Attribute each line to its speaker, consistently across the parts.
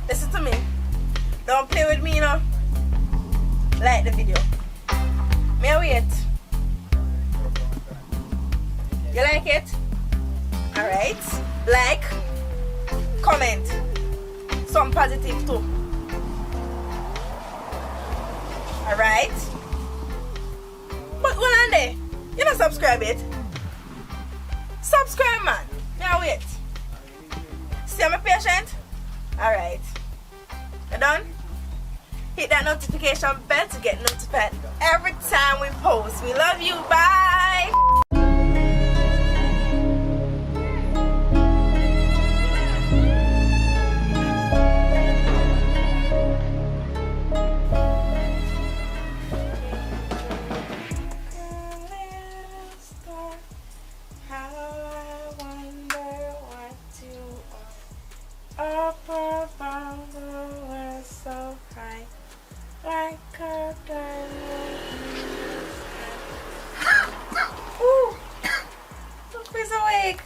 Speaker 1: Listen to me. Don't play with me, you know. Like the video. May I wait? You like it? Alright. Like. Comment. Some positive too. Alright. But hold on there. You don't subscribe it. Subscribe, man. May I wait? See, I'm patient? Alright. You done? Hit that notification bell to get notified every time we post. We love you. Bye. Up above the world so high, like a diamond. Ooh, please awake.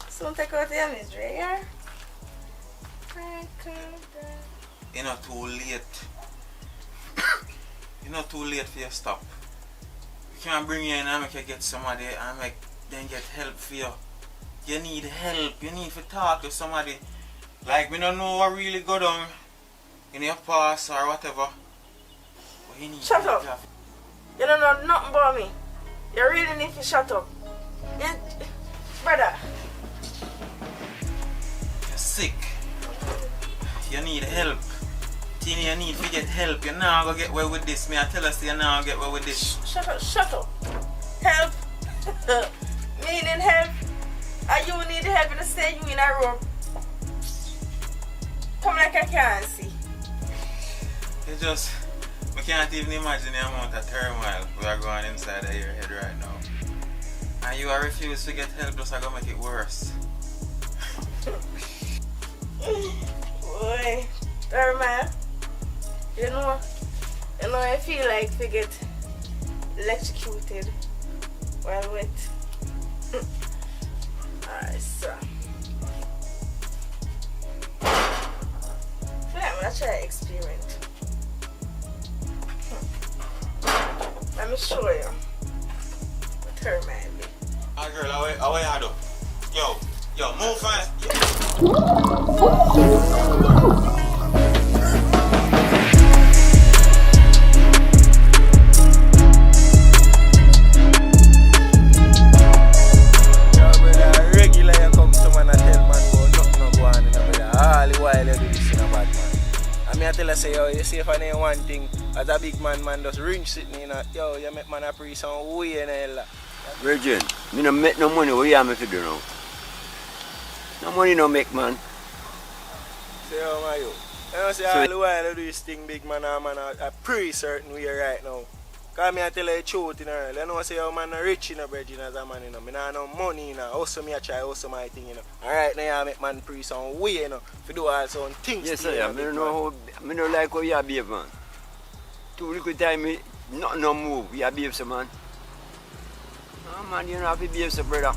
Speaker 1: Soon take out your misery, yeah?
Speaker 2: You're not too late. You're not too late for your stop. We can't bring you in and make you get somebody and make them get help for you. You need help. You need to talk to somebody. Like, we don't know what really go down in your past or whatever. But you need
Speaker 1: shut up. You don't know nothing about me. You really need to shut up. Brother.
Speaker 2: You're sick. You need help. Tina, you need to get help. You're not going to get away with this. Me, I tell us you're not going to get away with this.
Speaker 1: Shut up, shut up. Help. Meaning help. Are you need help to stay you in a room? Come like I can't see.
Speaker 2: It's just, we can't even imagine the amount of turmoil we are going inside of your head right now. And you are refused to get help, just are going to make it worse.
Speaker 1: Boy, man, you know, I feel like we get electrocuted while wet. Alright, so. I'm gonna try to experiment. Let me show you what her might be.
Speaker 2: Ah, girl, how you do? Yo, move fast.
Speaker 3: Yo, brother, regular you come to man and tell man go nothing no go on in a brother. All the while you do this in a bad man. I mean I tell her say yo, you see if I need one thing, as a big man just rinse it in a, yo, you make man a pre some way and hell.
Speaker 4: Virgin, me no make no money, what you have me to do now? No money no make, man.
Speaker 3: Say yo man yo. You know say all the while you do this thing big man a pre certain way right now. Cause me I tell her the truth in her. You know say yo man no rich in a virgin as a man, you know. Me nah no money, you know. Also me I try also my thing, you know. Alright now you make man pre some way, you know. To do all some things.
Speaker 4: Yes sir, yeah. Me don't like how you behave, man. Too little time, nothing no move, you behave so man. Oh man, you don't have to behave so brother.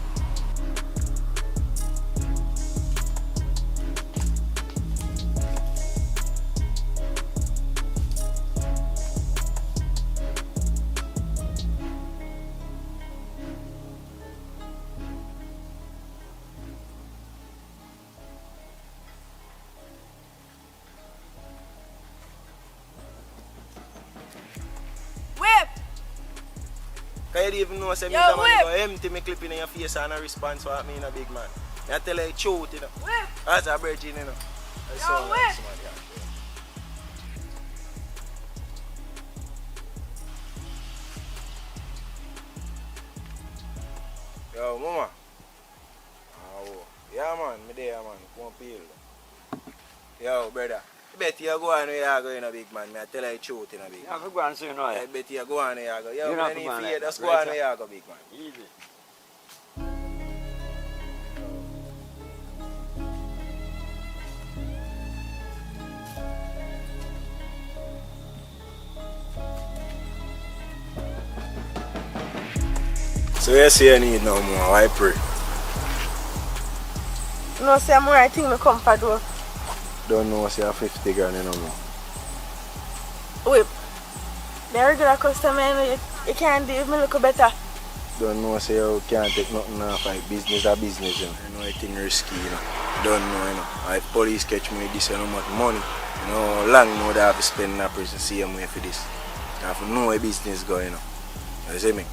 Speaker 3: Cause you don't even know say me
Speaker 1: Yo,
Speaker 3: man go empty me clip in your face and a response what me in a big man. I tell her the truth, you know.
Speaker 1: Whip.
Speaker 3: As a virgin, you know. That's so
Speaker 1: whip.
Speaker 3: nice, man, yeah. Yo, mama. Oh, yeah man, me there man, come on peel. Yo, brother. I bet you go on where you go in a big man. I tell you the truth in a big
Speaker 4: You
Speaker 3: man.
Speaker 4: have to go and say no.
Speaker 3: I bet you go on where you go. Yo,
Speaker 4: You
Speaker 3: man,
Speaker 4: have to
Speaker 3: if
Speaker 4: go on
Speaker 3: you
Speaker 4: like
Speaker 3: just
Speaker 4: that,
Speaker 3: go on
Speaker 4: right,
Speaker 3: where you go, big man.
Speaker 4: Easy.
Speaker 3: So you say you need no more, why pray?
Speaker 1: No, say I'm right thing me come for do.
Speaker 3: Don't know say a 50 grand no more.
Speaker 1: Wait. The regular customer, you can't do me look better.
Speaker 3: Don't know say you can't take nothing off like business or business, you know. You know, it's risky, you know. Don't know, you know. If police catch me with this and how much money, you know, long more that I have to spend in a prison same way for this. I have to know where business going, you know. You see me?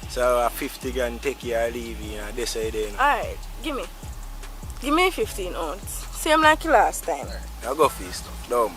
Speaker 3: So a 50 grand take you or leave you, you know, this side there, you know.
Speaker 1: Alright, give me 15 ounce. Same like you last time.
Speaker 3: Alright, I'll go for your stuff. Don't.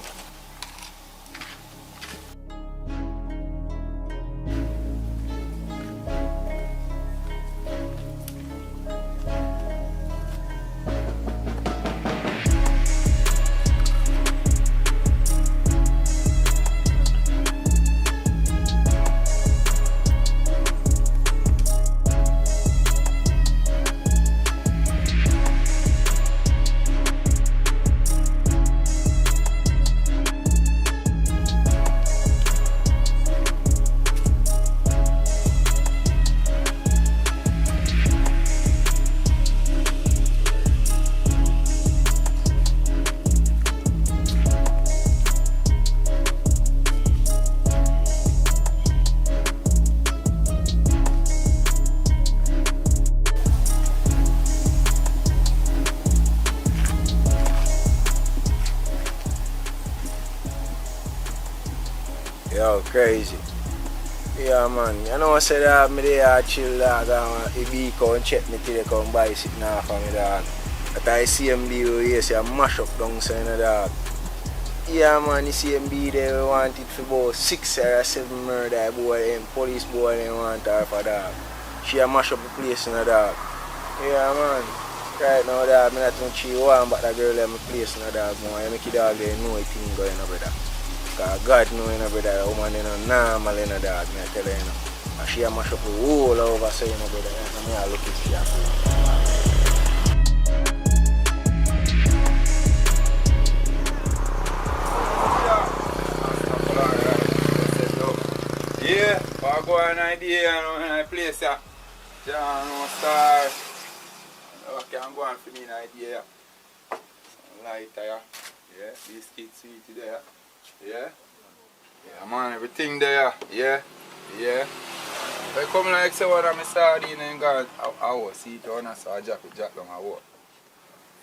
Speaker 3: Yo, crazy. Yeah, man. You know, I said that me there chill dog and if he come check me till they come buy sitting off of me dog. But I see him be here, say I mash up down so you know, dog. Yeah, man, you see him be there, we want it for about 6 or 7 murder boy, and police boy, they want her for dog. She a mash up the place in the dog. Yeah, man. Right now, dog, I don't think she want but that girl in my place in the dog, man. I make the dog there know a thing going on, brother. Because God know, you know, brother, a woman is not normal, you know, dog, I tell her, you know. And she a mash up the whole over, so, you know, brother, you know, I look at she
Speaker 5: yeah, I go an idea, you know, in a place, yeah. John, no star. Okay, I'm going for me an idea. Lighter, yeah. Yeah, biscuit sweet there. Yeah. Yeah, man, everything there. Yeah. Yeah. I come like say what I'm sardine and God, I was see it on so I drop it down I walk.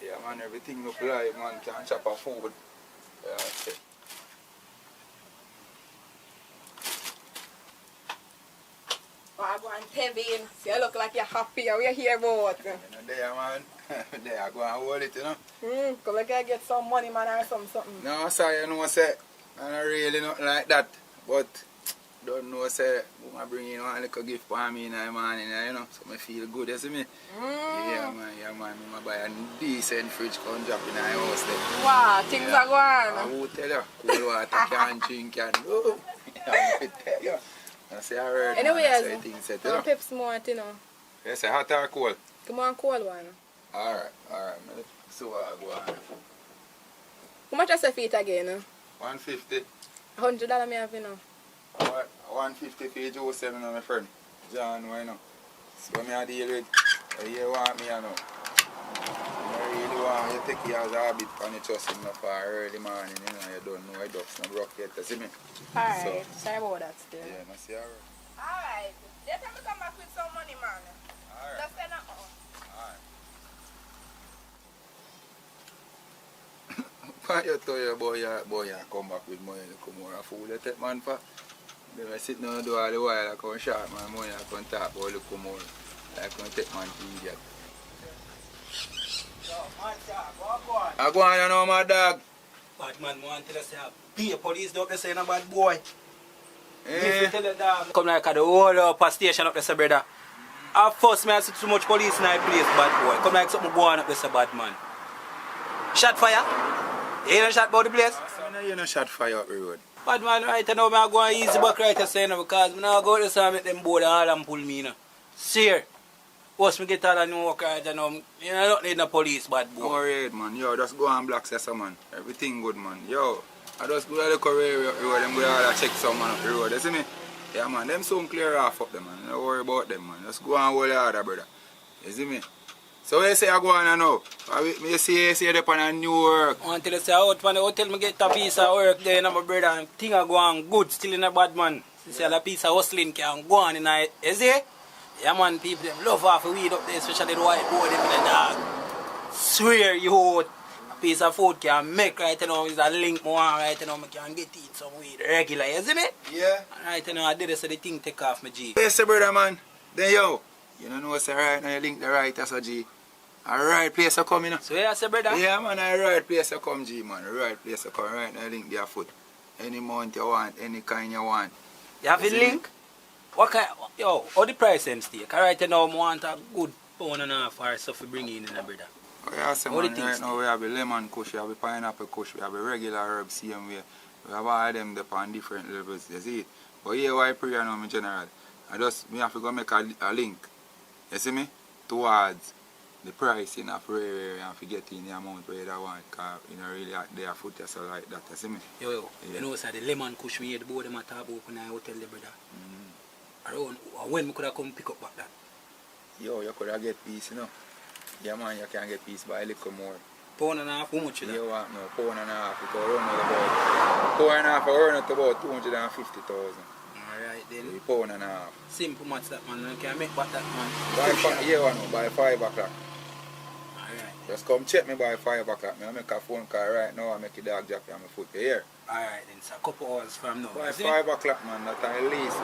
Speaker 5: Yeah, man, everything look like man can chop a food. Yeah, that's it.
Speaker 1: I go and Tevin. See, you look like you're happy. We're here about.
Speaker 5: You know, there, man. There, I go and hold it, you know.
Speaker 1: Come like I get some money, man, or something.
Speaker 5: No, sorry, you know, say, I don't really not like that. But, don't know, say, I bring in one little gift for me in the morning, you know, so I feel good, you see me? Yeah, man, I buy a decent fridge, come drop in the house there.
Speaker 1: Wow, things are going.
Speaker 5: I will tell you, cool water, can't drink, and oh, I will tell you. I say, I heard,
Speaker 1: anyway,
Speaker 5: man, so things set, you know.
Speaker 1: Pepsi more, you know.
Speaker 5: Yes, hot or cold?
Speaker 1: Come on, cold one.
Speaker 5: Alright, so I go on.
Speaker 1: How much is the feet again?
Speaker 5: 150.
Speaker 1: $100 me have, you know.
Speaker 5: 150 for you, Joe, 7 on my friend. John, why not? So I deal with, you want me, you know. I really want you take care of the habit and you trust him for early morning, you know, you don't know, I ducks not broke yet, you see me?
Speaker 1: Alright, sorry about that still.
Speaker 5: Yeah, I see alright.
Speaker 1: Alright, let me come back with some money, man.
Speaker 5: Alright.
Speaker 1: Just send it on.
Speaker 5: Alright. You tell your boy, you come back with money, you come more a fool, you take man for. Then I sit down and do all the while, I come short my money, I come talk about you come more. I come take man to idiot. I go on, you know, my dog.
Speaker 6: Bad man want to tell us be a police dog, they say no bad boy.
Speaker 5: Eh?
Speaker 6: Tell the dog. Come like at the whole upper station up there, say brother. At first, I see too much police in that place, bad boy. Come like something going up there, say bad man. Shot fire? You ain't shot about the place?
Speaker 5: You know, shot fire up the road.
Speaker 6: Bad man, right now, I'm going easy back right there, you know, because I'm not going to say make them board and all and pull me, you know. See once me get all the new work right, you know, you don't need no police, bad boy.
Speaker 5: Don't worry, man. Yo, just go and block Sessa, man. Everything good, man. Yo, I just go to the career road, them go out and check some man up the road, you see me? Yeah, man, them soon clear off up them, man. Don't worry about them, man. Just go and hold your order, brother. You see me? So where you say I go on now? Me see you say up on a new work.
Speaker 6: I want to tell you, say, out from the hotel, me get a piece of work there, and my brother, and thing I go on good, still in a bad man. You see, a piece of hustling can go on in a, you see? Yeah, man, people, them love half a weed up there, especially the white boy, them in the dog. Swear you out, a piece of food can make right now, is a link more, right now, I can get eat some weed regular, you see me?
Speaker 5: Yeah.
Speaker 6: Right now, I did it so the thing take off my G.
Speaker 5: Yes, brother, man. Then yo, you don't know what's right now, you link the right as a G. A right place to come, you know.
Speaker 6: So yeah, say brother?
Speaker 5: Yeah, man, a right place to come, G, man. A right place to come, right now, you link their foot. Any amount you want, any kind you want.
Speaker 6: You have a link? What kind, yo, how the price them steak? Right now, I want a good pound and a half or so for bring in, brother.
Speaker 5: Oh, yeah, so
Speaker 6: What
Speaker 5: man,
Speaker 6: the
Speaker 5: right
Speaker 6: things
Speaker 5: now we have a lemon kush, we have a pineapple kush, we have a regular herb, same way. We have all of them on different levels, you see it. But here, why pray now, in general, me have to go make a link, you see me, towards the pricing of rare and forget in the amount where you want, because you know, really, they are foot so like that, you see me.
Speaker 6: Yo,
Speaker 5: Yeah.
Speaker 6: you know, sir, the lemon kush me, the board them at talk about when I hotel the brother. Around, when we could have come pick up back that?
Speaker 5: Yo, you could have get peace, you know. Yeah, man, you can get peace by a little more.
Speaker 6: Pound and a half, how much is that?
Speaker 5: You want no, pound and a half, because pound and a half, I earn it about 250,000.
Speaker 6: Alright then.
Speaker 5: The pound and a half.
Speaker 6: Simple match that man, you can make back that man.
Speaker 5: By 5 o'clock.
Speaker 6: Alright.
Speaker 5: Just come check me by 5 o'clock. I make a phone call right now, I make a dog drop you on my foot here.
Speaker 6: Alright then, it's a couple hours from now.
Speaker 5: By
Speaker 6: you see?
Speaker 5: 5 o'clock, man, that's at least.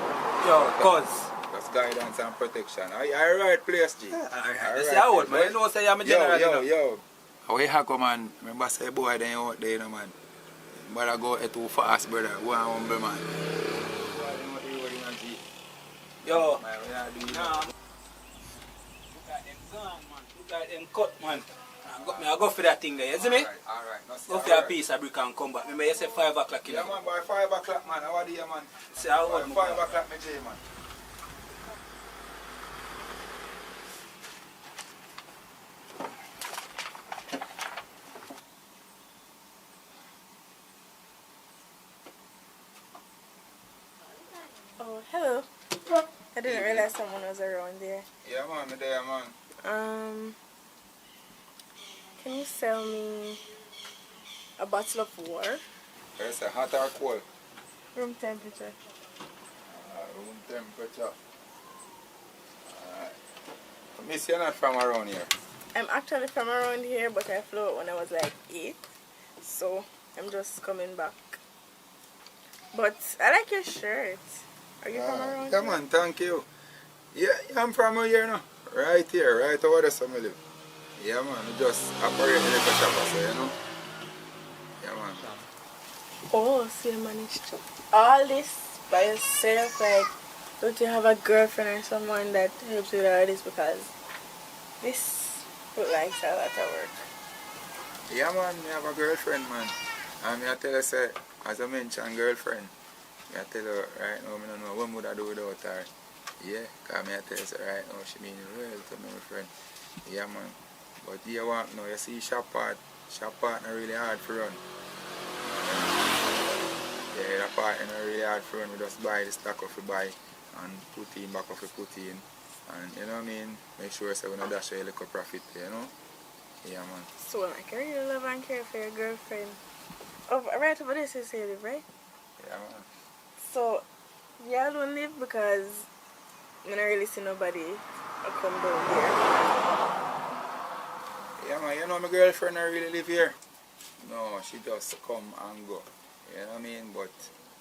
Speaker 6: Yo, cuz.
Speaker 5: That's guidance and protection. I right place, G.
Speaker 6: Alright, you see how old, man, you know, say I'm a general, you know.
Speaker 5: Yo. How you have come, man? Remember say boy then you out there, you know, man. But I go too fast, brother. Go and humble, man.
Speaker 6: Yo,
Speaker 5: Man, we are doing
Speaker 6: nah. Look at them gun, man. Look at them cut, man. I go for that thing there, you see me?
Speaker 5: Alright.
Speaker 6: Go for a piece of brick and come back. Remember you say 5 o'clock, you
Speaker 5: Yeah,
Speaker 6: know.
Speaker 5: man, by 5 o'clock, man. How are you, man?
Speaker 6: See how
Speaker 5: By
Speaker 6: old,
Speaker 5: 5 o'clock, me J, man.
Speaker 1: Oh, hello. I didn't realize someone was around there.
Speaker 5: Yeah, man, me there, man.
Speaker 1: Can you sell me a bottle of water?
Speaker 5: It's a hot or cold?
Speaker 1: Room temperature.
Speaker 5: Room temperature. Miss, you're not from around here.
Speaker 1: I'm actually from around here, but I flew out when I was like 8. So I'm just coming back. But I like your shirt. Are you from around
Speaker 5: Yeah,
Speaker 1: here?
Speaker 5: man, thank you. Yeah, I'm from here now. Right here, right over there, so I live. Yeah, man, we just operate in the shop, so you know. Yeah, man.
Speaker 1: Oh, so you managed to all this by yourself? Like, don't you have a girlfriend or someone that helps you with all this? Because this look like a lot of work.
Speaker 5: Yeah, man, I have a girlfriend, man. And I tell her, say, as I mentioned, girlfriend. I tell her right now, I don't know what would I do without her. Yeah, because I tell her, say, right now, she mean real to me, my friend. Yeah, man. But you want now, you see shop partner really hard for run. Yeah, the partner really hard for run. We just buy the stock of we buy and put in back of we put in. And you know what I mean? Make sure so we don't dash a little profit, you know? Yeah, man.
Speaker 1: So, like, I really love and care for your girlfriend. Oh, right over this is here, right?
Speaker 5: Yeah, man.
Speaker 1: So, y'all don't live because I don't really see nobody come down here.
Speaker 5: Yeah, man, you know my girlfriend don't really live here. No, she just come and go. You know what I mean? But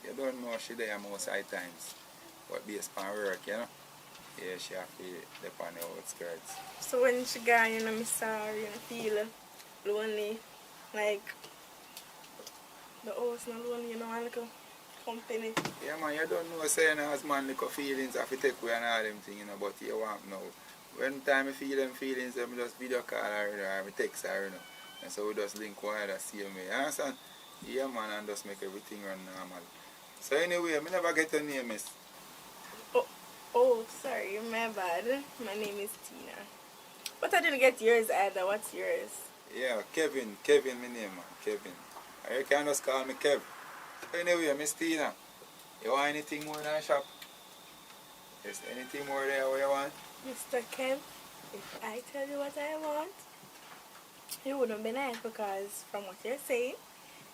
Speaker 5: you don't know she there most of the times. But based on work, you know? Yeah, she have to dip on the outskirts.
Speaker 1: So when she gone, you know, me sorry, you know, feel lonely. Like, the house not lonely, you know, and little company.
Speaker 5: Yeah, man, you don't know saying as man little feelings have to take away and all them things, you know, but you want now. When time I feel them feelings, I just video call her, you know, or I text her, you know. And so we just link one the same way. You understand? Yeah, man, and just make everything run normal. So anyway, I never get your name, miss.
Speaker 1: Oh, sorry, my bad. My name is Tina. But I didn't get yours either. What's yours?
Speaker 5: Yeah, Kevin, my name, man, Kevin. Or you can just call me Kev. So anyway, Miss Tina, you want anything more than a shop? Is anything more there what you want?
Speaker 1: Mr. Kev? if I tell you what I want, it wouldn't be nice because from what you're saying,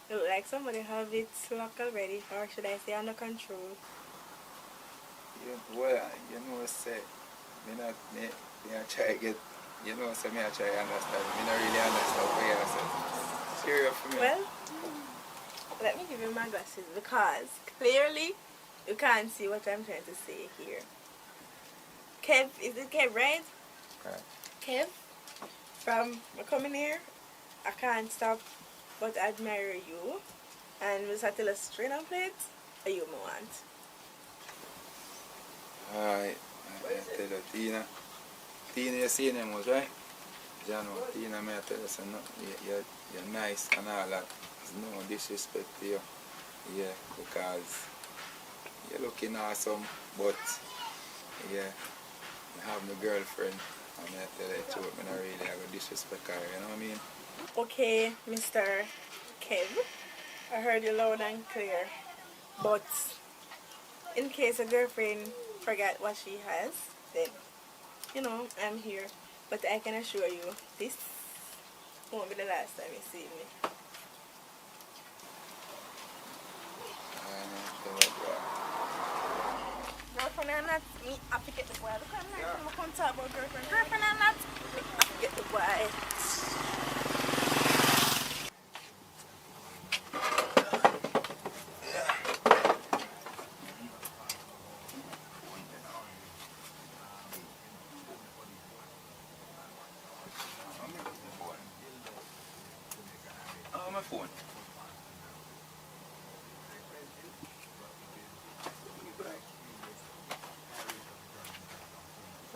Speaker 1: it look like somebody have it locked already, or should I say under control.
Speaker 5: Well, you know, say, me not, me I try get, you know, say me I try understand. Me not really understand what you say. Serious for me.
Speaker 1: Well, let me give you my glasses because clearly you can't see what I'm trying to say here. Kev, is it Kev, right?
Speaker 5: Right.
Speaker 1: Kev, from coming here, I can't stop but admire you. And we start to tell a string of plates, or you me want.
Speaker 5: Alright, I tell you, Tina. Tina, you see them was right? Jano, Tina, me I tell you, so no, you're nice and all that. There's no disrespect to you. Yeah, because you're looking awesome, but yeah, you have my girlfriend. And I tell you the truth, I not really have a disrespect her, you know what I mean?
Speaker 1: Okay, Mr. Kev, I heard you loud and clear. But in case a girlfriend forgot what she has, then, you know, I'm here. But I can assure you, this won't be the last time you see me. Girlfriend or not, me have to get the boy. Look at me, I'm going to talk about girlfriend. Girlfriend or not, me have to get the boy.
Speaker 5: Oh, my phone.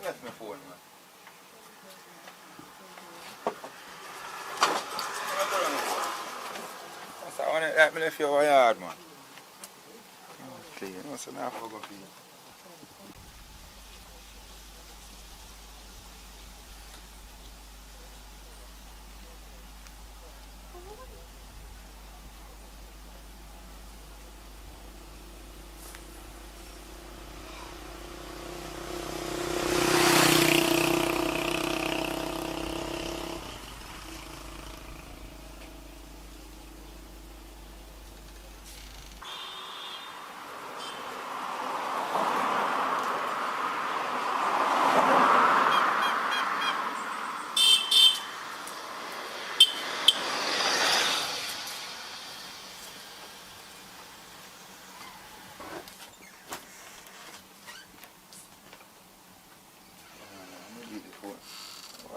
Speaker 5: That's my phone, man. I want to let me left your yard, man. Okay, you know, so now I forgot to you.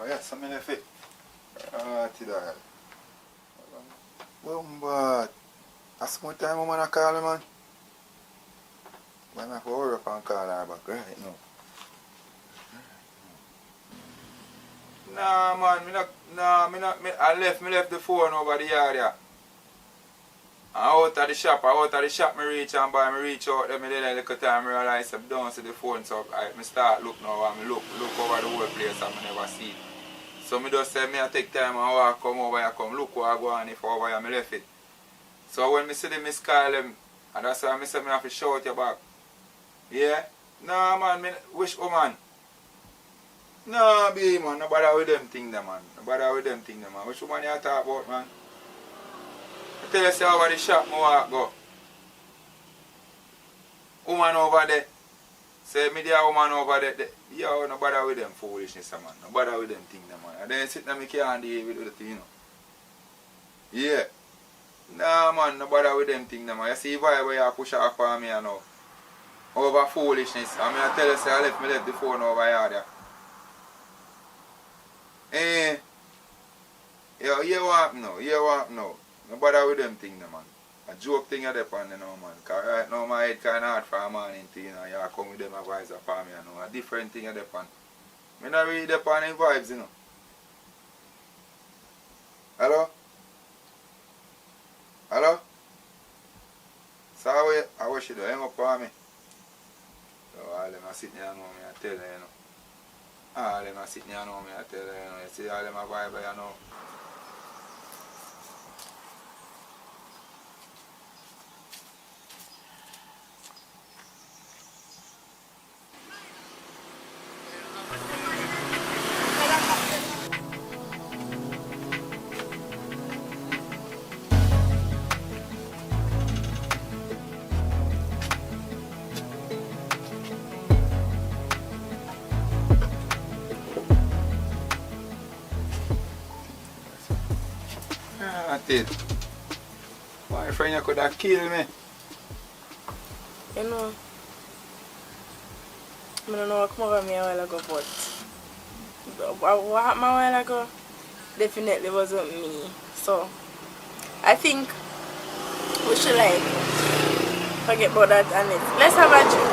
Speaker 5: Oh, yeah, something left it. Tidal. But that's more time I'm gonna call her, man. I'm have to hurry up and call her back right now. Nah, man, I left the phone over the yard, yeah. Out of the shop, me reach and by me reach out there, me did a little time, I realize I don't see the phone, so I start look now and me look over the whole place and I never see it. So me just say me I take time and walk come over here, come look where I go on if over here me left it. So when me see them, me call them, and that's why I say me have to shout you back. Yeah? Nah, man, me wish woman. Nah, be man, no bother with them thing there, man. No bother with them thing there, man. Which woman you talk about, man? I tell you, say over the shop, me walk go. Woman over there. Say me there, woman over there. Yo, no bother with them foolishness, man. No bother with them thing there, man. And then sit there, me can't deal with the thing, you know. Yeah. Nah, man, no bother with them thing there, man. You see why you push off for me, you know. Over foolishness. I mean, I tell you, say I left the phone over here. Eh. Yo, you want now. No bother with them thing, man. A joke thing you depend, you know, man. Because right now my head kind of hard for a morning thing, you know. You come with them advice for me, you know. A different thing you depend. I not really depend on vibes, you know. Hello? Hello? So I wish you to hang up for me. So all them are sitting here, know me, I tell you, you know. All them are sitting here, know me, I tell you, you know. You see all them are vibe, you know. That's it. My friend, you could have killed me.
Speaker 1: You know, I don't know what come over me a while ago, but what happened a while ago definitely wasn't me. So I think we should like forget about that and let's have a drink.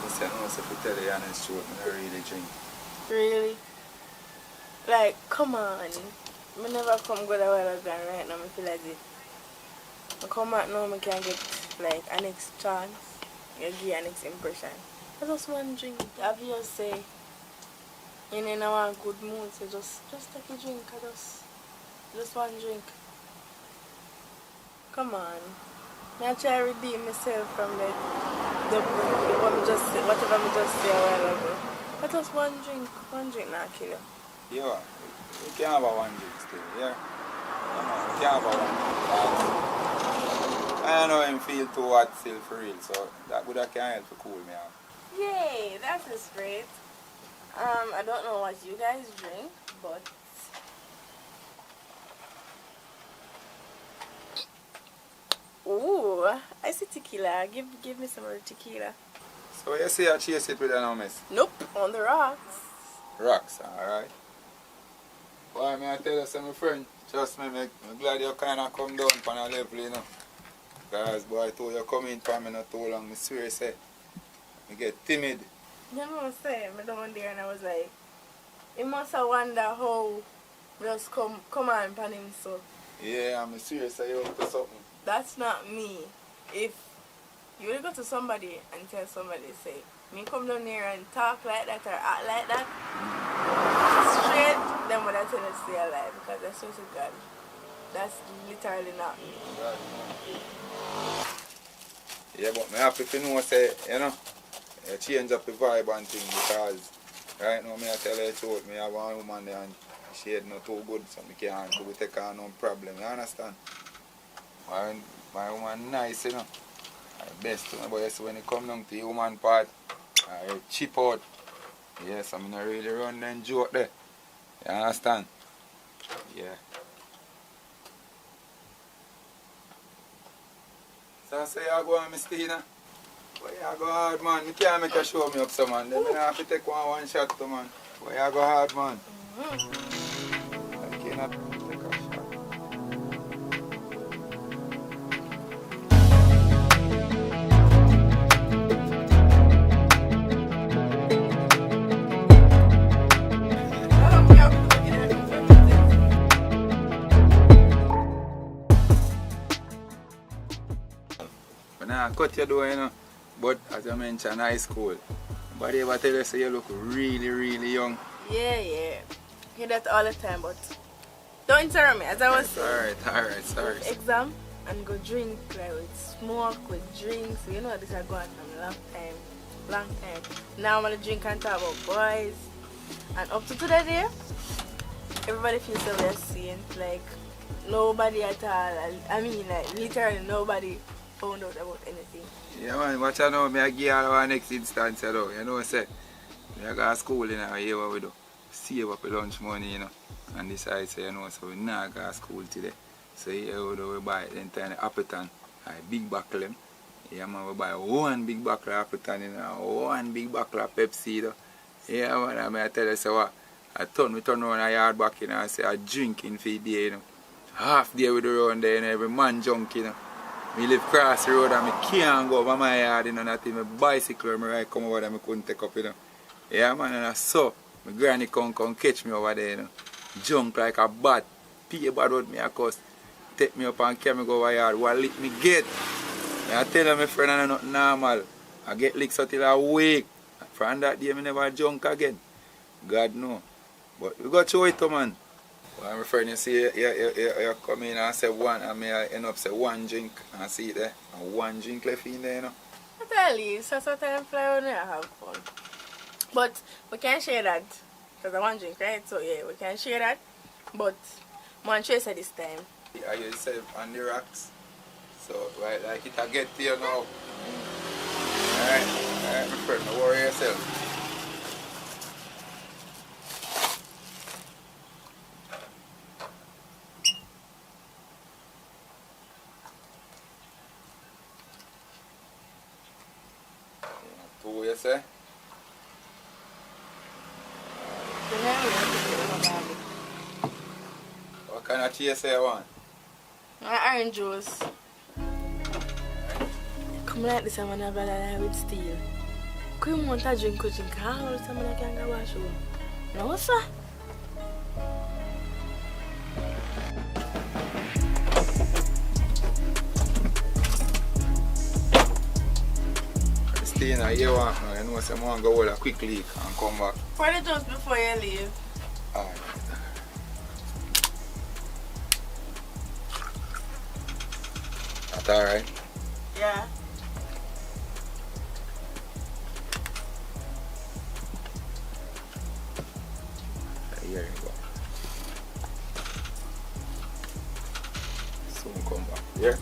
Speaker 5: Listen, I must have to tell you the honest truth, I don't really drink.
Speaker 1: Really? Like, come on. I never come good a while ago and right now I feel like it. I come back now I can get like a next chance. You give a next impression. I just want to drink. Obviously say you're in a good mood, so just take a drink. I just one drink. Come on. I try to redeem myself from the whatever I just say a while ago. But just one drink not kill you.
Speaker 5: Yeah, you can't have a one drink still, yeah? You can't have a one drink. I know him feel too hot still for real, so that would have can help to cool me off.
Speaker 1: Yay, that is great. I don't know what you guys drink, but ooh, I see tequila. Give me some more tequila.
Speaker 5: So you say I chase it with an miss?
Speaker 1: Nope, on the rocks.
Speaker 5: Rocks, alright. Why may I tell you some friend? Trust me, I'm glad you kinda come down on a level, you know. Because boy, I told you come in for me not too long, I swear say, I get timid.
Speaker 1: You know what I'm saying? I down there and I was like, he must have wonder how just come on pan him so.
Speaker 5: Yeah, I'm serious, say you up to something.
Speaker 1: That's not me. If you will go to somebody and tell somebody, say, me come down here and talk like that or act like that, straight, then what I tell you to stay alive because that's just a God. That's literally not me.
Speaker 5: Right. Yeah, but me happy to know, say, you know, you change up the vibe and thing because right now, me I tell you the truth, me have one woman there and she is not too good, so me can't do take her no problem, you understand? My woman nice, you know. Best to me, but yes, when it come down to the woman part, I chip out. Yes, I'm not really run and joke there. You understand? Yeah. So I say I go on, Miss Tina. Boy, you go hard, man. You can't make a show me up, so man. Then I have to take one shot, to man. Boy, you go hard, man. I cannot take a shot. But now, cut your door, you know. But as I mentioned, high school. But they ever tell you say you look really, really young.
Speaker 1: Yeah. Hear that all the time, but don't interrupt me. As I was saying,
Speaker 5: Alright, sorry.
Speaker 1: exam and go drink like with smoke, with drinks. You know this I go on from long time. Now I'm gonna drink and talk about boys. And up to today, everybody feels so we're seeing like nobody at all. I mean, like literally nobody found out about anything.
Speaker 5: Yeah, man, watch out now. I give you our next instance, you know. You know what I say? I go to school, you know, hear what we do. Save up the lunch money, you know. And decide, say, you know, so we not go to school today. So here we buy the entire Appleton, a big buckle them. Yeah, man, we buy one big buckle of Appleton, you know, one big buckle of Pepsi, you know. Yeah, man, I tell you, so what? I turn around a yard back, you know, and say, I drinking for the day, you know. Half day with the round there, you know, every man junk, you know. I live across the road and I can't go over my yard, you know, not even my bicycle or my ride come over there, I couldn't take up, you know. Yeah, man, and I saw my granny come catch me over there, you know. Junk like a bat. Pay bad with me, of course. Take me up and carry me go over yard. What lick me get? I tell my friend I'm not normal. I get licks until I wake. From that day, I never junk again. God know. But we got to it, man. Well, my friend, you see, you come in and say one, and me I end up say one drink, and see it there, and one drink left in there, you know.
Speaker 1: I tell you, so sometimes fly when I have fun. But we can't share that, because I want drink, right? So yeah, we can share that, but one trace at this time.
Speaker 5: Are you yourself on the rocks? So, right, like it I get to you now. Alright, my friend, don't worry yourself. what you say? What kind of chase you want?
Speaker 1: Orange juice. Come like this, I'm gonna lie with steel. Could you want to drink? All the time I can't go wash you. No, sir.
Speaker 5: Stay in here, you know, someone go hold a quick leak and come back.
Speaker 1: Pour the juice before you leave.
Speaker 5: Alright. That's alright.
Speaker 1: Yeah.
Speaker 5: Here you go. Soon come back. Yeah?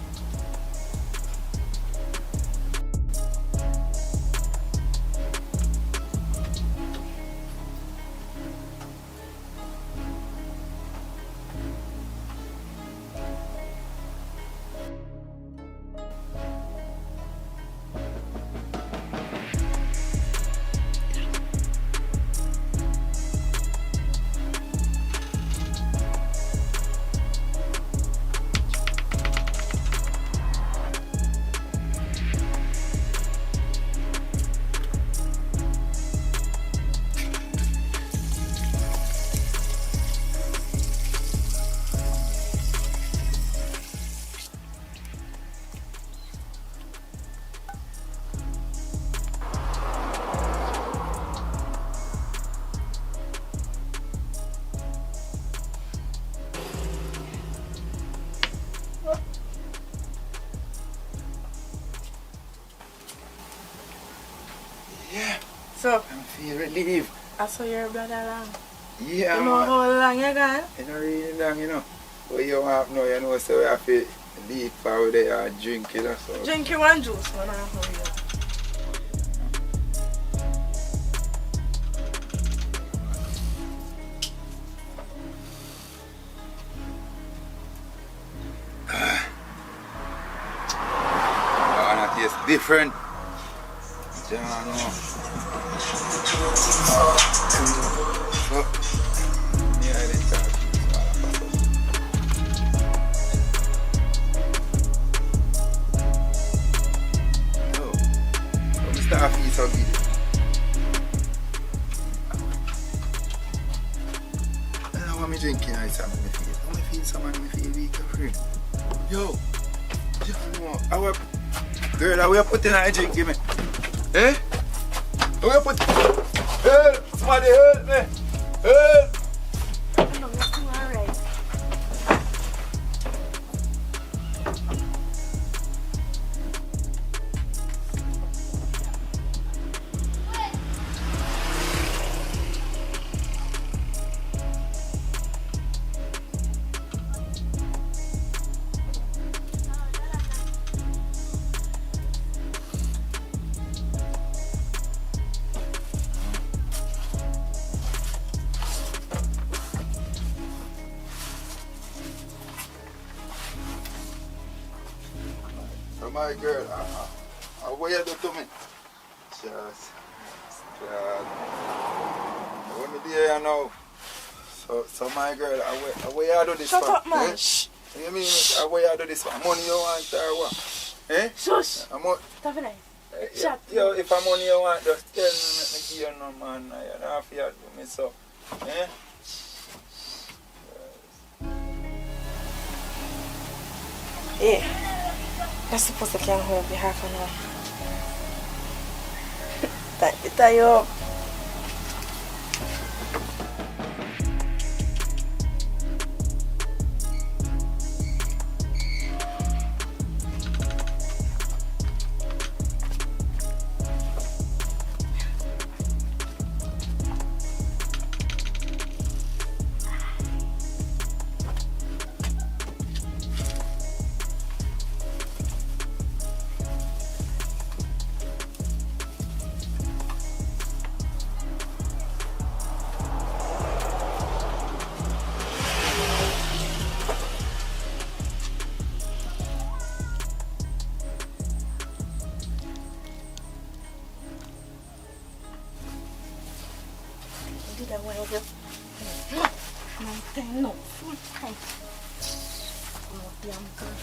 Speaker 5: Yeah,
Speaker 1: So,
Speaker 5: I'm feeling relieved.
Speaker 1: I saw your blood around.
Speaker 5: Yeah,
Speaker 1: You know
Speaker 5: man.
Speaker 1: how long you gone?
Speaker 5: It's not really long, you know. But you have now, you know, so we have to leave for there and drink, you know. So.
Speaker 1: Drink your one juice, man. I know you.
Speaker 5: Oh, it tastes different. Yeah, I know. So, yeah, it is. Oh, Mr. Afi, so good. I don't want me drinking ice on my face. I want to feel someone me feel weak and free. Yo, our girl, how we put in a drink, give me. Eh? How we put? Help! Somebody help me! Help!
Speaker 1: I know, it's all alright.
Speaker 5: So my girl, what you do to me? Just, what me do here now? So my girl, what you do this
Speaker 1: Shut
Speaker 5: for?
Speaker 1: up, man.
Speaker 5: Eh?
Speaker 1: Shh.
Speaker 5: You mean, what you do this for? Money you want or what? Eh?
Speaker 1: Shush.
Speaker 5: I'm
Speaker 1: Stop it.
Speaker 5: yeah, yo, if I'm money you want, just tell me, make me give you no man. You don't have to do me so. Eh?
Speaker 1: Yeah. You're supposed to come home for half an hour. Tie you up. I want to my time no full time. No damn good.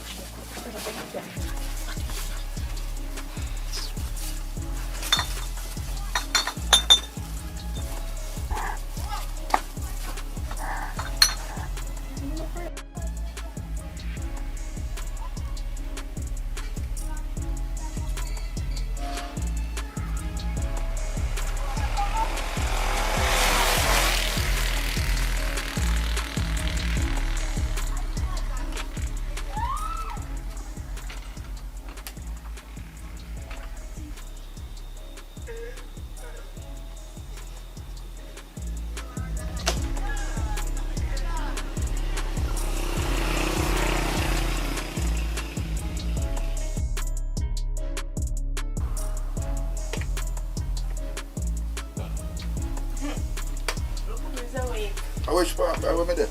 Speaker 5: I wish for I was there.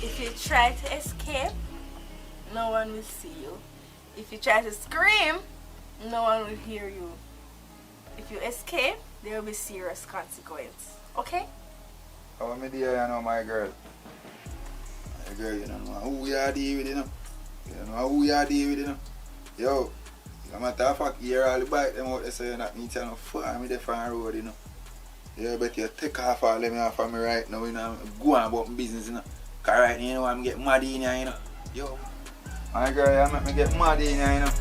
Speaker 1: If you try to escape, no one will see you. If you try to scream, no one will hear you. If you escape, there will be serious consequence. Okay?
Speaker 5: I want me there, you know, my girl. My girl, you know who you are dealing with, you know. You know who you are dealing with, you know. Yo, as a matter of fact, you hear all the bike them out there saying that me tell you far me there from the road, you know. You better take off all them off of me right now, you know. Go on about my business, you know. Cause right now, you know, I'm getting mad in here, you know. Yo, my girl, you make me get mad in here, you know.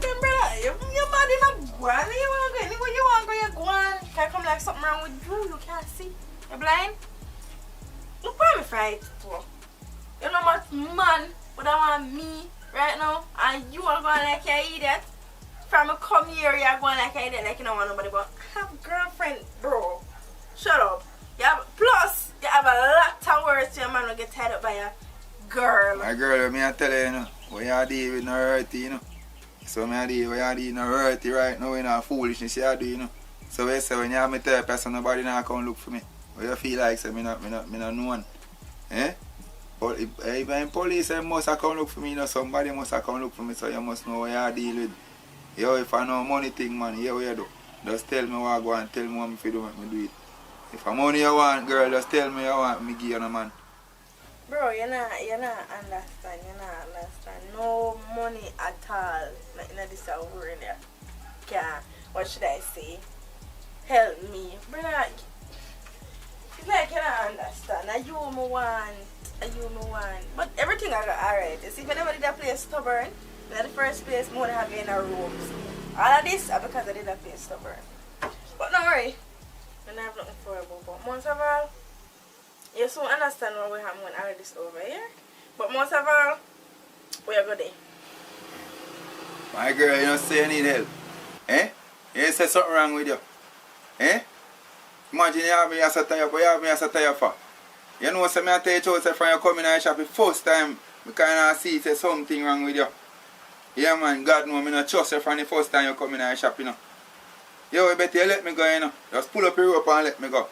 Speaker 1: Then brother, you're mad in a guan. You want to go anywhere you want to go, you guan. Can come like something wrong with you, you can't see. You're blind? Look what I'm fight for. You know much man would I want me right now, and you are going like you're idiot. From a come here, you're going like you're idiot, like you don't want nobody, but have a girlfriend, bro. Shut up. Plus, you have a lot of words to your man will get tied up by a girl.
Speaker 5: My girl, me I tell you, you know, what you do with no hurty, you know. So me I do, what you do no hurty right now, you know, foolishness you do, you know. So we say when you have me tell a person, nobody now come look for me. What you feel like, say, me not know one. Eh? But if police must have come look for me, you know, somebody must have come look for me, so you must know what you deal with. Yo, if I know money thing, man, yo, what you do? Just tell me what I go and tell me what me do, make me do it. If I'm money you want, girl, just tell me you want me give you no man.
Speaker 1: Bro, you not understand, No money at all. Like, this word there. Can, what should I say? Help me. Brother, it's like you don't understand. Are you me want? But everything I got alright. You see, if anybody that play stubborn, in the first place, more have you in a ropes. All of this are because I did not play stubborn. But don't worry. I have nothing for you, but most of all, you soon understand what we have when all of this over here. But most of all, we are good there.
Speaker 5: My girl, you don't say you need help. Eh? You say something wrong with you. Eh? Imagine you have me as a tire, but you have me as a tire for. You know, say I tell you to say from you coming and shop the first time, I kind of see say something wrong with you. Yeah man, God know me not trust you from the first time you come in and shop, you know. Yo, you better let me go, you know. Just pull up your rope and let me go.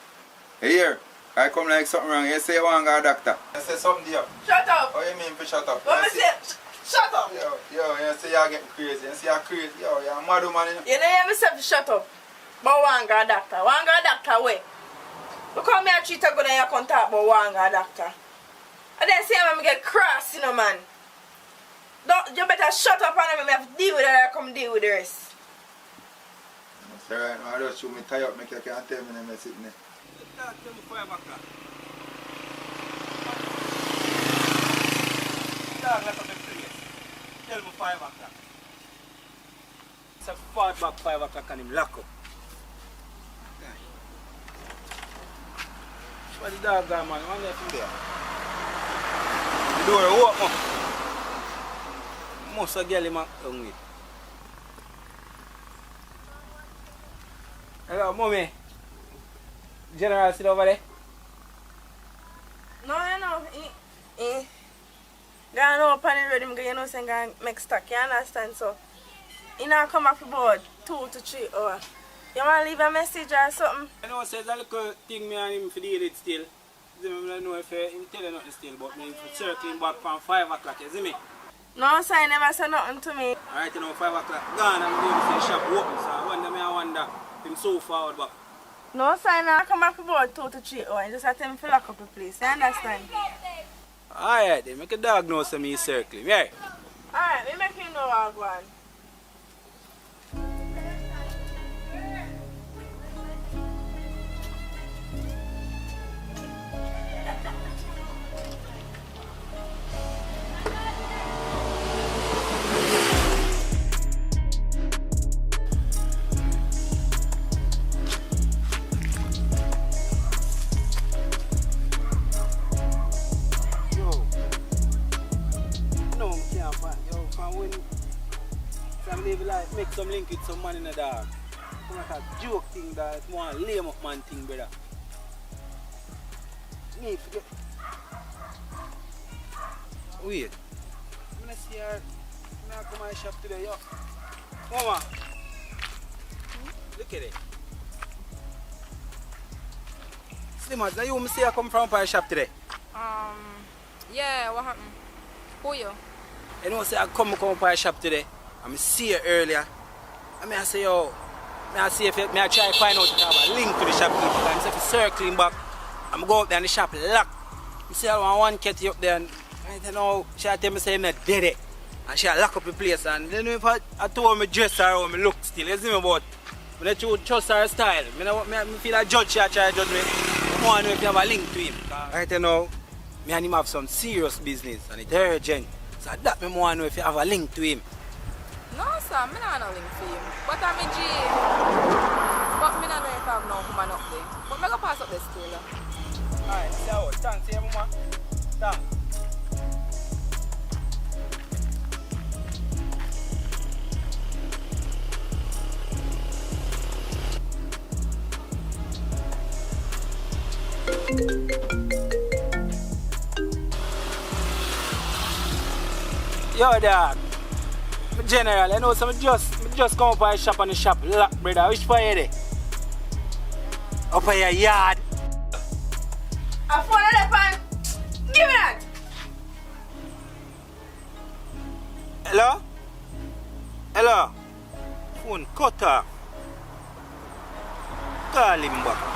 Speaker 5: Hey, here, I come like something wrong. You say you want to go to a doctor. You say something there.
Speaker 1: Shut up!
Speaker 5: What you mean for shut up?
Speaker 1: What you say? Shut up!
Speaker 5: Yo, you say you're getting crazy. You say you're crazy. Yo, you're a mad woman, you know.
Speaker 1: You know hear me say shut up. But want go to doctor. Want go to doctor where? Look how me a treat you good and you come talk about want go to doctor. And then say when me get cross, you know, man. Don't, you better shut up and let me have to deal with it and come deal with the rest.
Speaker 5: Right now, I just show me tie up, make you can't tell me them sitting there.
Speaker 6: Tell me 5 o'clock. Dog, let me play. Tell me 5 o'clock. It's a far back 5 o'clock and him lock up. What the dog got, man? One left from there. The door open. Most of the girl him hungry. Hello, mommy. General sit over there.
Speaker 1: No, you know, gone up on the road, you know, saying gone make stock, you understand? So, you know, come up about 2 to 3 hours. You want to leave a message or something?
Speaker 6: I know says a little thing me and him for deal with still. I don't know if he tell you nothing still, but me for circling back from 5 o'clock, you see me?
Speaker 1: No, sir, I never said nothing to me.
Speaker 6: Alright, you know, 5 o'clock gone, I'm going to see the shop open, so I wonder him so forward back.
Speaker 1: No, sir, I come back about 2 to 3 hours. Just have to lock up the place. You understand?
Speaker 6: Alright, then make a dog know some me circle. Yeah.
Speaker 1: Alright, we make him know what I'm going.
Speaker 6: Make some link with some man in the dog. It's like a joke thing that it's more a lame up man thing, brother. Me forget. Wait. I'm gonna see her. I'm gonna come to my shop today, yo. Mama. Look at it. Slimmers, now you see her come from my shop today?
Speaker 7: Yeah, what happened? Who you?
Speaker 6: You know, say I come to my shop today. I see her earlier. I say, yo, I see if I try to find out if I have a link to the shopkeeper. I say, if circling back, I'm go up there and the shop locked. I say, I want one kitty up there and I don't know, she tell me say I'm not dead it. And she lock up the place and then if I told me dress her or me look still, you see me about when I trust her style. I feel like judge she try to judge me. I want to know if you have a link to him. Right now, me and him have some serious business and it's urgent. So that me want to know if you have a link to him.
Speaker 7: No, sir, I don't have no link for him. But I'm a G. But I don't know if I have no woman up there. But I'm going to pass up this school.
Speaker 6: Alright, so thanks, yeah, mama. Thanks. Yo, dog. General, I know some just come up and shop on the shop lock, brother. Which part you there? Up in your yard.
Speaker 1: I phone on the pan. Give me that.
Speaker 6: Hello? Hello? Phone cut off. Call him back.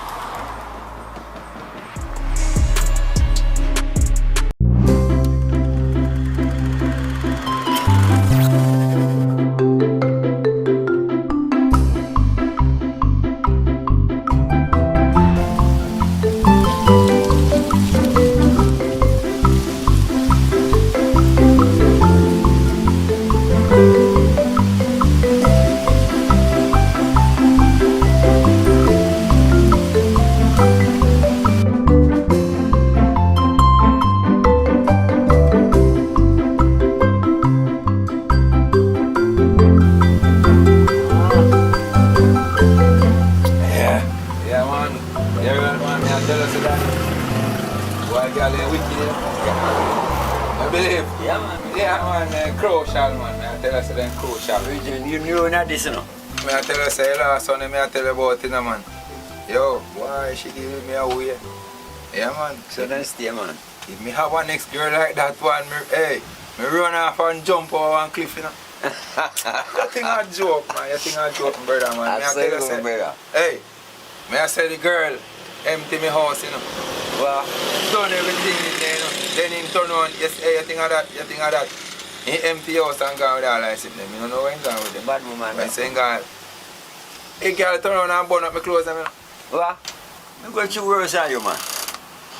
Speaker 4: You knew not this, no?
Speaker 5: I tell her, say, last son, I tell her about it, man. Yo, why she giving me away? Yeah, man.
Speaker 4: So then stay, man.
Speaker 5: If me have a next girl like that one, me run off and jump over one cliff, you know. You think I joke, man. You think I joke, brother, man.
Speaker 4: I say, brother.
Speaker 5: Hey, me I say the girl empty me house, you know.
Speaker 4: Well,
Speaker 5: Done everything in there, you know. Then him turn on, yes, hey, you think of that, you think of that. He empty house and gone with all I sit them. You don't know where he gone with them.
Speaker 4: bad woman.
Speaker 5: But saying God, he girl turn around and burn up my clothes, you know.
Speaker 4: Well, I'm going to worse than you, man.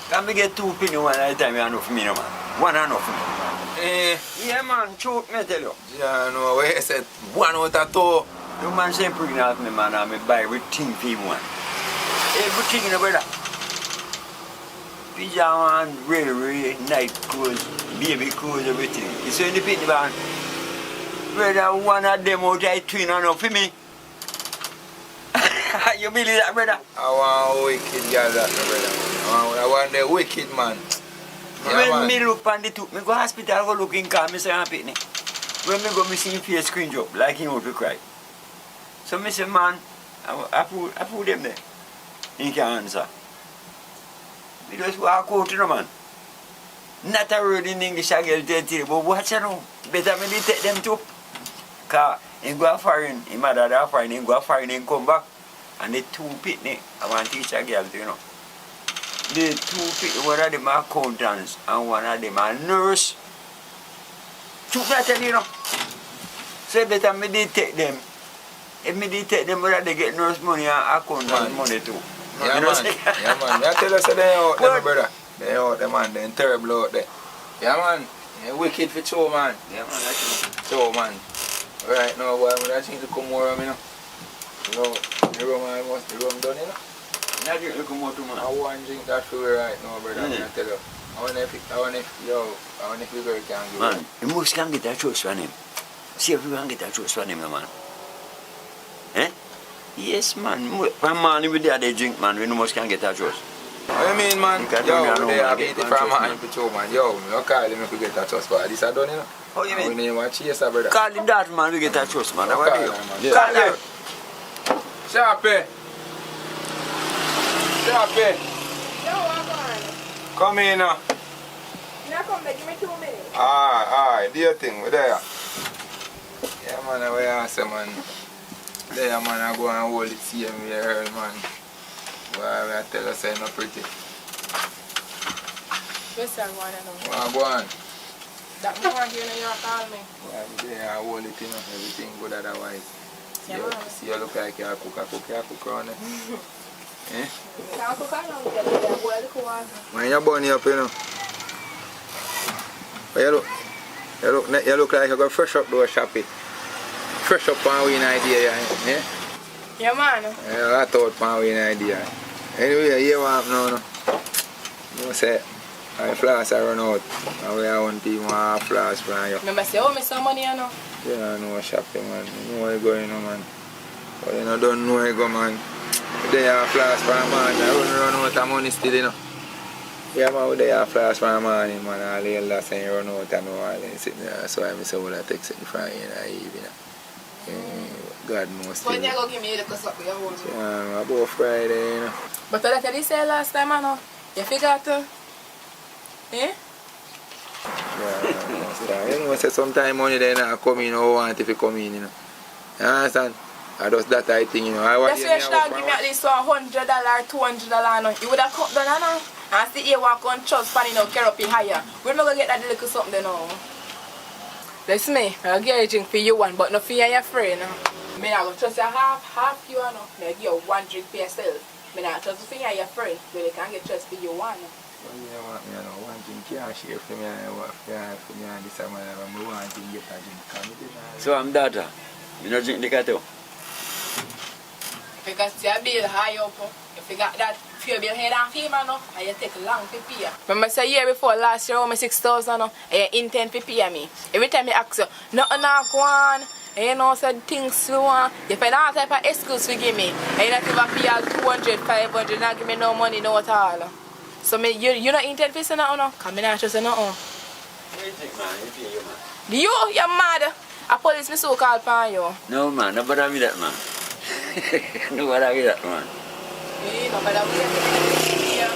Speaker 4: Can me get 2 penny one at a time, you enough for me, no, man. One enough for me. Yeah, man, truth, me tell you.
Speaker 5: Yeah, no, where he said 1 out of 2.
Speaker 4: The man say pregnant me, man, and me buy everything for him, man. Everything, you know, brother. Pyjama and really night clothes, baby clothes, everything. You see in the pit, man. Brother, one of them out there twin enough for me. You believe that, brother?
Speaker 5: I want a wicked girl, that, brother. I want the wicked man. Yeah,
Speaker 4: when
Speaker 5: man.
Speaker 4: me look on the two, me go hospital, go look in car, me say I'm pitney. When me go, me see him face screen drop, like him out to cry. So me say, man, I put them there. He can't answer. We just walk out, you know, man. Not a word in English I get tell you, but watch you know. Better me dey take them too. Cause he go foreign, his mother da foreign, he go foreign and come back. And the two pitney, I want to teach a girl, you know. The two pitney, one of them are accountants and one of them are nurse. Two that you know. So better me dey take them. If me dey take them, whether they get nurse money and accountant money too.
Speaker 5: Yeah,
Speaker 4: you know
Speaker 5: man. Yeah, man. I tell you, so they out there, my brother. They out there, man. They're terrible out there. Yeah, man. They're wicked for show, man.
Speaker 4: Yeah, man, that's it.
Speaker 5: Show, man. Right now, boy, I think to come more, you know. You know, the rum, the rum done, you know.
Speaker 4: Now drink look more too, man.
Speaker 5: I want to drink that for you right now, brother. I tell you. I want if you girl can give
Speaker 4: Man, you must can get a choice from him. See if you can get a choice from him, man. Eh? Yes, man. From man, with the other drink, man, we must can get a choice.
Speaker 5: What you mean, man? Yo, they have beat it from man for show, man. Yo, you call him if you get a choice, but this I done, you know.
Speaker 4: How you mean?
Speaker 5: When you want chase, brother.
Speaker 4: Call him that, man, we get a choice, man. What do you?
Speaker 5: Yeah.
Speaker 4: Call him.
Speaker 5: Sharpie. Sharpie.
Speaker 1: Yo, I'm on.
Speaker 5: Come in now.
Speaker 1: Now come back, give me 2 minutes.
Speaker 5: Alright, do your thing, we're there. Yeah, man, I will answer, man. There, man, I go and hold it, see him here, man. Why I tell us I'm not pretty.
Speaker 7: Yes, I want to know.
Speaker 5: Well, go on.
Speaker 7: That moment you know you call me.
Speaker 5: Well, there, I hold it, you know, everything good otherwise. See,
Speaker 7: Yeah,
Speaker 5: you,
Speaker 7: man.
Speaker 5: see you look like you cook around there. Eh?
Speaker 7: I'll cook along with you. Boil the water.
Speaker 5: Man, you're bunny up, you know. But you look like you got fresh up door shopping. Fresh up on win idea, yeah?
Speaker 7: Yeah, man.
Speaker 5: Yeah, I thought on win idea. Anyway, you want now, no? You say, I flash I run out. And we are one team want flash from you.
Speaker 7: Remember say, oh, me some money, you know.
Speaker 5: Yeah, I know shopping, man. You know where you going, man. But you know, don't know where you go, man. They are flash for a man. I run out of money still, you know. Yeah, man, they are flash for a man, man. All the elders saying you run out of no all sitting there. So I say, well, I take it from you in the evening. God knows.
Speaker 7: When you go give me a little something, you want me.
Speaker 5: Yeah, about Friday, you know.
Speaker 7: But like I did say last time, I know. You forgot to. Eh?
Speaker 5: Yeah, you know, say sometimes money they not come in, or want if you come in, you know. You understand? I just that I think, you know.
Speaker 7: That's why you should give me at least $100, $200, no. You would have cut down, no? And still you walk on trust, pan, you know, carry up higher. We're not going to get that little something, you know. Listen me, I'll get a drink for you one, but not for your friend, no. I mean, I will trust you half you, no. I give you one drink for yourself. I mean, I trust you for your friend, but you can't get trust for you one, no.
Speaker 5: Well, you want me, you know, one drink can't share for me, and for me and this man, I want to get a drink.
Speaker 4: So I'm data. You know drink liquor too?
Speaker 7: Because your bill high up, if you got that few bill head and fee, man, no, and you take long to pay. Remember, say year before last year, I owe me 6,000, no, and you intend to pay me. Every time you ask you, nothing not go on, and you know, said things slow on, you find all type of excuse to give me, and you not even pay all 200, 500, not give me no money, no at all. So you not intend to say nothing, no? Because I not trust you nothing. You're mad. A police me so called upon you.
Speaker 4: No, man. Nobody me that, man. Nobody me that, man.
Speaker 7: Nobody me that.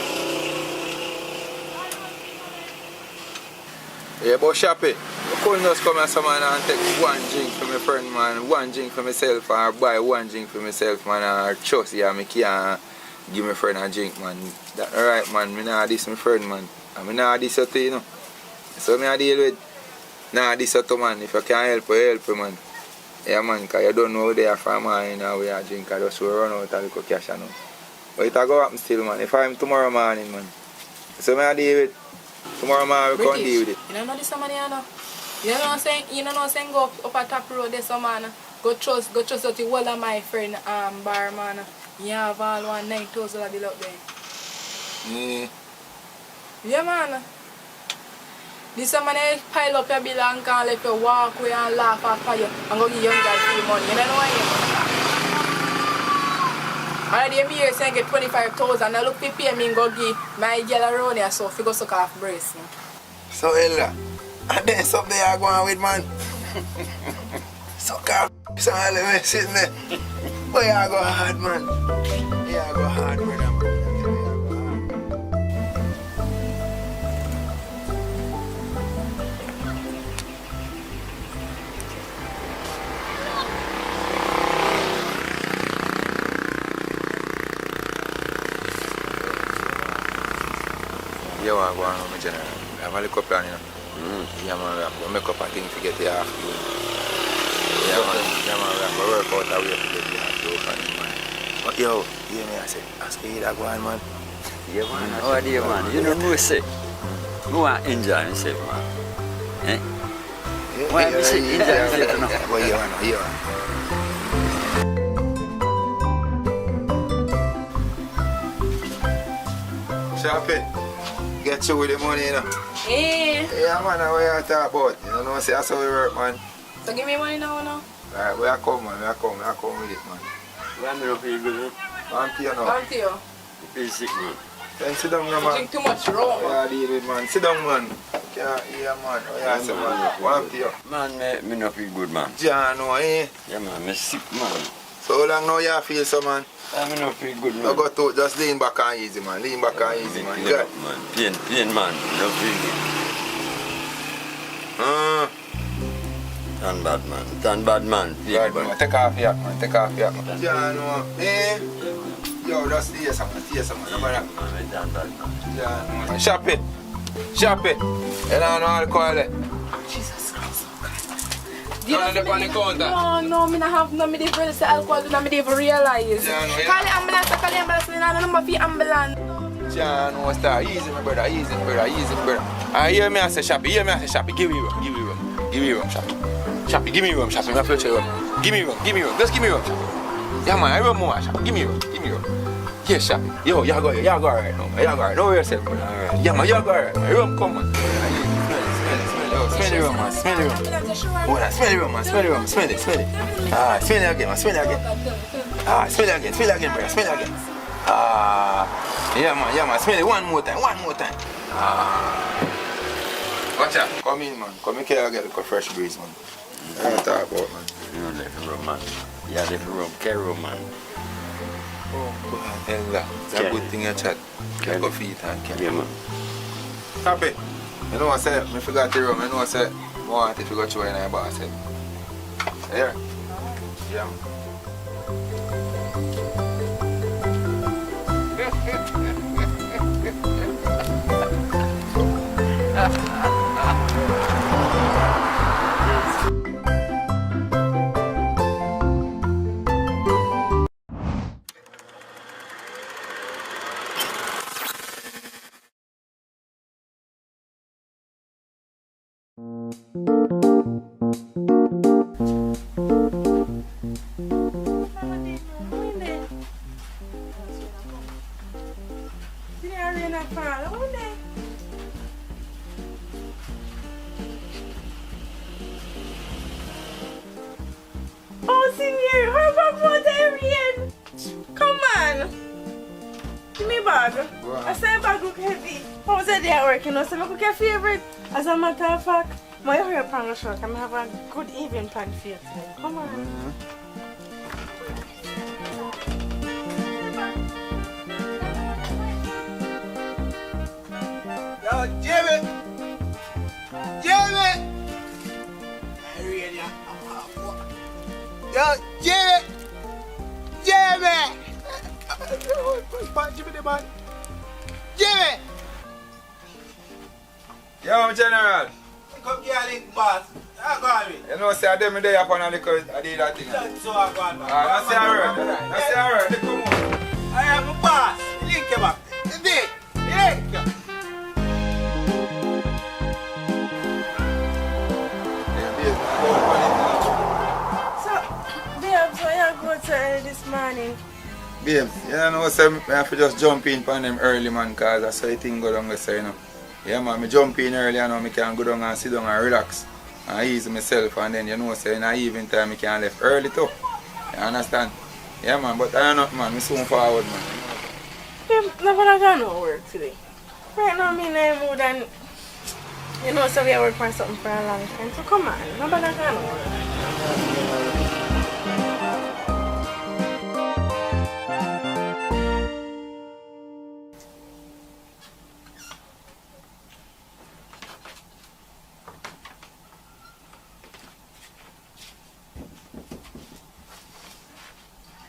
Speaker 5: Yeah, but Shappy, you couldn't just come as someone and take one drink for my friend, man, one drink for myself, or buy one drink for myself, man, or trust you, I can't give my friend a drink, man. That alright, man, I not this my friend, man. I not this you, you know. So I deal with, nah, this you, man. If you can help you, man. Yeah, man, because you don't know where they are from, man, you know, we are drink, I just run out a little cash, you know. But it will go happen still, man. If I'm tomorrow morning, man. So I deal with, tomorrow morning we can't deal with it.
Speaker 7: You don't know this man, you know? You know what I'm saying? You know what I'm saying? Go up a top road there, man. Go trust out the whole of my friend, bar, man. You have all 9,000 bill up there.
Speaker 5: Yeah.
Speaker 7: Yeah, man. This man pile up your bill and can't let you walk away and laugh after you and go give young guy free money. You don't know why? Already me here saying get 25,000. Now look, pay me and go give my girl around here so if you go suck off brace.
Speaker 3: So Ella, and then something I go on with, man. Suck off some element sitting there. But you go hard, man. You go hard, brother, man.
Speaker 5: You want to go on with my general? I have a little plan, you know. Yeah, man, we have to make up a thing to get the half doing. Yeah, man, we have to work out a way to get the half doing, man. But yo, hear me, I say, ask me that go on, man.
Speaker 4: Yeah, man. How are you, man? You know who say? Who want to enjoy himself, man? Eh? Why am I saying enjoy himself now?
Speaker 5: Well, you want to hear. Shopping. Get through with the money, you know.
Speaker 7: Eh.
Speaker 5: Yeah, man, what you talk about? You know, say that's how we work, man.
Speaker 7: So give me money now, no?
Speaker 5: Alright, we are come, man. We are come with it, man.
Speaker 4: Why me not feel good?
Speaker 5: Man, to you now.
Speaker 7: Come to you.
Speaker 4: Feel sick, man.
Speaker 5: Then sit down,
Speaker 7: You
Speaker 5: man.
Speaker 7: drink too much rum.
Speaker 5: Yeah, deal with, man. Sit down, man. Yeah, man. Oh, yeah, say, man. One to you.
Speaker 4: Man, me not feel good, man.
Speaker 5: John, no, eh?
Speaker 4: Yeah, man, me sick, man.
Speaker 5: So how long now you feel so, man?
Speaker 4: Me not feel good, man.
Speaker 5: I got to just lean back and easy, man. Lean back and easy, man.
Speaker 4: Yeah, man. Pain, man. No feel good. Turn bad, man. Feel
Speaker 5: Right,
Speaker 4: bad.
Speaker 5: man. Take off your hat, man. Take off your hat, man. John, no, eh? Yo, just stay some, man. No matter.
Speaker 4: Man, turn bad, man.
Speaker 5: John, no. Shop it. You don't know how to call it.
Speaker 7: Jesus Christ.
Speaker 5: You don't look on the counter.
Speaker 7: No, me not have no, me didn't really say alcohol, no, me didn't even realize.
Speaker 5: Yeah, no, yeah.
Speaker 7: Call the ambulance, me not know number for ambulance.
Speaker 5: John, no, start. Easy, my brother. Easy, brother. I hear me, I say, Shappy. Give me rum, Shappy. Give me rum, Shappy. My future rum. Give me rum. Just give me rum, Shappy. Yeah, man, I run more, Shappy. Give me rum. Yes, Shappy. Yo, you go alright now. You go alright. Don't worry yourself, man. Alright. Yeah, man, you go alright. Rum, come, man. Smell the rum, man. Smell the rum. Oh, smell the rum, man. Smell it. Ah, smell it again, man. Smell it again, brother. Smell it again. Ah, yeah, man. Smell it one more time. Ah. Watch out. Come in, man. Come in here and get a fresh breeze, man. I don't talk about, man.
Speaker 4: You don't let me rum, man. Yeah, let me rum. Carry rum, man.
Speaker 5: Oh, God. It's a good thing you chat. You go feed and carry.
Speaker 4: Yeah, man.
Speaker 5: Happy. You know what I said? I forgot the rum. You know what I said? I want it to go through in my boss. Here. Yeah, man.
Speaker 1: Oh, senior, how about Arian? Come on. Give me a bag.
Speaker 5: Wow.
Speaker 1: I said bag look heavy. How was that day at work? You know, so I cook your favorite. As a matter of fact, my hair plan was short. I'm have a good evening plan for you today. Come on.
Speaker 3: Yo, Jimmy! Yo, Jimmy! Jimmy the man. Jimmy!
Speaker 5: Yo, General.
Speaker 3: Come here, link boss. I got me.
Speaker 5: You know, say I did me day upon a little, I did that thing.
Speaker 3: So I got me.
Speaker 5: That's the word. That's the word. Come on.
Speaker 3: I am a boss. Link him up. Link.
Speaker 1: So you go to early this morning.
Speaker 5: Babe, you know, say I have to just jump in on them early, man, cause that's how the thing go down, you know. Yeah, man, I jump in early, you know, I can go down and sit down and relax and ease myself, and then, you know, say in the evening time, I can left early too. You understand? Yeah, man, but I don't know, man, I soon forward, man.
Speaker 1: Never gonna no work today. Right now, I'm in a mood and you know, so we are working on something for a long time. So come on, never gonna no work.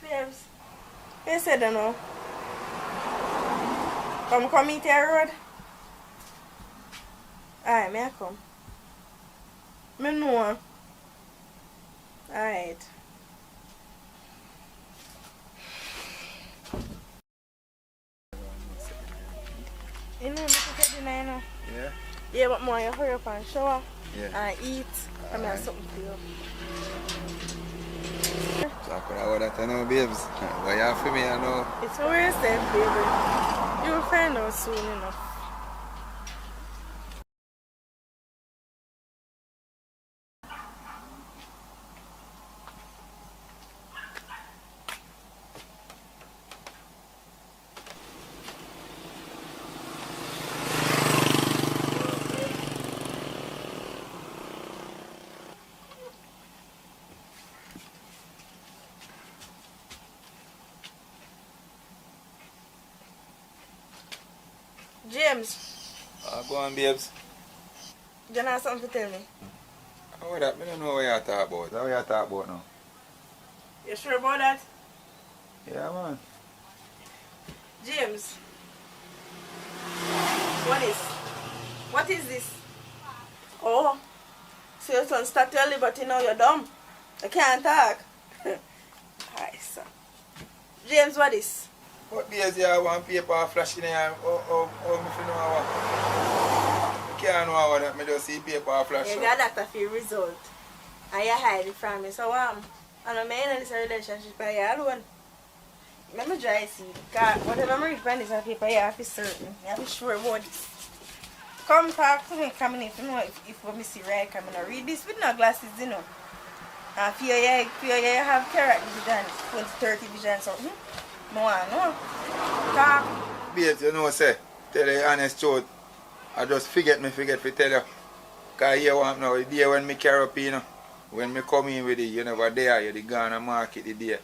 Speaker 1: Babes, you said I know. Come meet your road. Alright, may I come? Me know. Alright. You know, me to dinner, you know.
Speaker 5: Yeah?
Speaker 1: Yeah, but more you hurry up and shower
Speaker 5: Yeah.
Speaker 1: and eat. I mean, something for you.
Speaker 5: Talk about that, I know, babes. What you have for me, I know.
Speaker 1: It's for yourself, baby. You'll find out soon enough. James,
Speaker 5: Go on, babes.
Speaker 1: you have something to tell me?
Speaker 5: How that? I don't know what you talk about. What you talk about now?
Speaker 1: You sure about that?
Speaker 5: Yeah, man.
Speaker 1: James, what is this? Oh, so your son start early, but you know you're dumb. You can't talk. Hi, son. James, what is?
Speaker 5: What days you have one paper flashing here? Oh, if you know what? I can't know what that. I just see paper flash.
Speaker 1: You got that for your result. And you hide it from me. So I don't mean this relationship, but you alone. Let me try to see. God, whatever I read on this paper, you have to be certain. You have to be sure about this. Come talk to me, come in if you know if what me see right, come in and read this with no glasses, you know. And fear you have carrot vision, 20-30 vision something. No one, no. Talk.
Speaker 5: Babes, you know, say, tell you the honest truth. I just forget to tell you. Because you want now, the day when me carry up, you know, when me come in with it, you never there, you're the Ghana market the day.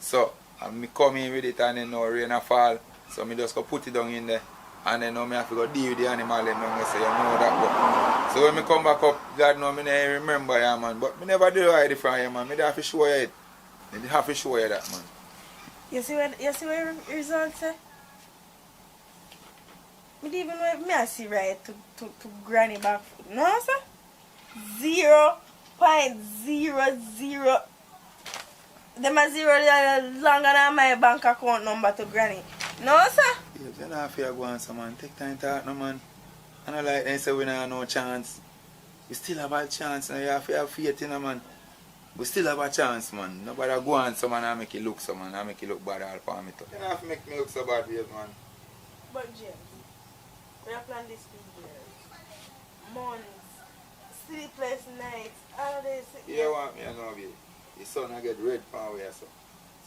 Speaker 5: So, and me come in with it and then now rain a fall. So, me just go put it down in there. And then now me have to go deal with the animal and now me say, you know that. But, so when me come back up, God know me never remember you, man. But me never do hide it from you, man. Me have to show you it. Me have to show you that, man.
Speaker 1: You see what your results say? Me don't even know if me I see right to granny back foot. No, sir? 0.00. Them a zero longer than my bank account number to granny. No, sir?
Speaker 5: Yeah, you don't have to go on, so man. Take time to talk, no, man. I don't like them say we don't have no chance. We still have a chance, and you have to have faith in, man. We still have a chance, man. Nobody go on, so man, I make it look so, man. I make it look bad all for me, too. You don't have to make me look so bad, babe, man.
Speaker 1: But James, we have planned this for years. Mornings, sleepless nights, all this.
Speaker 5: You want me, I know, babe. The sun I get red from where, so.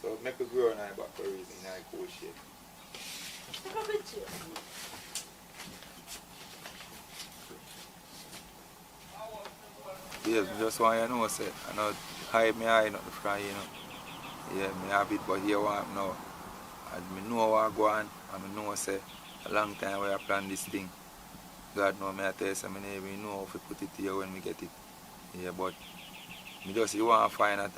Speaker 5: So make it grow now back for a reason, now cool shit.
Speaker 1: Take a picture.
Speaker 5: Yes, just want you know, say, I know hide me eye not the front, you know. Yeah, me have it, but here want now. And me know what go on, and me know say a long time we have planned this thing. God know me I tell you, so me never know how to put it here when we get it. Yeah, but me just you want to find a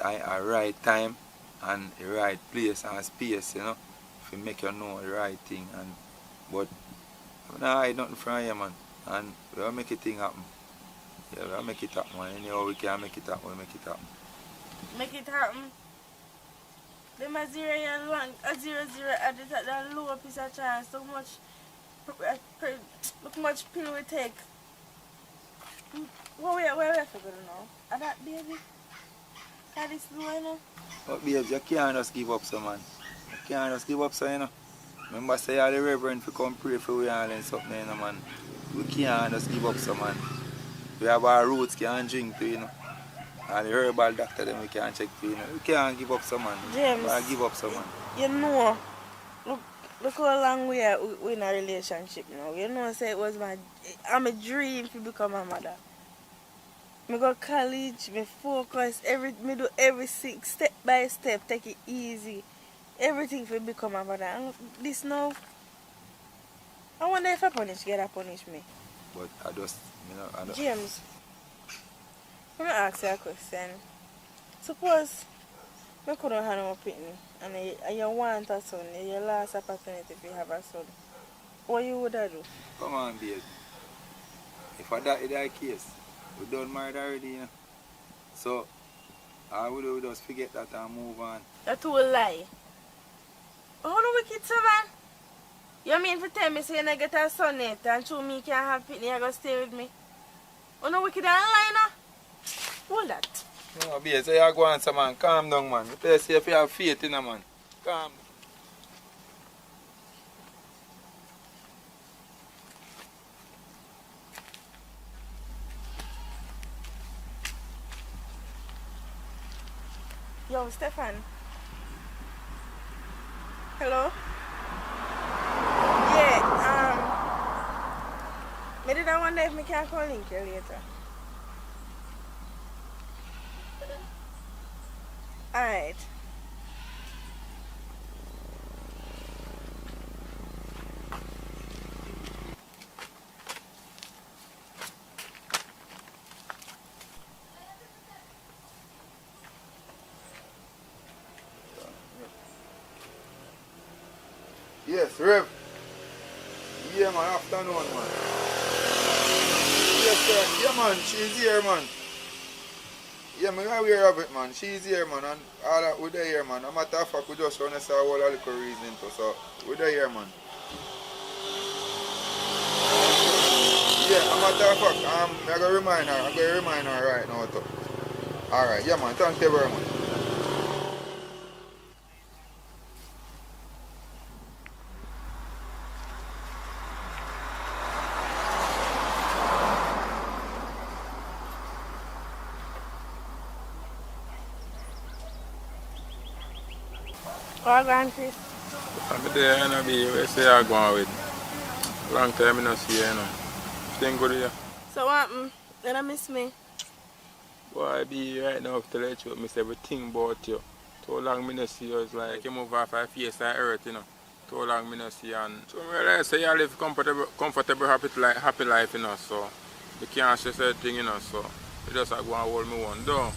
Speaker 5: right time and the right place and space, you know, to make you know the right thing. And but I don't hide nothing from you, man. And we'll make it thing happen. Yeah, we'll make it happen, man. Anyhow we can make it happen, we'll make it happen.
Speaker 1: Make it happen. Them a 0 year long, a 0-0 at the lower piece of chance. So much, look much pill we take. Where we have to go now? At that baby? At this low, you know?
Speaker 5: But babes, you can't just give up, so man. You can't just give up, so you know. Remember say all the reverend to come pray for we and something, you know, man. We can't just give up, so man. We have our roots, can't drink to, you know. And the herbal doctor then we can't check to, you know. We can't give up, so man.
Speaker 1: James,
Speaker 5: We give up, so man.
Speaker 1: you know, look how long we are in a relationship now. You know, say it was I'm a dream to become a mother. Me go college, me focus, me do everything step by step, take it easy. Everything to become a mother. And this now, I wonder if I punish me.
Speaker 5: But I just, you know, I don't.
Speaker 1: James, let me ask you a question. Suppose I couldn't have no pitney and you want a son, your last opportunity to have a son. What you would do?
Speaker 5: Come on, babe. if I that is the case, we done married already, you know. So, I would just forget that and move on.
Speaker 1: That's all lie. Oh, no wicked, so man. You mean for tell me, say you get a son yet and show me can't have pitney, you gonna stay with me? Oh, no wicked, and lie now. Hold that.
Speaker 5: No, babe, so you go on, some man. Calm down, man. You say if you have faith in a man. Calm.
Speaker 1: Yo, Stefan. Hello? Yeah, maybe I wonder if I can call link you later. Alright.
Speaker 5: Yes, Rev. Yeah, man, afternoon, man. Yes, sir. Yeah, man, she's here, man. Yeah, I'm aware of it, man. She's here, man, and all that we're there, man. A matter of fact, we just want to say a whole little reason to, so we're there, man. Yeah, a matter of fact, I'm going to remind her right now, too. Alright, yeah, man, thank you very much.
Speaker 1: What going, Chris?
Speaker 5: I'm there, and I'll be where say I'm going with. Long time I don't see you, you know. Thing good here.
Speaker 1: So what happened? You don't miss me?
Speaker 5: Boy, I be right now to let you miss everything about you. Too long I don't see you, it's like you move off my face and earth, you know. Too long I don't see you. And so I realize say you live comfortable happy life, you know, so you can't say certain, you know, so you just go and hold me one down.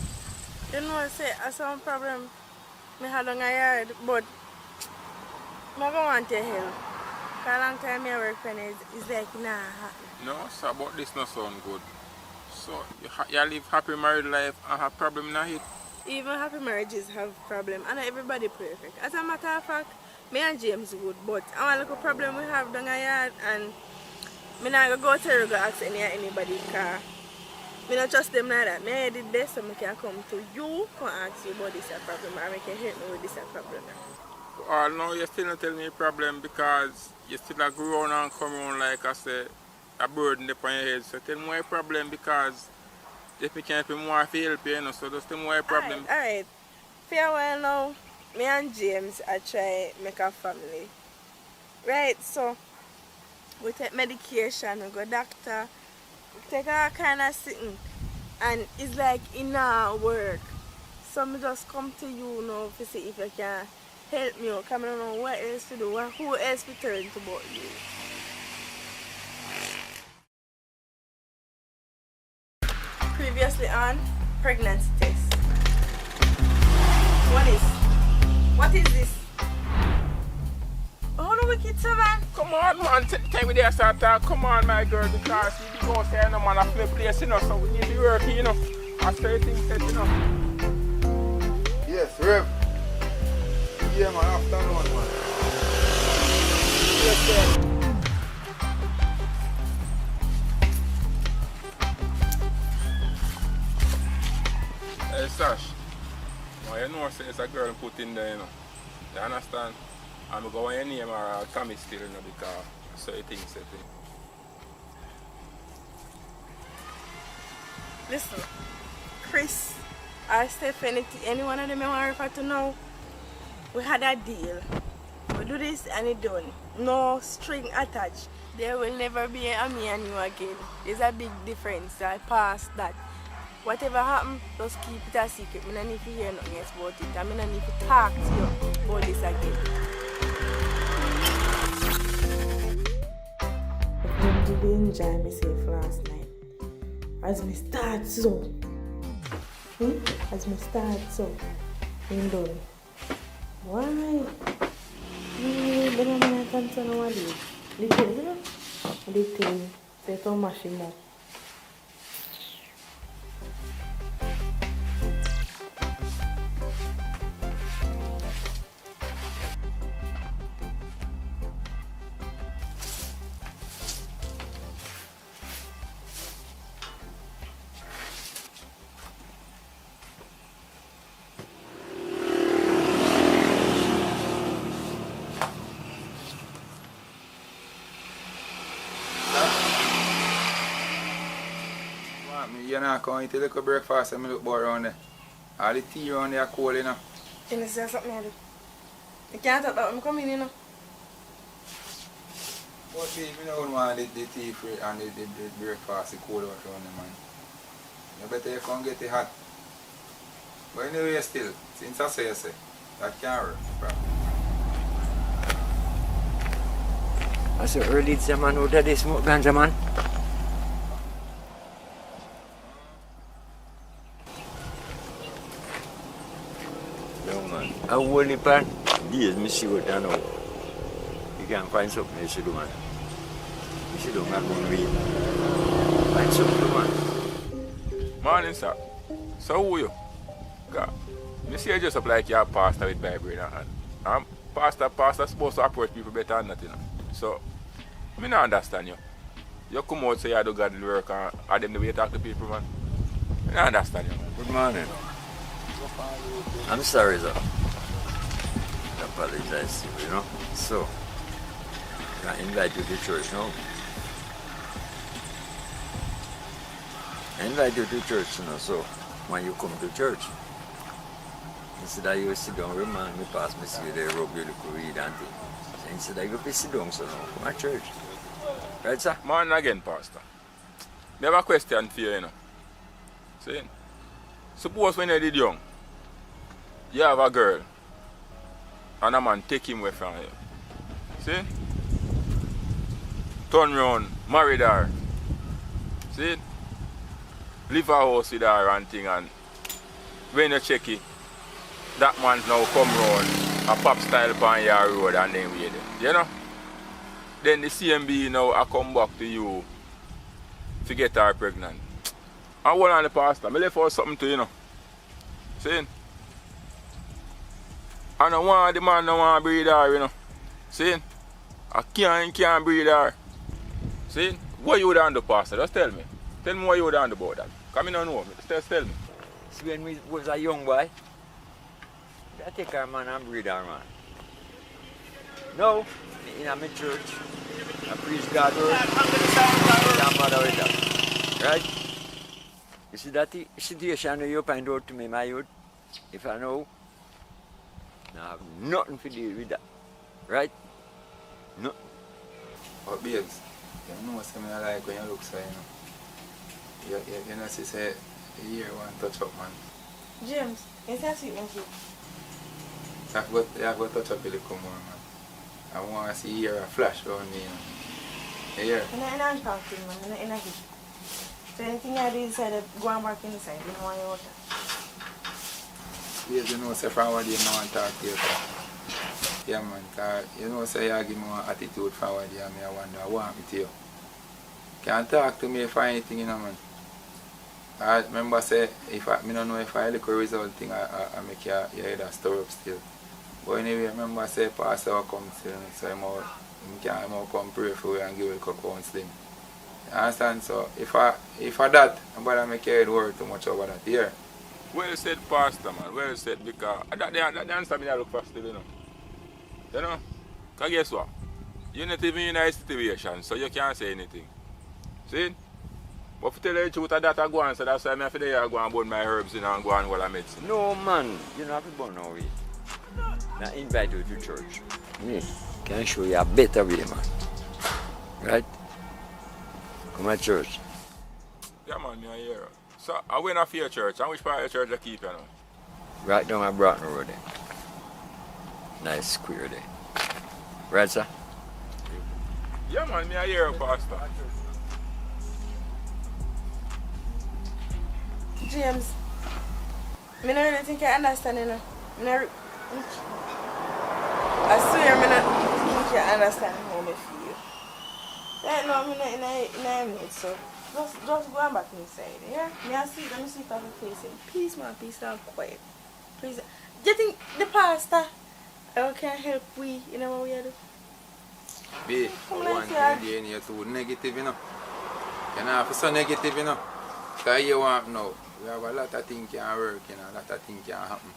Speaker 1: You know, say, I some problem I had on my yard, but I don't want your help. For a long time I work for it, it's like, nah, happen.
Speaker 5: No, so but this not sound good. So you live happy married life and have problem in it?
Speaker 1: Even happy marriages have problems, and not everybody perfect. As a matter of fact, me and James good, but I want a problem we have down our yard, and I not go to her go ask anybody because I don't trust them like that. I did best so I can come to you, come ask you about this problem, and I can help me with this problem.
Speaker 5: No, you still not telling me a problem because you still a grow and come around like I said, a burden upon your head. So tell me why problem because if you can't help me more, I feel help you, you know, so just tell me why problem.
Speaker 1: Alright. For a while now, me and James I try make a family. Right, so we take medication, we go doctor, we take all kind of thing, and it's like it not work. So I just come to you now to see if you can help me out, because I don't know what else to do, who else to turn to but you. Previously on pregnancy test. What is this? Oh no, wicked so man.
Speaker 5: Come on, man, take me there, start talk. Come on, my girl, because you go say no man, I play place, you know, so we need to work, you know. I say things set, you know. Yes, Rev. Yeah, man, afternoon, man. Yes, sir. Hey, Sash. Well, you know, say it's a girl put in there, you know. You understand? I'm going to name her Tommy still, you know, because certain things set in.
Speaker 1: Listen, Chris or Stephanie, any one of them I want to refer to know, we had a deal. We do this and it's done. No string attached. There will never be a me and you again. There's a big difference. I passed that. Whatever happens, just keep it a secret. I don't need to hear nothing else about it. I don't need to talk to you about this again. I really enjoy myself last night. As me start so. As me start so. I'm done. Why? But I'm not concerned about it. Little, say to mash him up.
Speaker 5: you not come eat a little breakfast and I look bored around there. All the tea around there are cold, you know.
Speaker 1: Can you say something I do? You can't talk that when I come in, you know.
Speaker 5: But babe, you don't want the tea free and the breakfast, the cold out around there, man. You better you come get it hot. But anyway, still, since I say, that can't work, bro.
Speaker 4: I said early it's a man who did smoke ganja, man. No, man. I only pan. Yes, me see what I know. You can find something you should do, man. You should do, man, go and read. Find something, man.
Speaker 5: Morning, sir. So who you? God, you see you just up like you're a pastor with Bible in your hand. Pastor supposed to approach people better than that, you know. So, I don't understand you. You come out say you do godly work and them the way you talk to people, man. I don't understand you, man.
Speaker 4: Good morning. I'm sorry, sir. I apologize to you, you know. So, I invite you to church, no? I invite you to church, you know, so when you come to church, instead of you sit down, remind me, pass me, see you there, rub your little read and things. So instead of you sit down, so now, come to church. Right, sir?
Speaker 5: Man, again, Pastor. Never question for you, you know. See? Suppose when you did young, you have a girl, and a man take him away from you. See? Turn around, married her. See? Leave her house with her and thing, and when you check it, that man now come round a pop style upon your road and then wait there. You know? Then the CMB now I come back to you to get her pregnant. And one on the pastor, I left her something to you know. See? And I want the man no want to breed her, you know. See? I can't breed her. See? What you done do, pastor? Just tell me. Tell me what you done about that. Come in and know me. Just tell me.
Speaker 4: See, when we was a young boy, I take our man and breed our man. Now, in my church, I preach God's word. I'm bother with that. Right? You see that situation you find out to me, my youth, if I know, I have nothing to do with that. Right? No.
Speaker 5: But babes, you know something I like when you look so, you know. You know, she say, you hear one touch up, man.
Speaker 1: James, is that sweet, man?
Speaker 5: You have got touch up a little more, man. I want to see here a flash around me, you know. You hear?
Speaker 1: I'm not talking, man. I'm not here. So anything I do inside, go and work inside. You know what you want.
Speaker 5: Babes, you know, say forward you know and talk to you. Yeah, man, because you know, say you give me one attitude forward here, and I wonder, I want me to you. Can't talk to me for anything, you know, man. I remember say, if I don't know if I look a result thing, I make you either stir up still. But anyway, remember say, Pastor will come still, so I'm come pray for you and give you a counseling. You understand? So, if I that, I'm going to make your head work too much over that here. Well said, Pastor, man. Well said, because that the answer me I look for still, you know. You know? Because guess what? You're not even in a situation, so you can't say anything. See? But to tell you the truth, that I go on, so that's why I have to go and burn my herbs in and go on with my medicine.
Speaker 4: No, man. You don't have to burn no way. Now invite you to church. Me can show you a better way, man. Right? Come to church.
Speaker 5: Yeah, man, me here. So, I went off your church. And which part of your church I keep you now?
Speaker 4: Right down at Broughton Road there. Nice square there. Right, sir?
Speaker 5: Yeah, man, me here, Pastor.
Speaker 1: James, I don't really think I understand, you know. I swear, I don't think I understand how I feel. Right now, I'm in a mood, so just go back inside, yeah? I see them sleep on the face and peace, man, peace and quiet. Please. Do you think the pastor can help we, you know what we do?
Speaker 5: Babe, I want to be in here too negative, you know. You're not so negative, you know. Because you want now, we have a lot of things can work, you know, a lot of things can happen.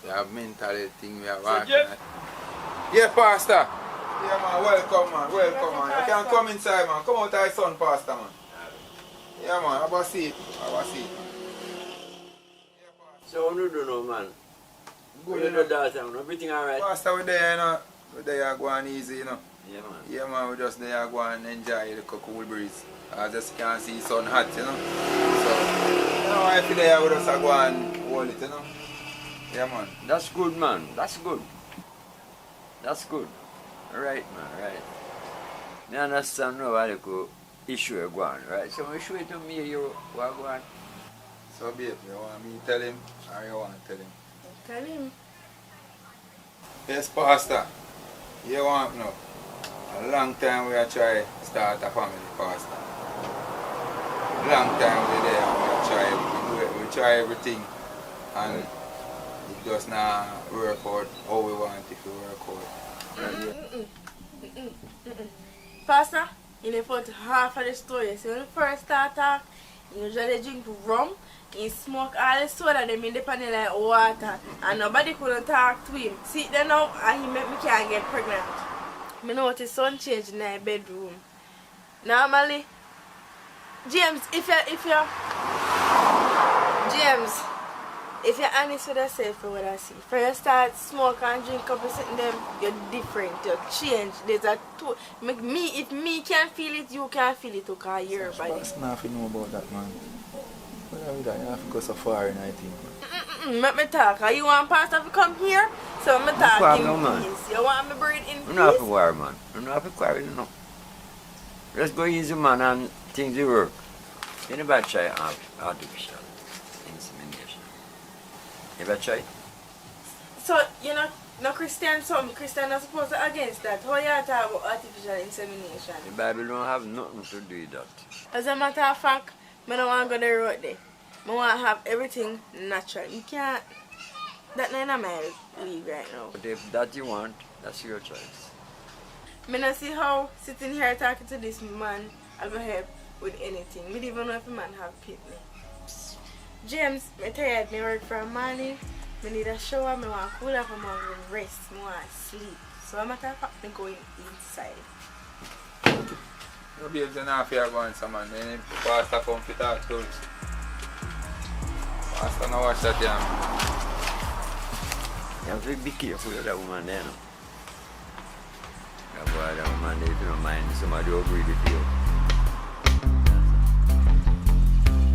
Speaker 5: We have mental things, we have art. Yeah, Pastor. Yeah, man, welcome, man. Welcome, man. You can come inside, man. Come out to your son, Pastor, man. Yeah, man, have a seat. Have a seat.
Speaker 4: So what do you know, man?
Speaker 5: Good,
Speaker 4: You know that time, everything alright?
Speaker 5: Pastor, we're there, you know. We're there going easy, you know.
Speaker 4: Yeah, man.
Speaker 5: Yeah, man, we just there going and enjoy the cool breeze. I just can't see sun hot, you know. So, you know, if you're there, we just go and hold it, you know. Yeah, man.
Speaker 4: That's good, man. That's good. That's good. Right, man, right. I understand now what the issue is going, right? So we show it to me, you what going.
Speaker 5: So, babe, you want me to tell him or you want to tell him?
Speaker 1: Tell him.
Speaker 5: Yes, Pastor. You want to know? A long time we are trying to start a family, Pastor. Long time we there and we try everything and it does not work out how we want it to work out.
Speaker 1: Pastor, you need to put half of the story. So when you first start talk, you usually drink rum, you smoke all the soda, them in the panel like water, and nobody couldn't talk to him. See then now, and he make me can't get pregnant. I notice sun change in the bedroom. Normally, James, if you're honest with yourself for what I see, for you start smoke and drink up and sitting them, you're different, you change. There's a two. If me can't feel it, you can't feel it because you're body.
Speaker 5: What's nothing know about that, man? What are that? You have to go so far in, I think.
Speaker 1: Let me talk. You want Pastor to come here? So I'm talking in peace. You want me to breathe in peace?
Speaker 4: I'm not have to worry, man. I'm not have to worry, you know. Let's go easy, man, and things will work. You never try artificial insemination. Never try?
Speaker 1: So, you know, no Christian, some Christian are supposed to against that. How you talk about artificial insemination?
Speaker 4: The Bible don't have nothing to do with that.
Speaker 1: As a matter of fact, I don't want to go the road there. I want to have everything natural. You can't. That's not in my league right now.
Speaker 4: But if that you want, that's your choice.
Speaker 1: I don't see how sitting here talking to this man I go help with anything. I don't even know if a man have kidney. James, I'm tired. I work for a morning. I need a shower. I want to cool off. I want to rest. I want to sleep. So I'm matter of fact, I'm going inside.
Speaker 5: No babes, you're not fair going some man. When Pastor come to talk to us. Pastor no watch that damn.
Speaker 4: You have to be careful with that woman there, no? That boy, that woman there, if you don't mind, somebody will agree with you.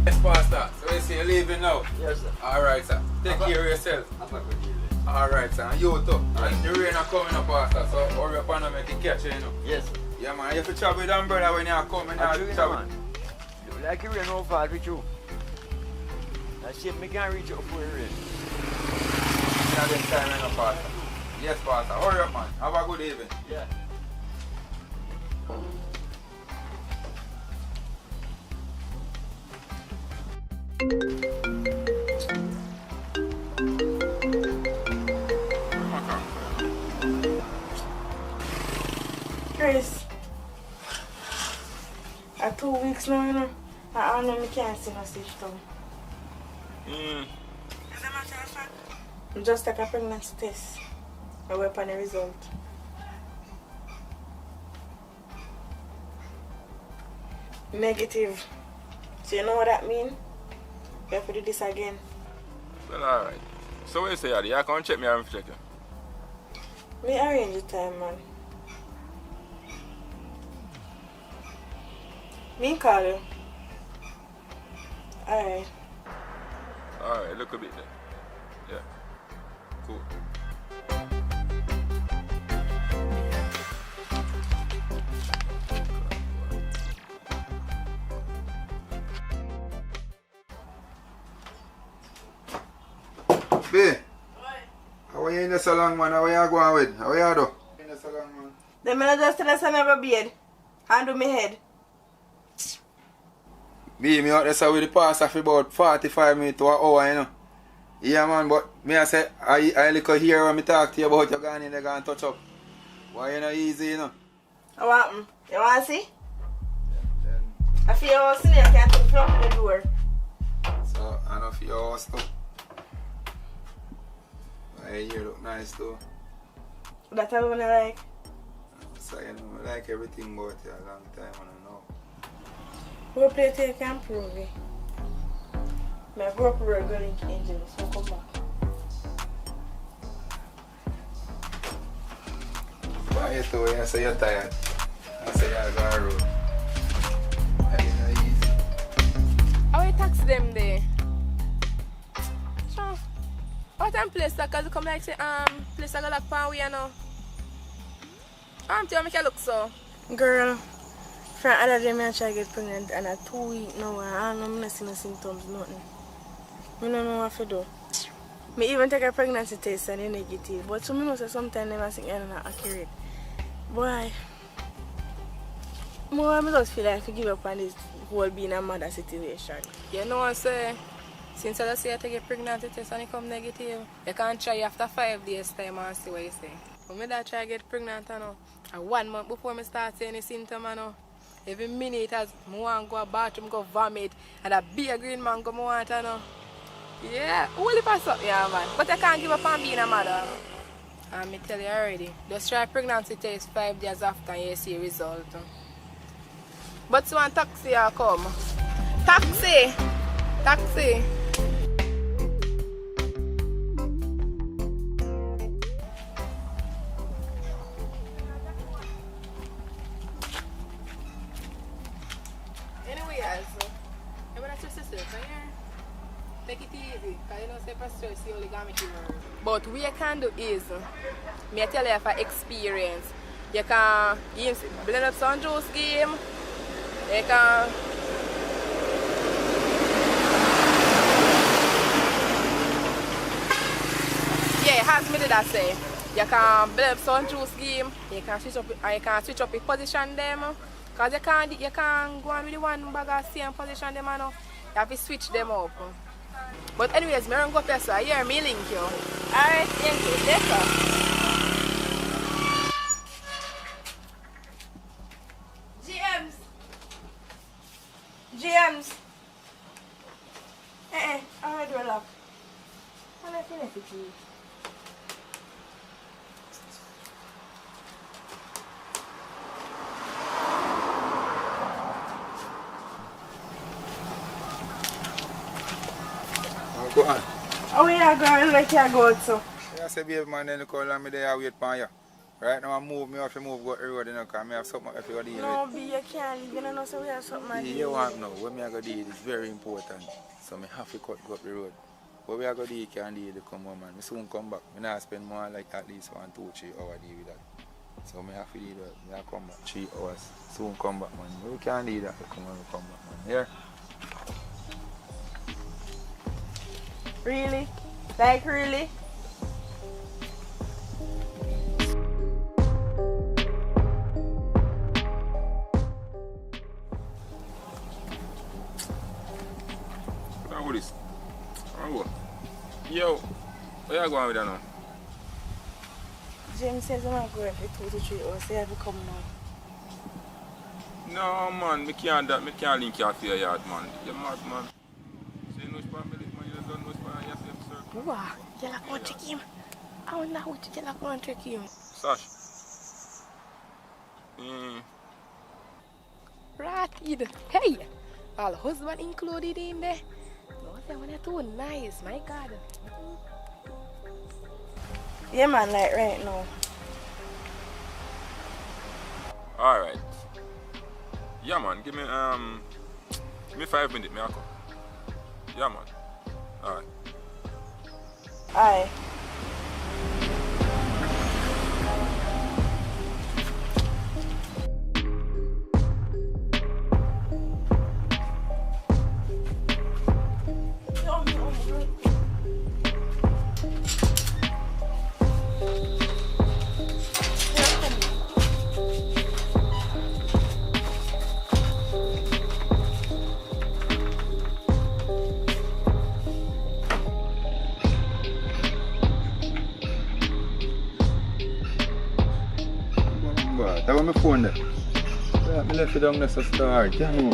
Speaker 5: Yes, Pastor. So you say you're leaving now?
Speaker 4: Yes, sir.
Speaker 5: Alright, sir. Take care of yourself.
Speaker 4: Have a good evening.
Speaker 5: Alright, sir. And you too. And the rain are coming up, Pastor. So hurry up and make it catch you, you know.
Speaker 4: Yes, sir.
Speaker 5: Yeah, man. You have to travel with them, brother, when you come. And
Speaker 4: I'm
Speaker 5: you
Speaker 4: doing
Speaker 5: travel.
Speaker 4: man. Like you rain how far with you. I see if I can reach up for rain.
Speaker 5: You know them time, you know, Pastor. Yes, Pastor. Hurry up, man. Have a good evening.
Speaker 4: Yeah.
Speaker 1: Chris, at 2 weeks now, you know, I know I can't see no stitch down. As a matter of fact, I just take a pregnancy test. I wait on the result. Negative. So you know what that means? We have to do this again.
Speaker 5: Well, alright. So what you say, Adi? You come check me and check you.
Speaker 1: Me arrange the time, man. Me call you. Alright.
Speaker 5: Alright, look a bit there. Yeah. Cool. B, how are you in the salon, man? How are you going with? How are you do? In the salon, man.
Speaker 1: Then I just tell us I never beard. Handle my head.
Speaker 5: B, me out there with the pastor for about 45 minutes to an hour, you know. Yeah, man, but me I say, I look here when me talk to you about you going in there and touch up. Why you not easy, you know?
Speaker 1: What happened? You want to see? I feel I was sitting here, I can't take from the door.
Speaker 5: So, I know for your house too. My hair look nice too.
Speaker 1: That's all I like.
Speaker 5: So, you know, I like everything about you a long time, I don't know.
Speaker 1: Go play till you can prove it. I grew up with a girl in Angel, so come back.
Speaker 5: Why you too? You say you're tired. I say you're going to road. That is not easy.
Speaker 7: How you tax them there? Sure. What time place that? Cause you come like say place that go like pan we know. Tell me how look so.
Speaker 1: Girl, from other day I try to get pregnant and at 2 weeks now and I don't know see no symptoms, nothing. I don't know what to do. I even take a pregnancy test and it's negative. But so I know sometimes they must think I'm not accurate. Boy, I just feel like I give up on this whole being a mother situation.
Speaker 7: You know what I say? Since I say I take a pregnancy test and it come negative, you can try after 5 days time and see what you say. When I try to get pregnant, and 1 month before I start seeing any symptoms, every minute as I want to go to the bathroom, go vomit, and a big green man come want to yeah, only pass up, yeah man. But I can't give up on being a mother. And I tell you already, just try pregnancy test 5 days after and you see result. But so one taxi will come. Taxi! Taxi! Anyway, also, I'm going to trust yourself, yeah? Take it easy, because you know, say pastor, you only got me to work. But what you can do is, I tell you for experience, you can blend up some juice game, you can as me did I say, you can blend up some juice game, you can switch up your position them. Because you can't go on with the one bag of same position them, you have to switch them up. But anyways, I'm going to go up here, so I hear me link you. Alright, thank you. Later.
Speaker 1: GMs. I'm going to do a lock. I'm going to finish it, please.
Speaker 5: Go on.
Speaker 1: Oh yeah, girl, like you go out so.
Speaker 5: Yeah, I say baby man, then you call me there, I wait for you. Right now I have to move go to the road, you know, because I have something if you go deal with.
Speaker 1: No, B, you can't leave, you know, so we have something to
Speaker 5: You
Speaker 1: deal
Speaker 5: want
Speaker 1: with.
Speaker 5: know, when I go deal is very important. So I have to go up the road. But we are going to deal, can't deal, come on man. I soon come back. I not spend more like at least 1, 2, 3 hours deal with that. So I have to deal with that. I come back 3 hours. Soon come back man. We can't deal that, come back man. Here.
Speaker 1: Really? Like really?
Speaker 5: How about this? Yo, where you going with that now?
Speaker 1: James says I'm not going for 2 to 3 hours, so you have to come now.
Speaker 5: No man, I can't link you to your yard man. You're mad man. Say no family man, you don't know for yourself sir.
Speaker 1: Wow, you're not going to trick him. I wonder how you're not going to trick him.
Speaker 5: Sash.
Speaker 7: Ratted. Hey! All husband included in there. No, they want too nice, my God.
Speaker 1: Yeah man, like right now.
Speaker 5: Alright. Yeah man, give me 5 minutes, me I come. Yeah man. Alright.
Speaker 1: Aye.
Speaker 5: That was my phone there. Yeah, I left it down there to start. Yeah, no.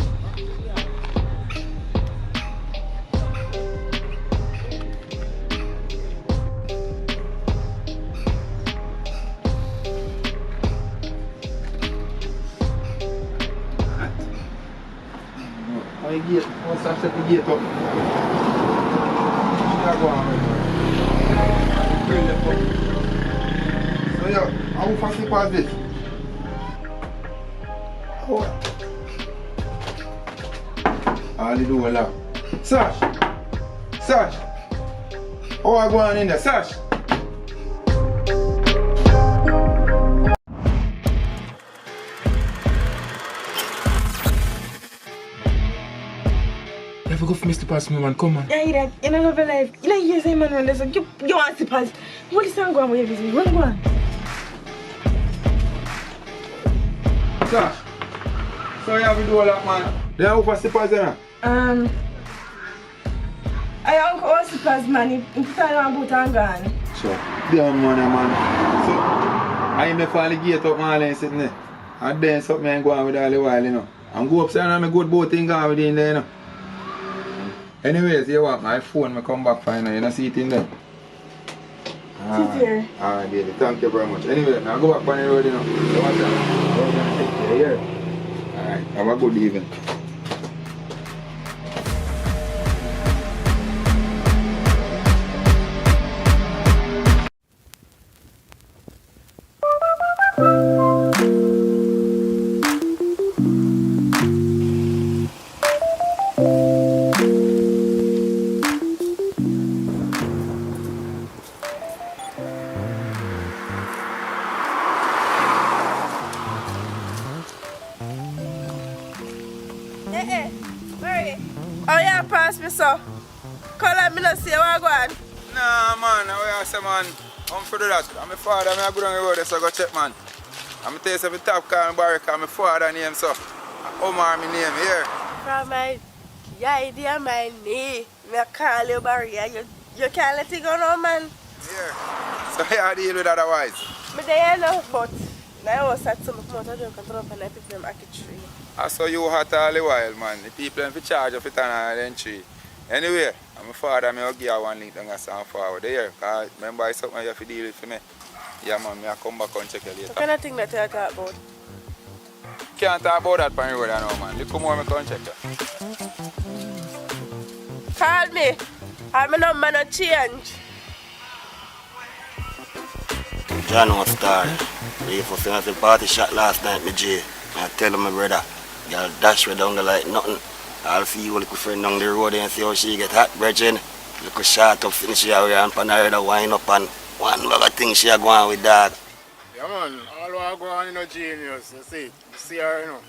Speaker 5: My gate, once I set the gate up. She go on right now. So yeah, how fast you pass this? All you do a lot. Sash! Sash! How I go on in there? Sash! Never go for Mr. Pass me, man. Come on.
Speaker 1: Yeah, you that. You don't love your life. You know, you say, man, when there's a you want to pass. What is that going with your business? Run, go on.
Speaker 5: Sash! So you have to do all that, man. Then how fast you pass there?
Speaker 1: I uncle also pass, man. You put on boot and gone.
Speaker 5: So, damn money, man. So, I am for the gate up, man, and sitting there. And then something ain't going with all the while, you know. And go upstairs and have a good boat thing going with in there, you know. Anyways, you want my phone, I come back for you, you know, see it in there.
Speaker 1: Sit here.
Speaker 5: Alright, baby, thank you very much. Anyway, now go back on the road, you know. So what's that? We're going to take care here. Alright, have a good evening.
Speaker 1: Oh, yeah, pass me, so. Call me, not see what I go on.
Speaker 5: Nah, man, I say, man, I'm for that. I'm my father, I'm go down the road, so I go check, man. I'm tell you something, top car and barrack, I'm my father name, so. Omar, my name, here.
Speaker 1: From my idea, my name. Me call you Barry. You can't let it go now, man.
Speaker 5: Here. So, how do you deal with otherwise?
Speaker 1: Me there now, but now I was at some amount of drink and drop and I pick them at the tree.
Speaker 5: I saw you hot all the while, man. The people in charge of it and then tree. Anyway, I'm my father, I'm give you one link and I stand forward there. Because remember, it's something you have to deal with for me. Yeah, man, I come back and check you later.
Speaker 1: What kind of thing that you talk about?
Speaker 5: Can't talk about that on the road now, man. Look more, I come check you.
Speaker 1: Call me. I'm a number no change.
Speaker 8: John was star. He for finish the party shot last night, me J. I tell him my brother, girl dash way down there like nothing. I'll see you look friend down the road and see how she get hot, brethren. Look short up, finish her and pan her the wine up and one other thing she a go on with that.
Speaker 3: Yeah, man, all I go on, you know, genius, you see. You see her, you know.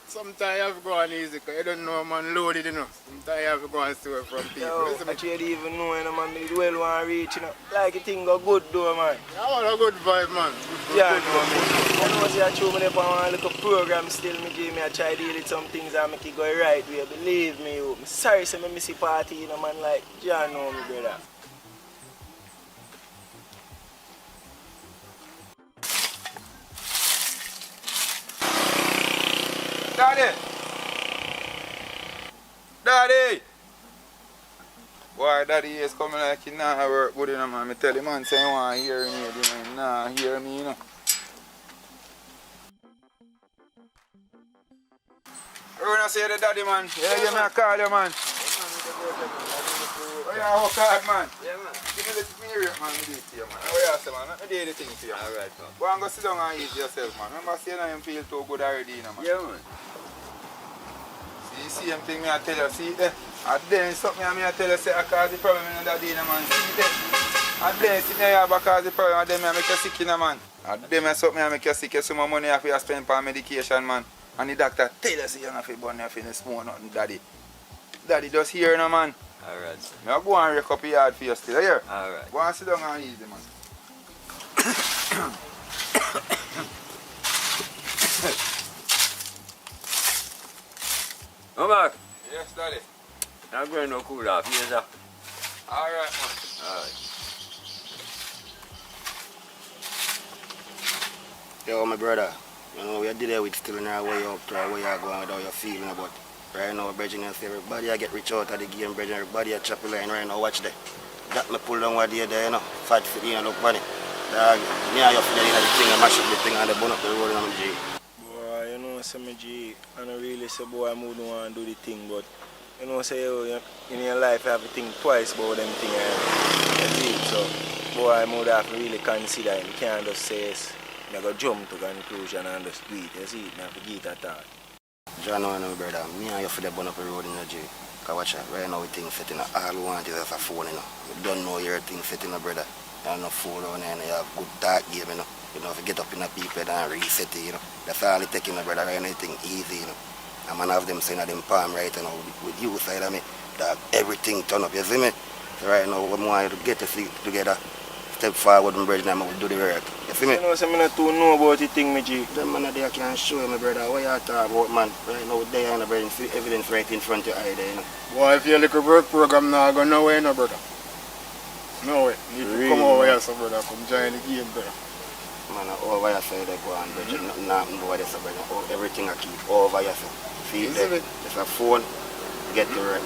Speaker 3: Sometimes you have to go on easy, because you don't know, man, loaded, you know. Sometimes you have to go and steal from people.
Speaker 9: Yo, I can't even know, you know, man, me well want to reach, you know. Like, you think go good, though, man.
Speaker 3: Yeah, man, a good vibe, man.
Speaker 9: Yeah, no, man. You know, see, I show me up on a little program still, me give me, I try to deal with some things and make it go right way. Believe me, yo. I'm sorry, say me miss the party, you know, man, like, John know me, brother.
Speaker 5: Daddy! Daddy! Boy, daddy is coming like he nah work good, you know, man. I tell him, man, say he want to hear me, you know, he nah hear me, you know. You wanna say the daddy, man? Yeah, give me a call, you, man. Oh, yeah, work hard, man.
Speaker 9: Yeah, man.
Speaker 5: Give me the spirit, man, me do it to you, man. Oh, yeah, say, man, let me do the thing to you, man.
Speaker 9: Alright, man.
Speaker 5: Go and go sit down and eat yourself, man. Remember, say you don't feel too good already, you know, man.
Speaker 9: Yeah, man.
Speaker 5: See, same thing me I tell you, see there. And then something I tell you, say, I cause the problem in that day, man. See there. And then sit there because the problem, and then I make you sick, you know, man. And then something I make you sick, you some more money you have to spend for medication, man. And the doctor tell you, say, you don't have to burn your finish smoke nothing, daddy. Daddy just here, you know, man.
Speaker 9: Alright, sir.
Speaker 5: I'll go and rake up your yard for you still, here.
Speaker 9: Alright.
Speaker 5: Go and sit down and easy, man.
Speaker 4: Come back.
Speaker 5: Yes, daddy.
Speaker 4: I'm going to cool off, yes, sir.
Speaker 5: Alright, man.
Speaker 4: Alright.
Speaker 8: Yo, my brother, you know, we are there with still in our way up to our way you going with how you're feeling about. Right now, brethren, I say everybody I get rich out of the game, brethren, everybody a chop the line right now, watch there. That me pull down what day there, you know, fight for you, look funny. Dog, me and you feel in the thing, I mash up the thing and they burn up the road in the G.
Speaker 9: Boy, you know,
Speaker 3: know, say me G, I don't really say boy I don't want to do the thing, but you know, say in your life you have to think twice about them things. You see, so boy I would have to really consider it. You can't just say yes. I go jump to conclusion and just do it. You see, I have to give it a thought.
Speaker 8: John, no, brother, me and you for the bun up the road in the J. Because watch out, right now we think setting up. All we want is just a phone, you know. We don't know your thing setting up, brother. You have no phone on there and you have good talk game, you know. You know, if you get up in the people and reset it, you know. That's all it taking, brother, right? Anything easy, you know. I'm gonna have them saying that them palm right, you know, with you side of me, that everything turn up, you see me? So right now, we want to get to see together. Step forward and bridge and we'll do the work. You see me?
Speaker 3: You know, so I not too know about the thing, me G.
Speaker 8: Them man there can show you, my brother, what you talk about, man. Right now, there and brother, see evidence right in front of your eye there, you know.
Speaker 5: Boy, if your little work program now go nowhere, no, brother. No way. You need to come over here, so, brother. Come join the game, brother.
Speaker 8: Man, over your side, they go on, brother. Nothing over there, so, brother. Everything I keep over your side. See, there's a phone, get to work.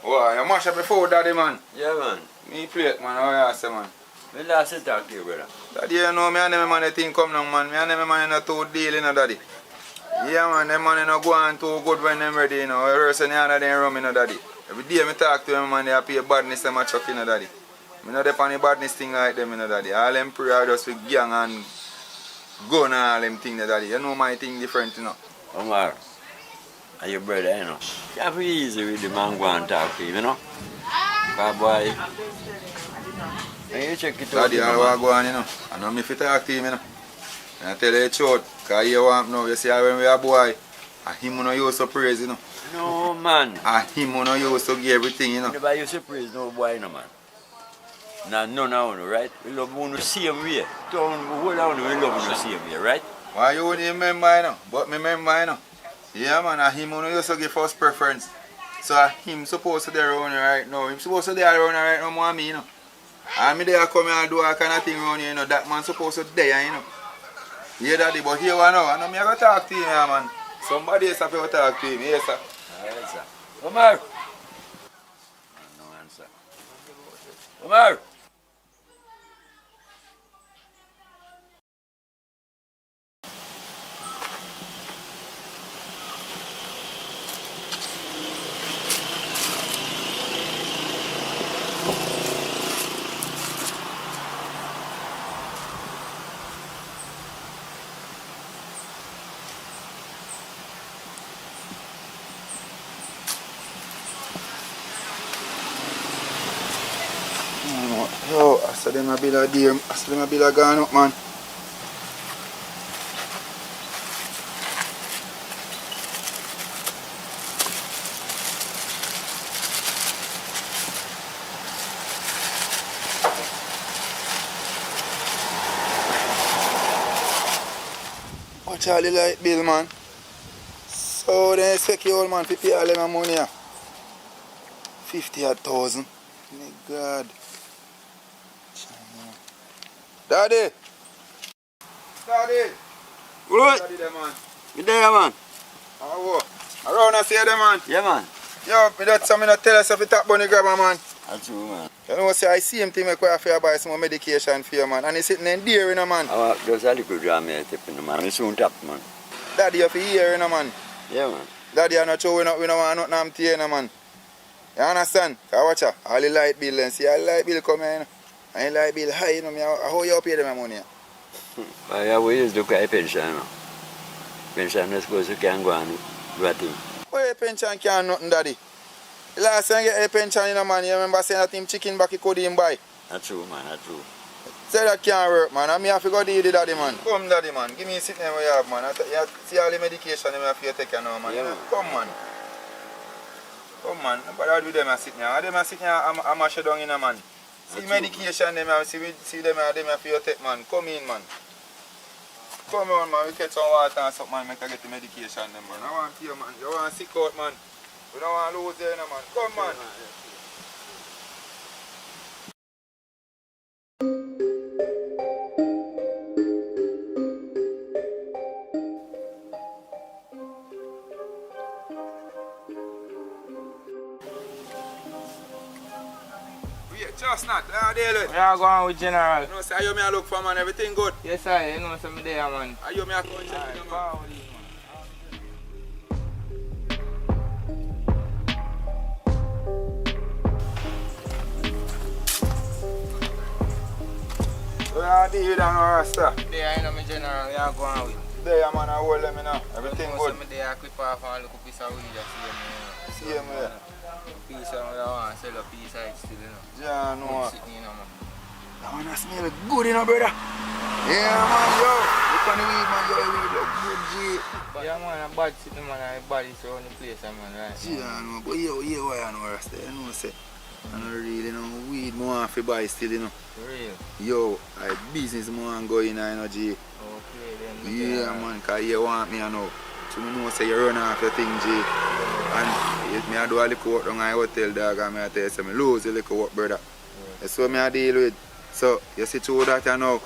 Speaker 5: Boy, you mash up before daddy, man.
Speaker 4: Yeah, man.
Speaker 5: Me play it, man. How you say, man?
Speaker 4: Me last to talk to you, brother.
Speaker 5: Daddy, you know, me and them man, the thing come now, man. Me and them man, not too deal, you know, daddy. Yeah, man, them man, not go on too good when them ready, you know. Every person, them rum, you know, daddy. Every day, me talk to them, man, they appear badness, them a chuck, you know, daddy. Me not depend on the badness thing like them, you know, daddy. All them pray are just with gang and gun and all them things, daddy. You know my thing different, you know.
Speaker 4: Omar, are your brother, you know. Can't be easy with the man go and talk to him, you know. Because boy, when you check it out,
Speaker 5: Daddy, all what go on, you know. I know me fit talk to him, you know. And I tell you the truth, because you want now, you see when we are boy, and him no used to praise, you know.
Speaker 4: no, man.
Speaker 5: And him no used to give everything, you know.
Speaker 4: Never used to praise no boy, no, man. Now, none of you, right? We love you the same way. Whole of you, we love you the same way, right?
Speaker 5: Why you wouldn't remember, you know? But me remember, you know. Yeah, man, and him no used to give first preference. So him supposed to be around here right now. Him supposed to be around here right now more than me, you know. And me there come here and do all kind of thing around here, you know. That man supposed to be there, you know. Yeah, daddy, but here one now. I know me I go talk to him, yeah, man. Somebody else have to talk to him, yes, sir.
Speaker 4: Alright, sir. Omar! No answer. Omar!
Speaker 5: Yo, I saw them a bill of dear, I saw them a bill of gone up, man. Watch all the light bill, man. So they expect you old man to pay all them money. 50,000. My God. Daddy! Daddy!
Speaker 4: What?
Speaker 5: Daddy there, man.
Speaker 4: You there, man?
Speaker 5: How around I see them, man.
Speaker 4: Yeah, man.
Speaker 5: Yo, me that something that tell us if you tap bunny grabber, man.
Speaker 4: That's true, man.
Speaker 5: You know, say I see him to make quite a fair buy some medication for you, man. And he's sitting in there, you know, man.
Speaker 4: I want just a little drum here, tipping, man. I soon tap, man.
Speaker 5: Daddy, you have to hear, you know, man.
Speaker 4: Yeah, man.
Speaker 5: Daddy, I'm not sure we don't want nothing I'm you know, man. You understand? Because watch out, all the light bill and see all the light bill come here, you know. And the light bill high, you know, me, how you pay them money?
Speaker 4: I always look at a pension, you know. Pension is supposed to can go and do a thing.
Speaker 5: Why a pension can't nothing, Daddy? The last time you get a pension, you know, man, you remember saying that him chicken back he could him buy?
Speaker 4: That's true, man. That's true.
Speaker 5: Say that can't work, man. And me have to go deal with Daddy, man. Come, Daddy, man. Give me a sit there where you have, man. You see all the medication you have to take now, man.
Speaker 4: Yeah, man.
Speaker 5: Come, man. Come, man. Nobody do them a sit there. Them a sit there, I'm a shut down in a man. See
Speaker 4: That's
Speaker 5: medication, them have, see them have to take, man. Come in, man. Come on, man. We get some water and something, man. Make I get the medication, them, man. I want you, man. You want to sick out, man. We don't want to lose there, man. Come, man. Wait. Just not. How are you?
Speaker 3: I go on with General.
Speaker 5: You know, say, you me a look for man, everything good.
Speaker 3: Yes, sir. You know, some there, man.
Speaker 5: Are you me a come check
Speaker 3: Alright,
Speaker 5: in, man?
Speaker 3: forward it, man.
Speaker 5: Where are you down our Rasta?
Speaker 3: There, you know, my General. You go on with.
Speaker 5: There, man, I hold them, you know. Everything
Speaker 3: You know,
Speaker 5: good.
Speaker 3: some there, I clip off and look a piece of weed. Just see
Speaker 5: See him there.
Speaker 3: piece of I want to sell a piece of it still, you know.
Speaker 5: Yeah, no.
Speaker 3: Sitting, you know, man.
Speaker 5: That one that smell good, you know, brother. Yeah, man, yo. Look on the weed, man. Yo, weed look good, G.
Speaker 3: Yeah, man, I'm bad sitting, man. I'm bad surround the place, man, right?
Speaker 5: Yeah, no. But yo, why I know Rasta? You know, say. I don't really know weed more to buy still, you know.
Speaker 3: For real?
Speaker 5: Yo, I business more and go in, you know, G.
Speaker 3: Okay, then.
Speaker 5: Yeah, man, because you want me, you know. So I know say you run off your thing, G. And if I do a little work down at the hotel, dog, and I tell you, say, I lose a little work, brother. That's what I deal with. So, you see through that, you know,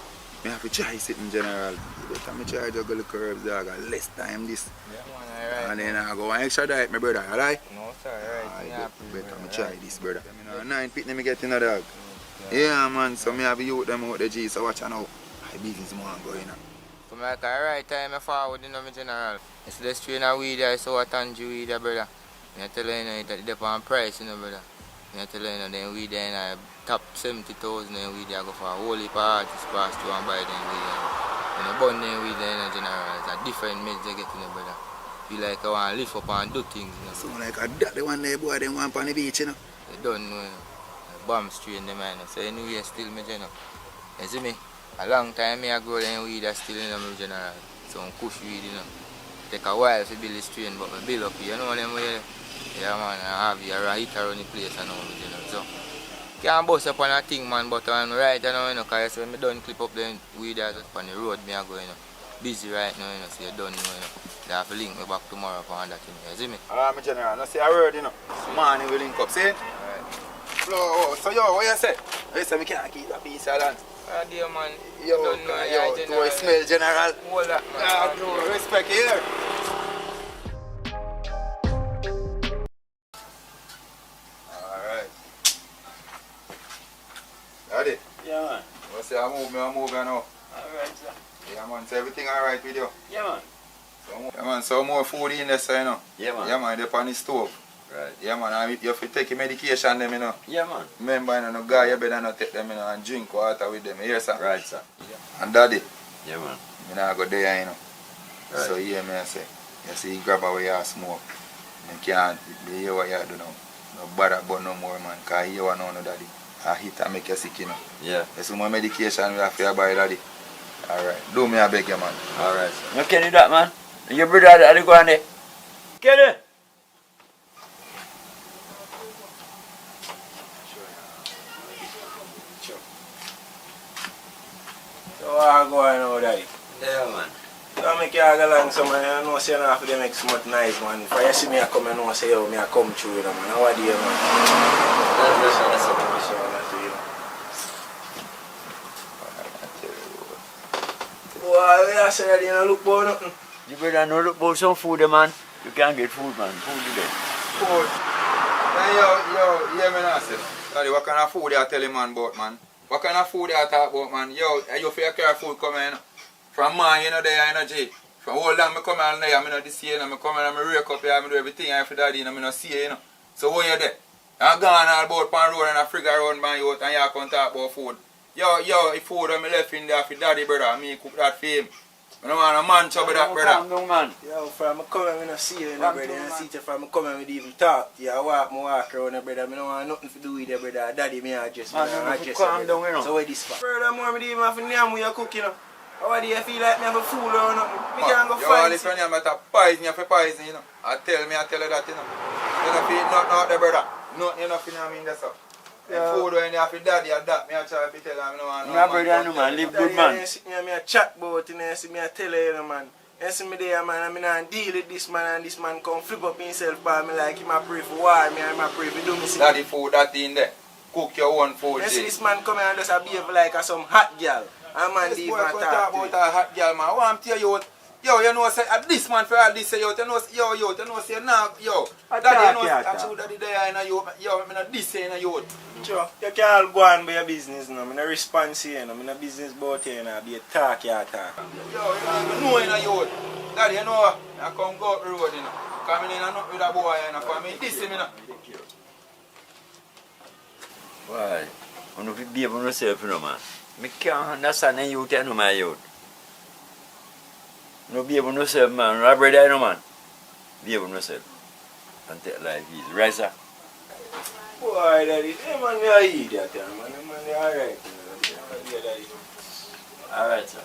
Speaker 5: I have to try sit in general. But I try to juggle the curves, dog, and less time this.
Speaker 3: Yeah, man, alright.
Speaker 5: And then I go on extra diet, my brother, alright?
Speaker 3: No, sir, alright.
Speaker 5: I better try this, brother. You know, 9 pitney me get in a dog. Yeah, man, so I have youth them out the G, so watch out now. My business more going on.
Speaker 3: So I like alright time I forward, you know, my General. You see the strain of weed, I saw a tangy weed, brother. I tell you, you know, it depends on price, you know, brother. I tell you, you know, then weed in top 70,000, then weed I go for a whole heap of artists pass through and buy them weed. And the bun then weed in General, it's a different meds they get, you know, brother. Feel like I want to lift up and do things, you know.
Speaker 5: So like that the one there, boy, them one on the beach, you know.
Speaker 3: They don't know, you know. The bomb strain them, you know. So anyway, still me, you know. You see me? A long time I grow them weed, I still in my General. Some kush weed, you know. Take a while to build the strain, but I build up here, you know them way. Yeah, man, I have you hit around the place, you know, you know. So, can't bust up on a thing, man, but I'm right, you know, because when I done clip up the weed up on the road, me I go, you know. Busy right now, you know, so you don't know, you know. They have to link me back tomorrow for that thing, you see me?
Speaker 5: Alright, my General, now say a word, you know. Morning we link up, see?
Speaker 3: Alright.
Speaker 5: So, yo, what you say? You say I can't keep a piece of land.
Speaker 3: Ah, dear man,
Speaker 5: Yo,
Speaker 3: don't know,
Speaker 5: yo,
Speaker 3: yeah,
Speaker 5: do I smell, General?
Speaker 3: Hold that, man.
Speaker 5: Ah, no, respect here. Alright. Daddy?
Speaker 4: Yeah, man.
Speaker 5: You say I move, you know.
Speaker 4: Alright, sir.
Speaker 5: Yeah, man, so everything alright with you?
Speaker 4: Yeah, man.
Speaker 5: Yeah, man, so more food in there, so, you know.
Speaker 4: Yeah, man.
Speaker 5: Yeah, man, they're on the stove.
Speaker 4: Right.
Speaker 5: Yeah, man, and you have to take your medication, them, you know.
Speaker 4: Yeah, man.
Speaker 5: Remember, you know, no guy, you better not take them, you know, and drink water with them. You hear, sir?
Speaker 4: Right, sir.
Speaker 5: And daddy,
Speaker 4: Yeah, man.
Speaker 5: you know, I go there, you know.
Speaker 4: Right.
Speaker 5: So, yeah, man, I say, you see, you grab away your smoke. You can't hear what you do now. No bother about no more, man, because you want no daddy. I hit and make you sick, you know.
Speaker 4: Yeah.
Speaker 5: There's some more medication we have for your body, daddy. Alright, do me a beg you, man.
Speaker 4: Alright, sir. No, can you do that, man? Your brother, are you going there? Get it?
Speaker 9: So what going on, daddy?
Speaker 4: Yeah, man.
Speaker 9: So I make you go along, so man, I know say you have to make smart nice, man. If you see me I come, I know say, yo, me I come through, you know, man. How are you, man?
Speaker 4: That's
Speaker 9: I show that to you. Well, I said, you know, look for nothing.
Speaker 4: You better know look about some food, man. You can't get food, man. Food is there.
Speaker 5: Food. Hey, yo, hear me now, say. Daddy, what kind of food you tell him, man, about, man? What kind of food you talk about, man? Yo, you feel your food coming, you know? From man, you know, there, you know, G. From all that, I come out there, I know this year, I come out and I rake up here, I do everything I for daddy, and I not see you know. So when you there? I'm gone all about pan road and I figure around my youth and you come talk about food. Yo, if food when I left in there for daddy, brother, me cook that for him. I don't want a man trouble that, brother.
Speaker 4: Calm down, man.
Speaker 9: Yo, from coming, I don't see you, brother. And see you from coming, we even talk. Yeah, I walk around, brother. I don't want nothing to do with you, brother. Daddy, me address,
Speaker 4: Man, calm down, you know.
Speaker 9: So where this for? Furthermore, I even have to name where you cook, you know. How do you feel like me have a fool or nothing? We can't go fight.
Speaker 5: Yo, listen, you have to poison you for poison, you know. I tell you that, you know. You don't feel nothing out there, brother. Nothing, you know, you know what I mean, that's all. Yeah. Food when you have to daddy or that, me I try to tell them, you know.
Speaker 4: My brother, no, man. Live good, man.
Speaker 9: You see me a chat about it, you see me a tell you, man. You see me there, man, I mean, I deal with this man, and this man come flip up himself by me like him a pray for war, me and him a pray for do me see.
Speaker 5: Daddy food that in there. Cook your own food.
Speaker 9: You see this man come and just behave like some hot girl. And man
Speaker 5: this
Speaker 9: leave
Speaker 5: boy
Speaker 9: and
Speaker 5: talk
Speaker 9: talk
Speaker 5: about
Speaker 9: to
Speaker 5: a hot girl, man. I want to tell you what, Yo, you know, say, this man for all this, say, yo, you know, say, nah, yo.
Speaker 3: I
Speaker 5: Daddy, you know,
Speaker 3: can't
Speaker 5: I'm sure daddy there in a youth. Yo, I'm not this say in a youth.
Speaker 3: Sure, you can't go on with your business now. I'm not response here, I'm not business about here, now. Be a talk, you talk.
Speaker 5: Yo, you don't even know in a youth. Daddy, you know, I come go up the road, you know. Coming in and not with a boy, you know, for me, this, you know.
Speaker 4: Why? You don't behave on yourself, you know, man. I can't understand any youth, you know, my youth. You don't behave on yourself, man. Right, brother, you know, man. Behave on yourself. And take life easy. Right, sir?
Speaker 3: Boy, daddy, them man, they are idiot, man. Them man, they are alright, you know.
Speaker 4: Alright, sir.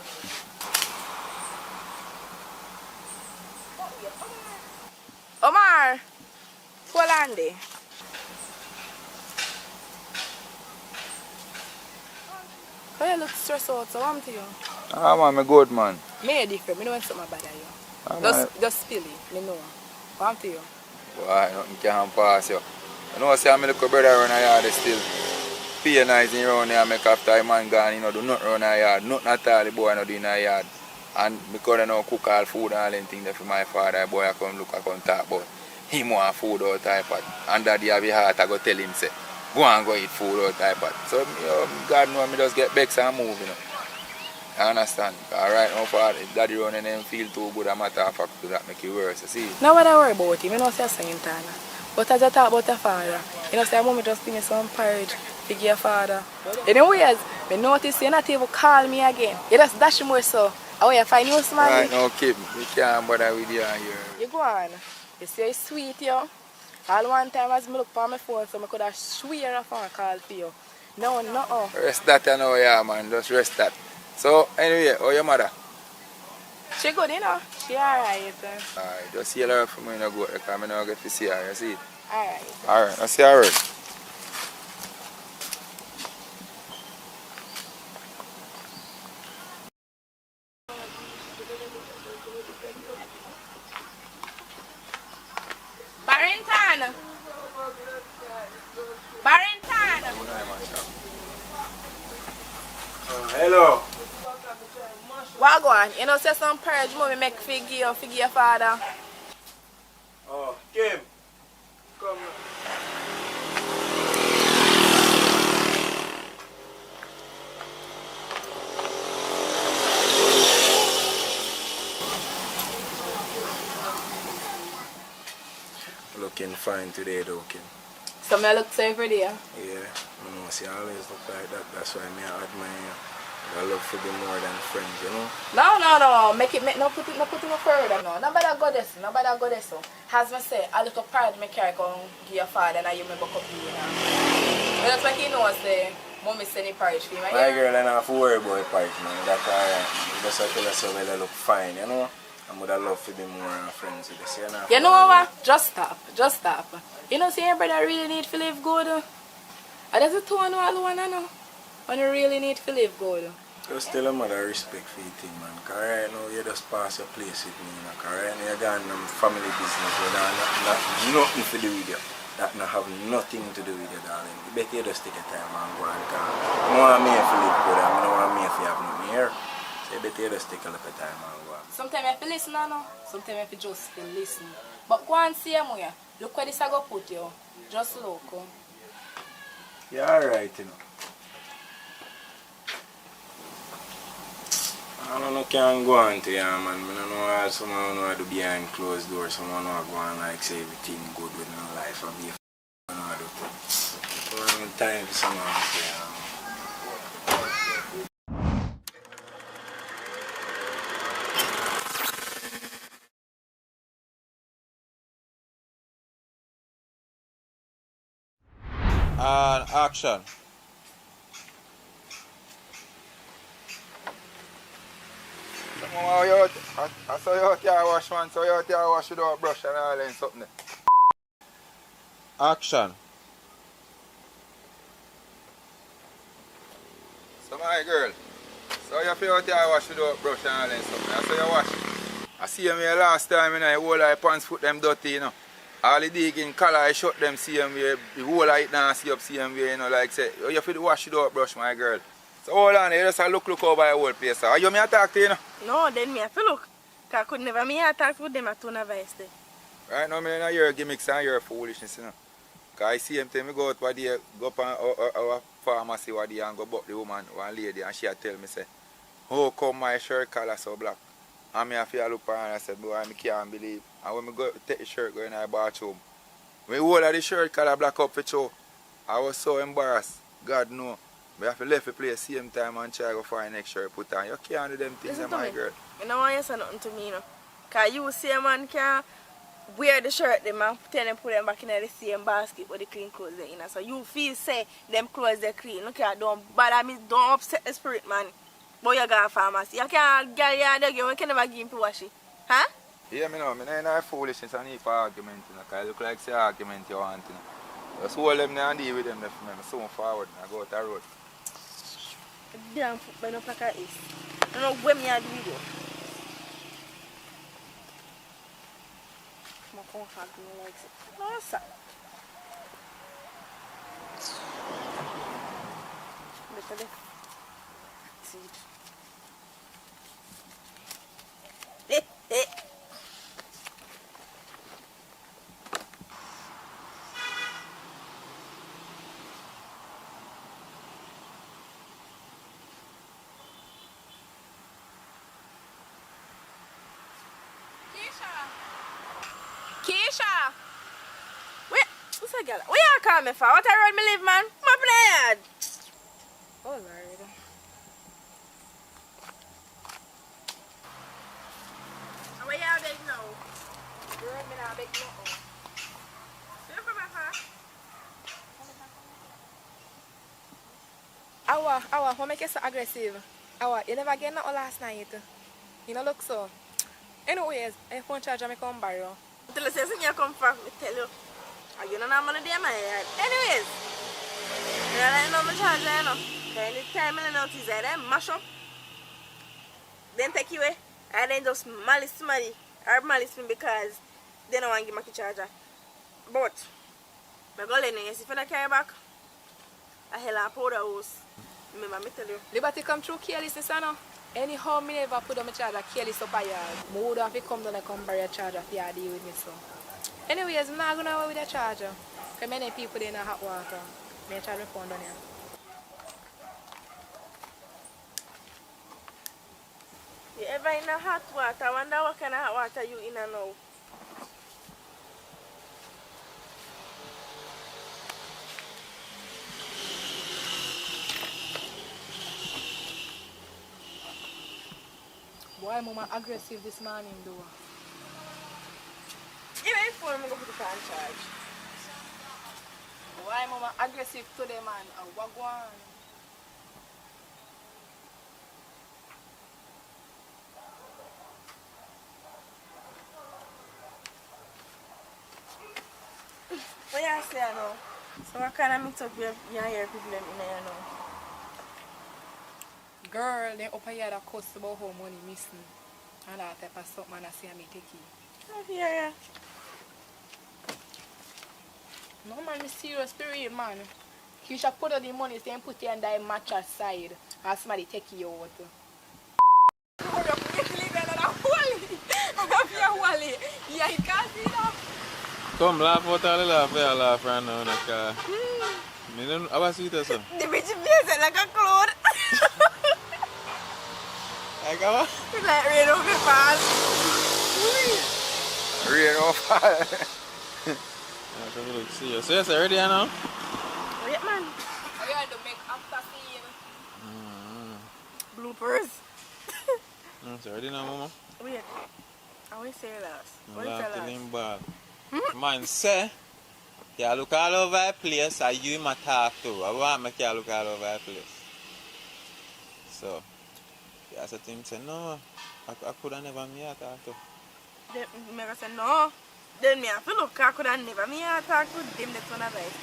Speaker 7: Omar, hold on there. Why you look stressed out? So what to you?
Speaker 5: Ah, man, I'm good, man.
Speaker 7: Me different. Me know when something bad at you.
Speaker 5: Ah,
Speaker 7: Just spill it. Me know. What to you?
Speaker 5: Why, nothing can pass you. You know, say, I'm a little brother around the yard still. Pianizing around here, make after a man gone, you know, do nothing around the yard. Nothing at all, the boy not do in the yard. And because I know cook all food and all them things for my father, the boy I come look, I come talk about him want food all type of. And daddy have a heart, I go tell him, say, go and go eat food all type of. So, you know, God know me just get vexed and move, you know. I understand. Alright, now for if daddy run and them feel too good, a matter of fact, do that make it worse, you see?
Speaker 7: Now what I worry about him, you know say saying Tana. But as I talk about your father, you know say mommy just give me some porridge to give your father. Anyways, I notice you not even call me again. You just dash more so. How you find you man?
Speaker 5: Right, no Kim, we can't bother with you here.
Speaker 7: You go on. You say it's sweet, yo. All one time as I look for my phone, so I could have swear a phone call for you. No.
Speaker 5: Rest that, you know, yeah, man. Just rest that. So, anyway, how your mother?
Speaker 7: She good, you know. She alright.
Speaker 5: Alright, just yell her for me, you know, go, because I don't get to see her, you see?
Speaker 7: Alright.
Speaker 5: Alright, I see her word.
Speaker 7: Barrington! Barrington!
Speaker 3: Hello.
Speaker 7: What go on? You know say some porridge mommy make figure your father.
Speaker 3: Oh, Kim. Come. Looking fine today, though, Kim.
Speaker 7: So me look so every day.
Speaker 3: Yeah, I know, see, I always look like that. That's why I admire you. I love to be more than friends, you know?
Speaker 7: No. No put it no further. No. Nobody go this. So. As I say, I look up pride me carry come give your father and you me buck up you now. But that's what he knows say, mommy send the porridge for me.
Speaker 3: My girl, I don't have to worry about the porridge, man. That's alright. Just I tell her so well I look fine, you know? I would have loved to be more friends with this, you know?
Speaker 7: You know what? Just stop. You know say your brother really need to live good. And that's the tone all one I know. When you really need to live good.
Speaker 3: Just tell them mother respect for your thing, man. Because right now you just pass your place with me, you know? Because right now you're going on family business where there's nothing to do with you. That not have nothing to do with you, darling. You better you just take your time and go and come. I don't want me to live good, I don't want me to have nothing here. So you better you just take a little time and go.
Speaker 7: Sometimes I have to listen, I know. Sometimes I have to just listen. But go and see him here. Look where this I go put you. Just look.
Speaker 3: You're alright, you know. I don't know can go on to you, man. I don't know how someone know how to do behind closed doors. Someone know how to go on like say everything good with my life and be a know how to do. So I don't have time for someone to say,
Speaker 2: And action.
Speaker 5: I saw you out here wash, man. So you out here wash without brush and all and something.
Speaker 2: Action.
Speaker 5: So my girl, so you feel out here wash without brush and all and something. I saw you wash. I see you here last time, you know, the whole of pants foot them dirty, you know. All the digging color, I shut them same way. The whole of it now see up same way, you know, like say, you feel wash without brush, my girl. So hold on, you just look over the whole place. Are you me to talk to you, know?
Speaker 1: No, then me have to look. Cause I could never me attack with them at tone of voice there.
Speaker 5: Right now, I hear gimmicks and hear foolishness, you know. Because I see him tell me go out one day, go up on our pharmacy one day and go buck the woman, one lady, and she tell me, say, how come my shirt color so black? And me I feel look at her and I said, boy, I can't believe. And when I go take the shirt go in the bathroom, when the whole of the shirt color black up for show, I was so embarrassed. God know. I have to leave the place same time and try to find next shirt put on. You can't do them things, my girl.
Speaker 1: I don't want you to say nothing to me, you know. Because you see a man can wear the shirt them and tell them put them back in the same basket with the clean clothes they in. So you feel say them clothes they clean. Look at don't bother me, don't upset the spirit, man. But you got a pharmacy. You can't get your dog, you can never give him to wash it. Huh?
Speaker 5: Yeah, me know. I know foolishness and for argument, you know, because it look like it's an argument you want, you know. Just hold them there and deal with them for me. I'm soon forward and I go out the road.
Speaker 1: Damn football no pack is. I don't know where me are the video. My contract me likes it. No sir. Better see it. Keisha! What's that girl? Where you call me for? What I road me live, man? Come up in the yard. Oh, Lord. Where you beg now? Girl, me not beg nothing. You come back, huh?
Speaker 7: Awa, what make you so aggressive? Awa, you never get nothing last night. You don't look so. Anyways, I phone charger me come borrow.
Speaker 1: Tell us you come for me tell you. You don't have money there, my yard. Anyways, you don't know my charger, you know. Anytime I notice that, I mash up. Then take you away. And then just malice somebody. Or malice me because they don't want to give me the charger. But, I go in and see if I carry back, I hell and powder house. Remember me tell you.
Speaker 7: Liberty come through carelessness, you know. Anyhow, me never put on my charger careless up a yard. I would have to come down and come bury a charger for you deal with me, so. Anyways, I'm not going away with the charger. Because many people in the hot water. I charge my phone down here.
Speaker 1: You ever in the hot water? I wonder what kind of hot water you in and now.
Speaker 7: Why mama aggressive this morning though?
Speaker 1: Give me your phone, I'm going to put it on charge.
Speaker 7: Why mama aggressive today, man? A wagwan.
Speaker 1: What you say now? So what kind of mix up your hair people in there now?
Speaker 7: Girl, they up here that cost about how money missing. And that type of stuff, man, I see me take it.
Speaker 1: Yeah.
Speaker 7: No, man, me serious spirit, man. You should put out the money, then put it on that mattress side. And somebody take you out. Hurry up, you leave another wally. I have your wally. Yeah, you can't see that.
Speaker 2: Come laugh out all the laugh, I laugh right now in the car. I don't know, how was it, sir?
Speaker 1: The bitch is like a cloud.
Speaker 2: Like what?
Speaker 1: It's like rain over fast.
Speaker 5: Rain over.
Speaker 2: See you. So you're ready now?
Speaker 1: Wait, man.
Speaker 7: I got to make after scene.
Speaker 1: Bloopers.
Speaker 2: So ready now, mama?
Speaker 1: Wait. I will say last. What is
Speaker 2: Laugh
Speaker 1: the
Speaker 2: till
Speaker 1: last?
Speaker 2: him bad. Man, say, you look all over the place and you might talk to. I want to make you look all over the place. So, yeah, so him say, no, I could have never me talk to.
Speaker 1: Then me say no. Then me have to look. I could have never me talk to them. That's one of it.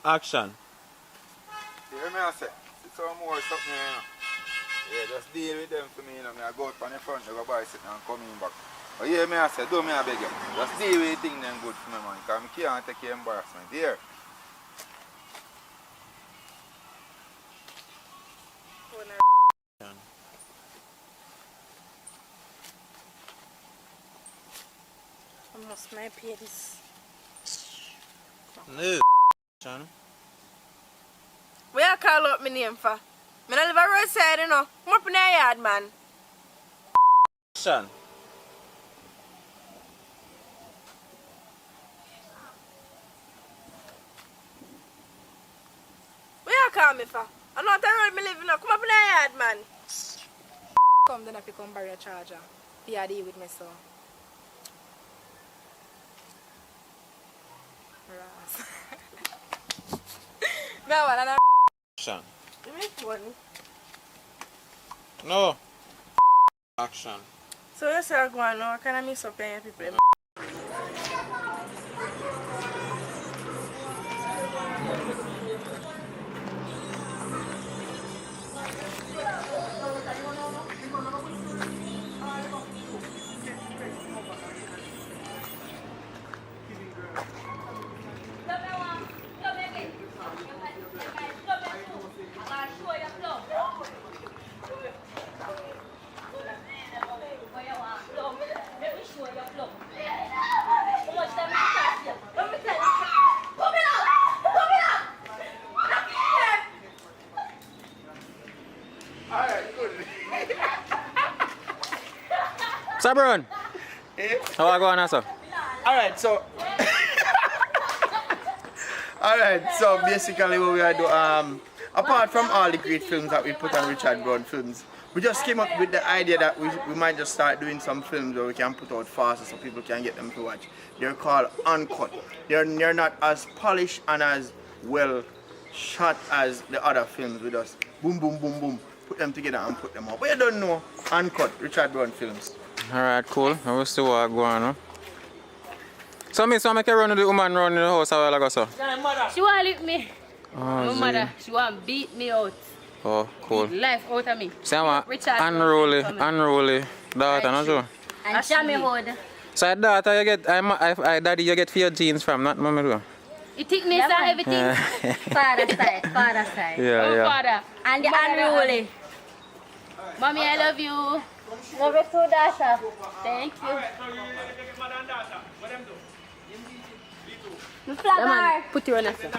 Speaker 2: Action.
Speaker 5: You hear me I say? See some more something, you know. Yeah, just deal with them for me, you know. I go out on the front, I go buy something and come in back. But yeah, me I say, do me I beg you. Just deal with the thing then good for me, man. Because I can't take your embarrassment. Here.
Speaker 1: must my pay this.
Speaker 2: No, Sean.
Speaker 1: Where you call out my name for? Me not live a roadside, you know. Come up in the yard, man.
Speaker 2: Sean.
Speaker 1: Where you call me for? I'm not the road me living now. Come up in the yard, man.
Speaker 7: Come then if you come borrow your charger. Yeah, deal with me so. Ras. No one, and
Speaker 2: Action.
Speaker 1: Give me phone.
Speaker 2: No. Action.
Speaker 1: So you say I go on now, can I miss up paying people?
Speaker 2: Sabron. How are you going, sir?
Speaker 3: Alright, so basically what we are doing, apart from all the great films that we put on Richard Brown Films, we just came up with the idea that we might just start doing some films where we can put out faster so people can get them to watch. They're called uncut. They're not as polished and as well shot as the other films. We just boom, boom, boom, boom, put them together and put them out. But you don't know, uncut, Richard Brown Films.
Speaker 2: Alright, cool. I will see what going on. So, Miss, I make a run with the woman around in the house a while ago, so.
Speaker 10: She want to lick me.
Speaker 2: Oh,
Speaker 10: My mother, she want to beat me out.
Speaker 2: Oh, cool.
Speaker 10: Beat life out of me.
Speaker 2: See, I'm
Speaker 10: Richard,
Speaker 2: unruly daughter, no so.
Speaker 10: And Shammy hood.
Speaker 2: So, your daughter, you get, daddy, you get for your genes from, not mommy, though.
Speaker 10: You think me and everything? Father side.
Speaker 2: Yeah, yeah.
Speaker 10: Father. And the unruly. Mommy, I love you. Love you too, Dasha. Thank you.
Speaker 7: Yeah, man, put you on a sir.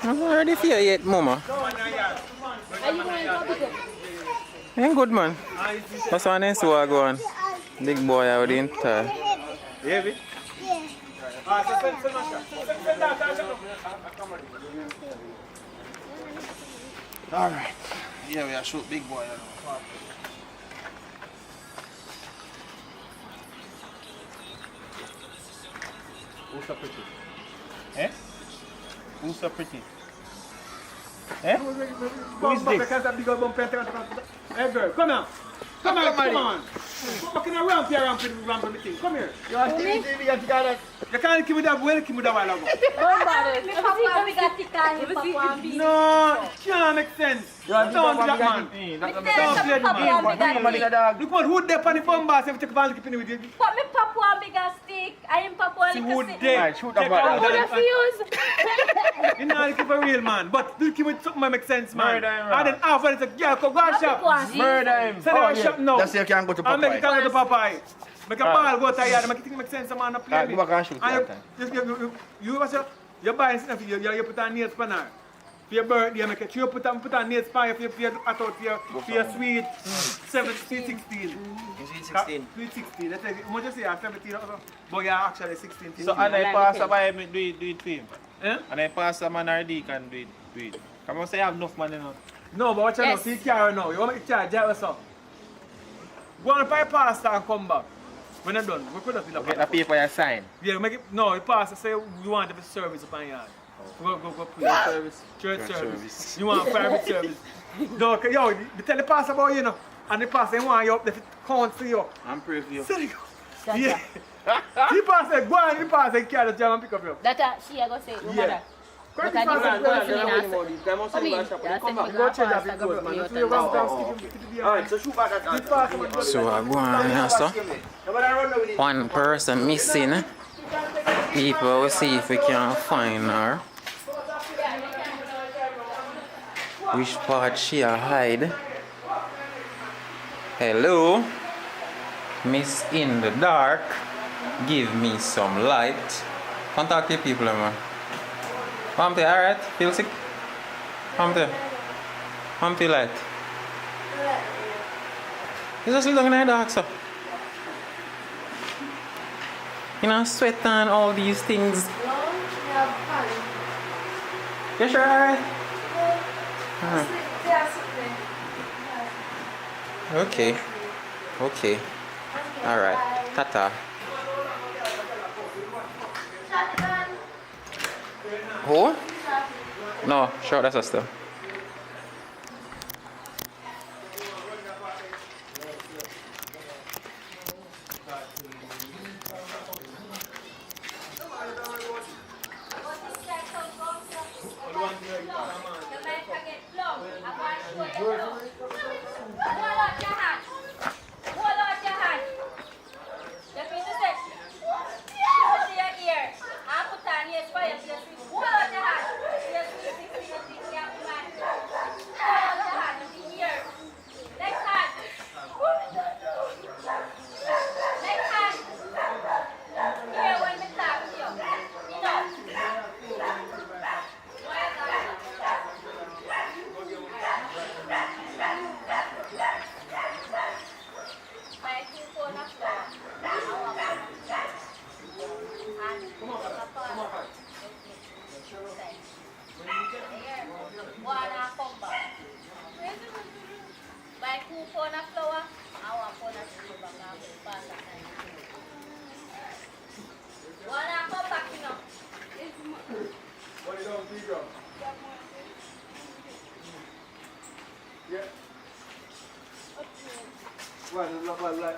Speaker 2: I'm not ready for you yet, mama.
Speaker 10: Are you going to pick up?
Speaker 2: Ain't good, man. That's why I see what go on. Big boy out the entire.
Speaker 3: Yeah, baby. Alright. Yeah, we are shoot big boy. Who's so pretty? Eh? Who's so pretty? Eh? Who is this? Hey girl, come here. Come here, come on. Fucking around here and ramp me thing. Come here. You want to TV, you got that. You can't give me that when you give me that while ago. No, can't make sense. Don't do that, man. Don't play the man. Look what, who there on the phone boss if you take a ball keeping with you?
Speaker 10: But me pop one bigger stick. I am pop one
Speaker 3: See
Speaker 10: little
Speaker 3: who
Speaker 10: stick.
Speaker 3: there. Shoot the ball.
Speaker 10: Who the fuse?
Speaker 3: You know, keep a real man. But do keep with something that makes sense, man. And then after it's like, yeah, go and shop.
Speaker 10: Murder
Speaker 3: him. Send him shop now.
Speaker 8: That's you can go to
Speaker 3: And make it
Speaker 8: Popeye.
Speaker 3: go to Popeye. Make a ball go to the yard. Make it think make sense, man. Not play
Speaker 8: Go back and shoot that time.
Speaker 3: You buy stuff, you put on nail spanner. For your birthday, make it. You put on nail spanner for your sweet 17, 16.
Speaker 8: Sweet 16.
Speaker 3: Sweet 16. Let's say, what you say, 17 also? But you're actually 16.
Speaker 11: So, and I pass a buy me do it for him.
Speaker 3: Eh?
Speaker 11: And I pass a man or D can do it. Come on, say I have enough money now.
Speaker 3: No, but watch out now.
Speaker 10: Yes.
Speaker 3: See car now. You want me to charge? Yeah, what's up? Go on buy pasta and come back. When I'm done, we put up in the
Speaker 11: Get the paper you sign.
Speaker 3: Yeah, make it. No, it pass. Say you want to have a service upon yard. Go put
Speaker 11: Church service.
Speaker 3: Church
Speaker 11: Church
Speaker 3: service.
Speaker 11: service.
Speaker 3: You want private service. No, yo, they tell the pastor about you know. And the pastor want you up there to count for you.
Speaker 11: I'm pray for you.
Speaker 3: So they go. Yeah. The pastor go and the pastor carry the job and pick up you.
Speaker 10: That she I go say, your
Speaker 3: Yeah.
Speaker 10: mother.
Speaker 3: Correct
Speaker 10: But
Speaker 3: the
Speaker 10: I
Speaker 3: pastor.
Speaker 10: Come in.
Speaker 3: Go check that because man. So you want to stick it to the
Speaker 8: Alright, so shoot back at
Speaker 3: The pastor.
Speaker 2: So I go on here, so. One person missing. People will see if we can find her. Which part she a hide? Hello, Miss in the dark. give me some light. Contact the people, man. Humpty, alright? Feel sick? Humpty. Humpty light. You just look in the dark, sir. You know, sweat and all these things. You sure, alright? Okay. Okay. Alright. Tata. Who? No, sure, that's us still.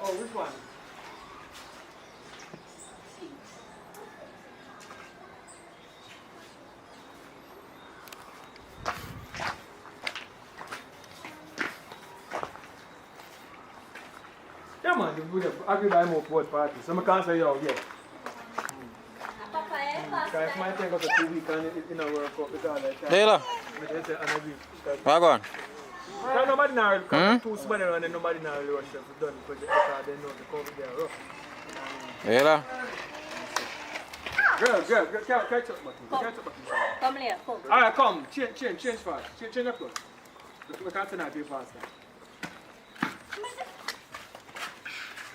Speaker 3: Oh, which one? Yeah, man, I could buy more board party, so I can't say yo, yeah. Because if I take up a 2 weeks and it don't work out with all that time.
Speaker 2: Hey, look. Where going?
Speaker 3: Because nobody now come too small and then nobody now really want them to done because they know the COVID there rough.
Speaker 2: Hey, look.
Speaker 3: Girl, catch up, Martin.
Speaker 10: Come here, come.
Speaker 3: Alright, come. Change fast. Change the clothes. We can't turn out faster.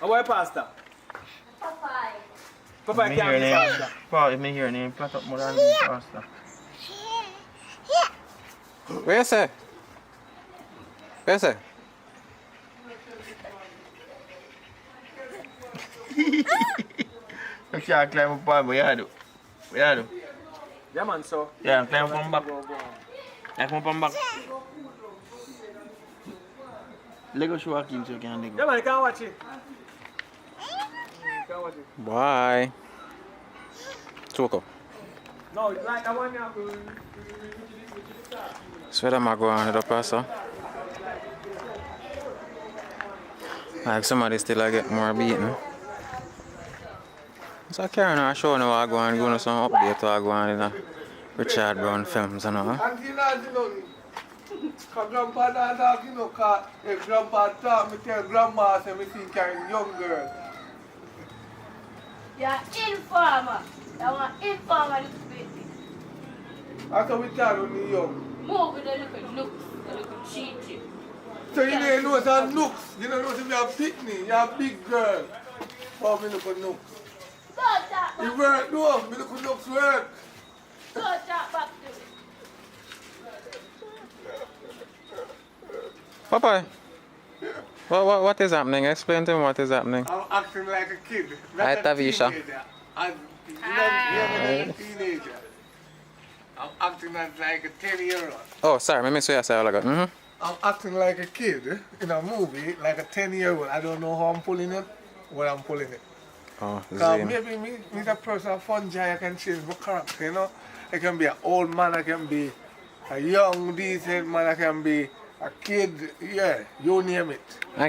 Speaker 3: How are you, Pastor? Papa, I can't be faster.
Speaker 11: Paul, if me hear name, plat up more than me faster.
Speaker 2: Where you say? Where you say?
Speaker 11: You can't climb up on, but you do. You do.
Speaker 3: Yeah, man, so.
Speaker 11: Yeah, climb up on back. Climb up on back. Lego show a king so you can Lego.
Speaker 3: Yeah, man, you can't watch it. Can't watch it.
Speaker 2: Bye. Choco.
Speaker 3: No, like I want you to.
Speaker 2: So where am I going to the pastor? Like somebody still get more beaten. So I carry on show now I go and go to some update I go on in a Richard Brown films and all.
Speaker 12: And you know, because grandpa don't talk, you know, because if grandpa talk, me tell grandma, say me think I'm a young girl.
Speaker 10: You're informer. I want informer little bit.
Speaker 12: That's how we tell when we young.
Speaker 10: Move with the little looks, the little cheat.
Speaker 12: So you don't know some nooks. You don't know if you have pitney, you have big girl. Oh, me look at nooks. You work, no, me look at nooks work.
Speaker 10: Go talk back to me.
Speaker 2: Papa, what is happening? Explain to me what is happening.
Speaker 12: I'm acting like a kid.
Speaker 2: Hi, Tavisha.
Speaker 12: I'm a teenager. I'm acting like a 10-year-old.
Speaker 2: Oh, sorry, I missed what you said.
Speaker 12: I'm acting like a kid in a movie, like a 10-year-old. I don't know how I'm pulling it, when I'm pulling it.
Speaker 2: Oh,
Speaker 12: Because maybe me a person of fun joy, I can change my character, you know. I can be an old man, I can be a young, decent man, I can be a kid, yeah, you name it.
Speaker 2: You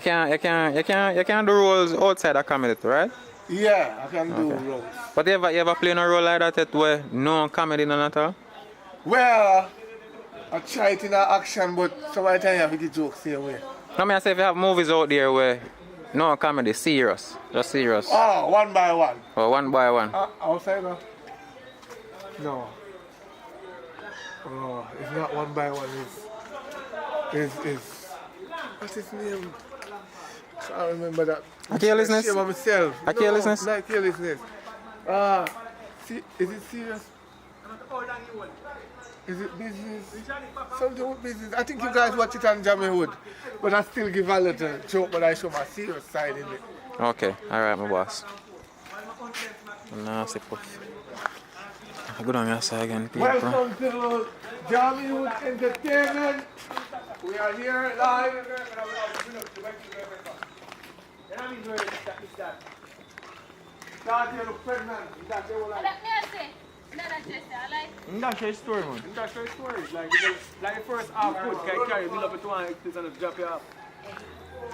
Speaker 2: can do roles outside of comedy, right?
Speaker 12: Yeah, I can do roles.
Speaker 2: But you ever play a role like that where no comedy none at all?
Speaker 12: Well, I try it in action, but sometimes I have to get jokes the same way.
Speaker 2: I mean, I say if you have movies out there where
Speaker 6: No comedy, serious. Just serious.
Speaker 12: Oh, one by one.
Speaker 6: Or one by one.
Speaker 12: Outside no? No. Oh, it's not one by one. It's what's his name? I can't remember that.
Speaker 6: Carelessness?
Speaker 12: Shame of myself.
Speaker 6: Carelessness?
Speaker 12: No, not carelessness. Is it serious? Is it business? Something with business. I think you guys watch it on Jamaican Wood, but I still give a little joke, but I show my serious side in it.
Speaker 6: Okay, alright, my boss. Nasty puff. I go down your side again, people.
Speaker 12: Welcome to Jamaican Wood Entertainment. We are here live. Start here, look pregnant. That's the whole
Speaker 3: That's your story, man. That's your story. Like the first half foot can carry build up to 1 and drop you off.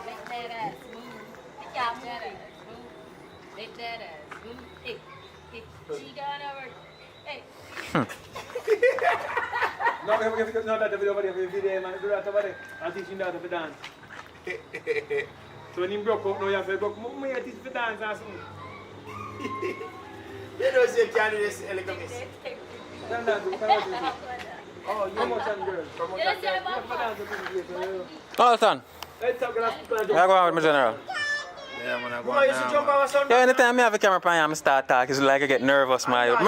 Speaker 10: Make that ass move. Make that ass move. Make that ass move. Hey, she gone over. Hey.
Speaker 3: No, that video over there, video, man. Do that over there. I teach him that to dance. So when he broke up, now you have to broke up. I teach him to dance and something.
Speaker 9: You know, you can't do this elegant.
Speaker 3: Oh, you must have girls.
Speaker 6: Alton,
Speaker 3: Let's talk about
Speaker 6: I go on with my general.
Speaker 2: Yeah, man, I go
Speaker 9: Why you should jump over something?
Speaker 6: Yeah, anytime I have a camera on, I start talking, it's like I get nervous, man. I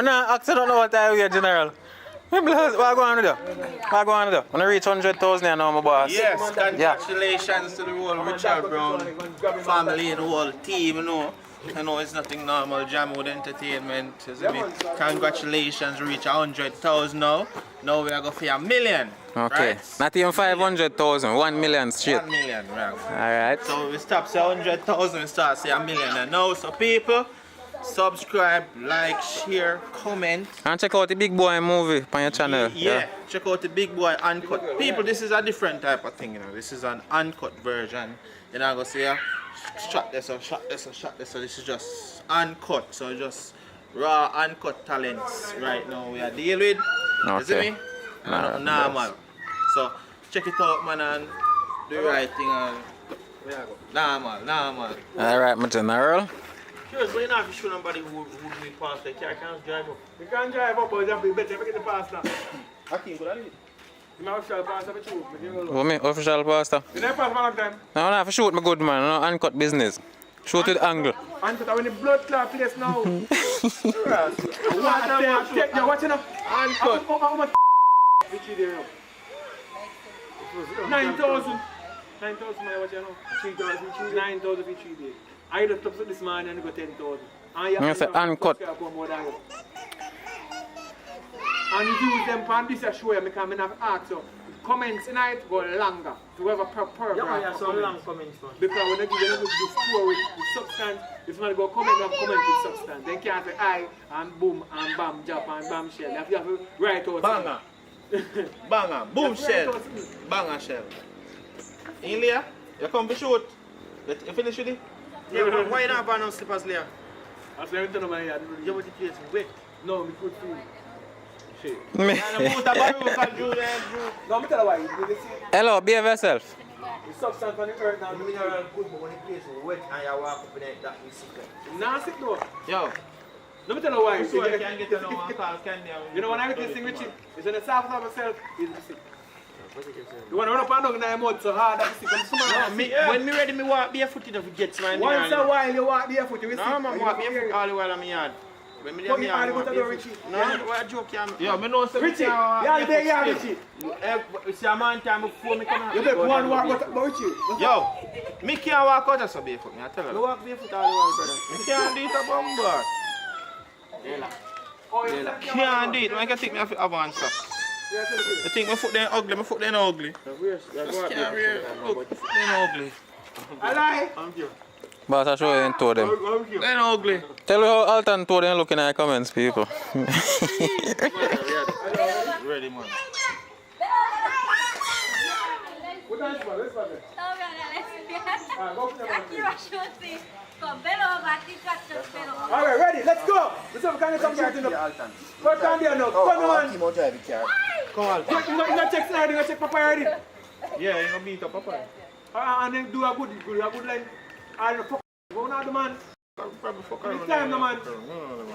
Speaker 6: don't know what I hear, general. What I go on to do? What I go on to do? When I reach 100,000 I know my boss.
Speaker 2: Yes, congratulations to the whole Richard Brown family and the whole team, you know. I know it's nothing normal, Jamwood Entertainment. Congratulations, reach 100,000 now. Now we are going for $1 million.
Speaker 6: Okay.
Speaker 2: Right?
Speaker 6: Not even 500,000, 1 million straight.
Speaker 2: 1 million, right.
Speaker 6: Alright.
Speaker 2: So we stop say 100,000, we start say $1 million. And now, so people, subscribe, like, share, comment.
Speaker 6: And check out the Big Boy movie on your channel.
Speaker 2: Yeah, check out the Big Boy uncut. People, this is a different type of thing, you know. This is an uncut version. You know, I'm going to say, shot this or shot this or shot this. So this is just uncut. So just raw uncut talents right now we are dealing with. You see me? Normal. So check it out, man, and do the right thing and normal.
Speaker 6: Alright, my general.
Speaker 9: Curious, but you not have to show nobody who do pass the car. Can't drive up.
Speaker 3: You can't drive up, but you have to better get the pass now.
Speaker 9: I can't go that way.
Speaker 3: You might have to pass up a tube.
Speaker 6: What me? Official pastor?
Speaker 3: You never pass one of them.
Speaker 6: No, I have to shoot my good man, no uncut business. Shoot with angle.
Speaker 3: Uncut, I'm in the blood clot place now. Watch it now. Uncut. How much which you there now? 9,000. 9,000, my watch you know. 3,000, 9,000 for 3 days. I just took this man and go 10,000.
Speaker 6: You say uncut.
Speaker 3: And you use them for this show because I have asked you. Comments tonight go longer. To have a paragraph.
Speaker 9: Yeah, so long comments.
Speaker 3: Because when you do score with substance, it's not go comment and comment with substance. Then can't say I and boom and bam, jump and bam shell. You have to write out.
Speaker 2: Banger. Banger. Boom shell. Banger shell. Ilya, you come to shoot. You finish with it?
Speaker 9: Yeah, why not ban on slippers later?
Speaker 3: I said everything on my head.
Speaker 9: You want the place wet?
Speaker 3: No, me could feel.
Speaker 6: Me. Hello, behave yourself.
Speaker 3: The substance on the earth now.
Speaker 9: The mineral good, but when the place is wet and you walk up in it, that is sick.
Speaker 3: Nah, sick though.
Speaker 2: Yo.
Speaker 3: Let me tell you why.
Speaker 2: So you can get to know one call candy.
Speaker 3: You know when I get this thing with you, it's when the soft of myself, it's sick. You want to run up and down in the mud so hard that sick.
Speaker 2: When me ready, me walk barefoot enough to get my
Speaker 3: mineral. Once a while you walk barefoot, you will
Speaker 2: no, man, walk barefoot all the while I'm in yard. When me there, I go to the Richie. No, what a joke, yeah. Yo, me know some
Speaker 3: Richie, yeah, there you are, Richie.
Speaker 2: It's a man time before me come out.
Speaker 3: You take one walk about you.
Speaker 2: Yo, me can't walk out of so barefoot, me I tell you.
Speaker 9: You walk barefoot all the while, brother.
Speaker 2: Me can't do it a bumper. Can't do it, man. I can take me off the advance. You think my foot then ugly, my foot then ugly. Just can't wear look, foot then ugly.
Speaker 3: I lie.
Speaker 6: Boss, I show you in two them.
Speaker 2: Then ugly.
Speaker 6: Tell me how Alton two them looking at the comments, people.
Speaker 2: Ready, man.
Speaker 3: Alright, ready, let's go! Let's have a kind of come here to the first time there now. Come on!
Speaker 2: Come on.
Speaker 3: You gonna check slide, you gonna check Papa already?
Speaker 2: Yeah, you gonna beat up Papa.
Speaker 3: And then do a good line. All the fuck. Go now, the man. This time, no man.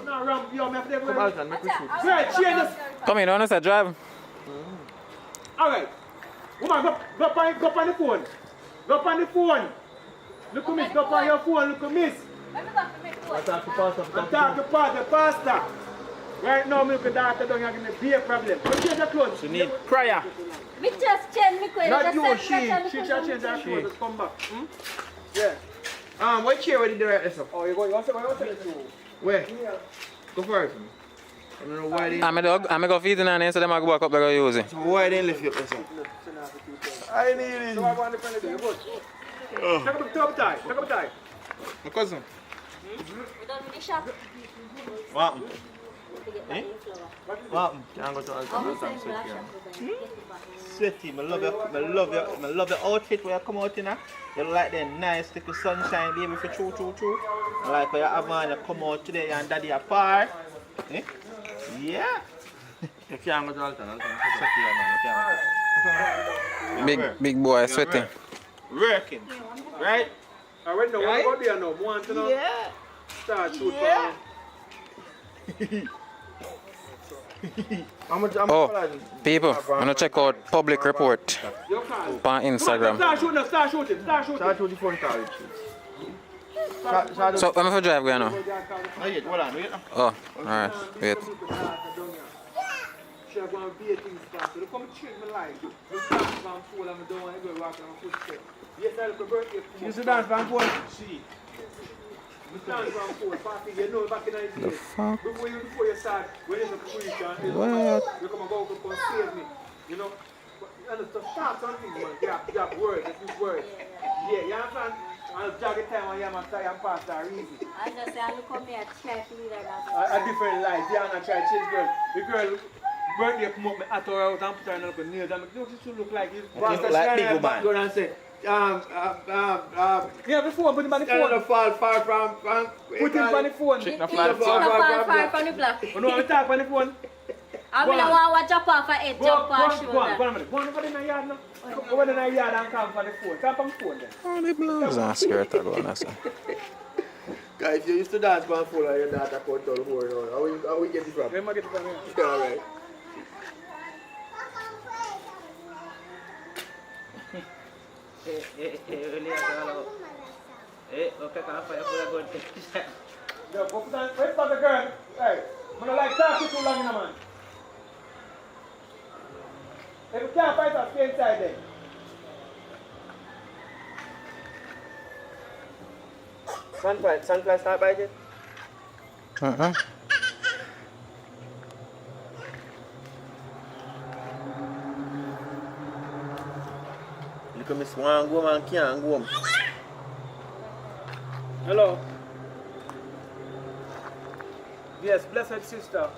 Speaker 3: No, Ram, yo, me have to
Speaker 11: Come out and make we shoot.
Speaker 3: Great, change this.
Speaker 6: Come in, honest, I drive.
Speaker 3: Alright. Woman, go on the phone. Go on the phone. Look at miss, go on your phone, look at miss.
Speaker 11: What's up, Pastor?
Speaker 3: I'm talking to the pastor. Right now, me look at daughter down here, give me a beer problem. But change your clothes.
Speaker 11: You need prayer.
Speaker 10: We just change me quick.
Speaker 3: Not you, she shall change her clothes, just come back. Yeah.
Speaker 11: What chair would you do right this up?
Speaker 3: Oh, you want to say it?
Speaker 11: Where? Go for it. I don't know why they...
Speaker 6: I'm a go feed in and so them I go back up like I use it.
Speaker 11: So why they lift you up this up?
Speaker 3: I need it. So I want to find it. Take up tie. Take up tie.
Speaker 11: My cousin.
Speaker 10: We done with the shop.
Speaker 11: What happened?
Speaker 10: Eh?
Speaker 11: What happened? Can't go to Alcantara and sweat here. Sweaty, I love your outfit where you come out in. You like the nice little sunshine baby for true. I like where you have on, you come out today and daddy apart. Eh? Yeah. You can't go to Alcantara,
Speaker 6: Big boy sweating.
Speaker 11: Working. Right?
Speaker 3: I went now, what do you know? Want to know?
Speaker 11: Yeah.
Speaker 3: Start shoot.
Speaker 11: Yeah.
Speaker 6: Oh, people, I'm gonna check out public report on Instagram.
Speaker 3: Start shooting.
Speaker 11: Start shooting phone call.
Speaker 6: So, I'm going to drive going now.
Speaker 11: Wait, hold on, wait.
Speaker 6: Oh, alright, wait.
Speaker 3: She's going to be a thing start. So, come check my life. You start from fool and I don't want to go walk on my footstep. Yes, I look a birthday.
Speaker 11: You used to dance from fool?
Speaker 3: She. You stand from fool, party, you know, back in the days. Before you start, when you're a preacher, you come and go up and save me. You know? And it's a start something, man. You have words, you use words. Yeah, you understand? And it's jog the time when you're a tie and pastor are easy.
Speaker 10: I just say, I look at me, I try to lead her.
Speaker 3: A different life. Yeah, and I try to change girl. The girl birthday come up, I tore her out and put her in a nails. And look, she should look like this. Pastor
Speaker 11: like big woman.
Speaker 3: Go and say, yeah, the phone, put him on the phone.
Speaker 11: Fall far from
Speaker 3: Put him on the phone.
Speaker 10: Chick no fall far from the block.
Speaker 3: You know, I talk on the phone.
Speaker 10: I mean, I want to jump off her head, jump off her shoulder.
Speaker 3: Go on over in the yard now. Go over in the yard and come on the phone. Come on the phone then.
Speaker 6: Oh, the blouse and skirt are going on, sir.
Speaker 11: Guys, if you used to dance from fool and your daughter cut all four now, how we get it from?
Speaker 3: Where am I get it from here?
Speaker 11: Yeah, alright.
Speaker 3: Yo, go put on, wait for the girl. Hey, I don't like talking too long in a man. If you can't fight us, stay inside then.
Speaker 11: Sunfly start biting? Look at Miss One go and can't go home.
Speaker 3: Hello. Yes, blessed sister.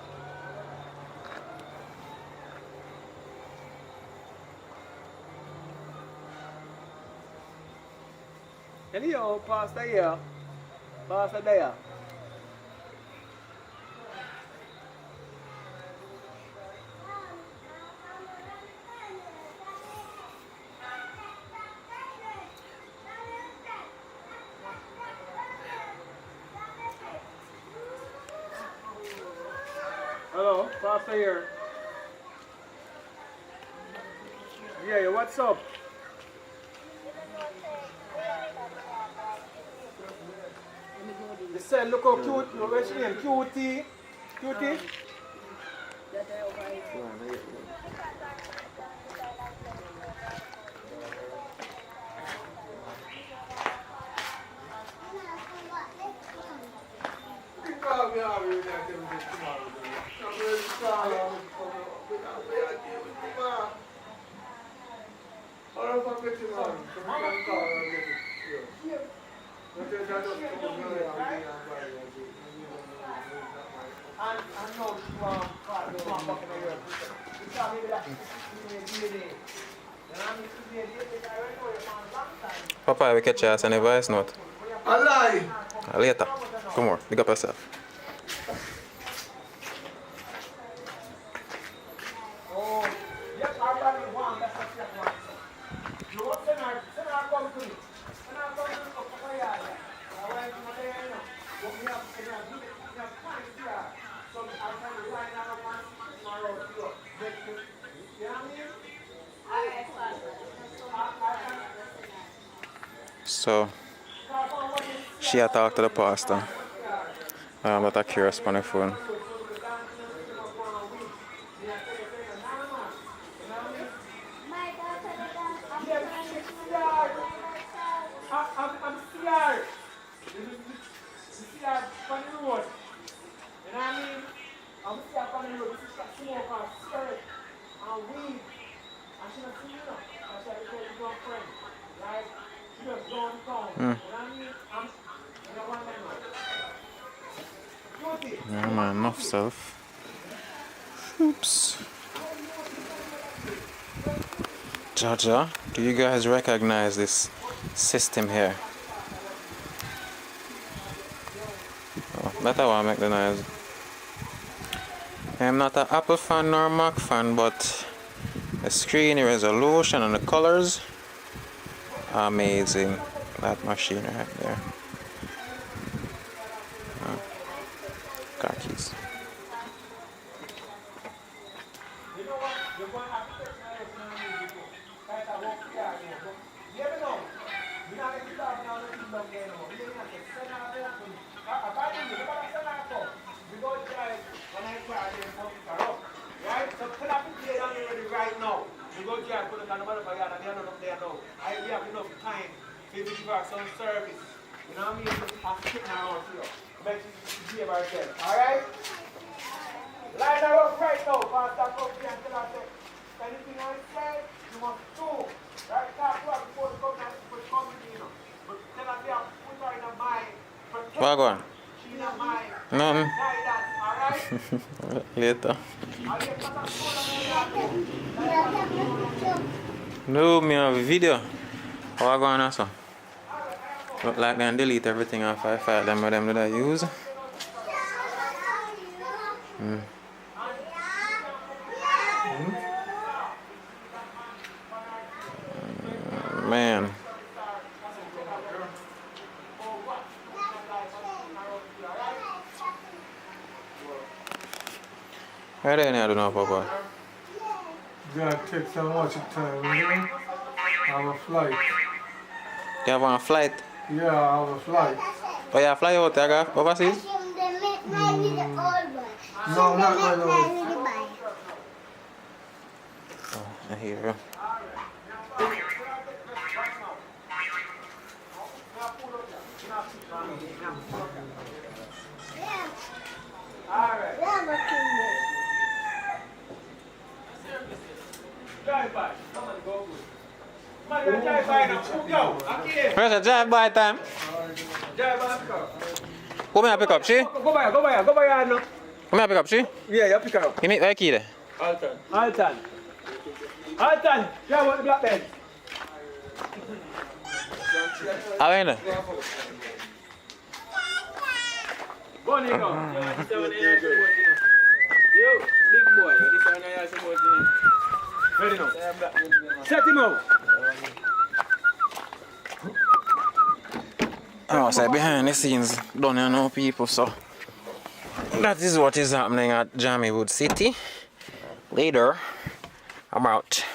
Speaker 3: Hello, Pastor here. Pastor there. Hello, Pastor here. Yeah, what's up? They said, look how cute, look what's your name, Cutie. Cutie?
Speaker 6: Papa, we catch you as an voice note.
Speaker 12: A lie.
Speaker 6: Later. Come on, big up yourself.
Speaker 3: Oh, yes, I got one. That's what I want. You want to send her come to me. Send her come to me.
Speaker 2: So she had talked to the pastor. But I curious on the phone.
Speaker 9: I'm scared. Scared on the road. You know what I mean? I'm scared on the road. This is smoke and cigarette and weed. And she not see me now. And she had to tell her girlfriend. Right? She just gone down. You know what I mean? You know what I mean?
Speaker 2: Yeah, man, enough self. Oops. Jaja, do you guys recognize this system here? Oh, that's how I make the noise. I'm not an Apple fan nor a Mac fan, but the screen resolution and the colors are amazing. That machine right there. Car keys.
Speaker 9: Right now, we go to put it on the motherfucker and they are not there now. We have enough time to give her some service. You know what I mean? I'm sitting around here. Make sure you give herself. Alright? Line her up right now. Pastor, come here and tell her that anything I say, you must do. Right? Talk to her before the come in, you know. But tell her they have put her in a mind.
Speaker 2: What going?
Speaker 9: She in a mind.
Speaker 2: Nothing.
Speaker 9: Alright?
Speaker 2: Later. No, me have a video. What going on, so? Look like they delete everything off I file them with them that I use. Man. Where are they now, don't know, Papa?
Speaker 12: That takes so much time, you know? I have a flight.
Speaker 2: You have a flight?
Speaker 12: Yeah, I have a flight.
Speaker 2: Oh, you fly out there, overseas?
Speaker 12: No, not right now.
Speaker 2: Oh, I hear you.
Speaker 9: Drive by. Come on, go good. Man, you drive by now. Who go? Okay.
Speaker 2: Where's the drive by time?
Speaker 9: Drive by, pick up.
Speaker 2: Who may I pick up, she?
Speaker 9: Go by now.
Speaker 2: Who may I pick up, she?
Speaker 9: Yeah, you pick her up.
Speaker 2: You need the key there?
Speaker 9: Alton. Yeah, what the black bed?
Speaker 2: How are you?
Speaker 9: Go on, you go. Yo, big boy, this one I have support you. Ready now. Set him out.
Speaker 2: Oh, so behind the scenes, don't know people, so that is what is happening at Jamaiwood City. Later, I'm out.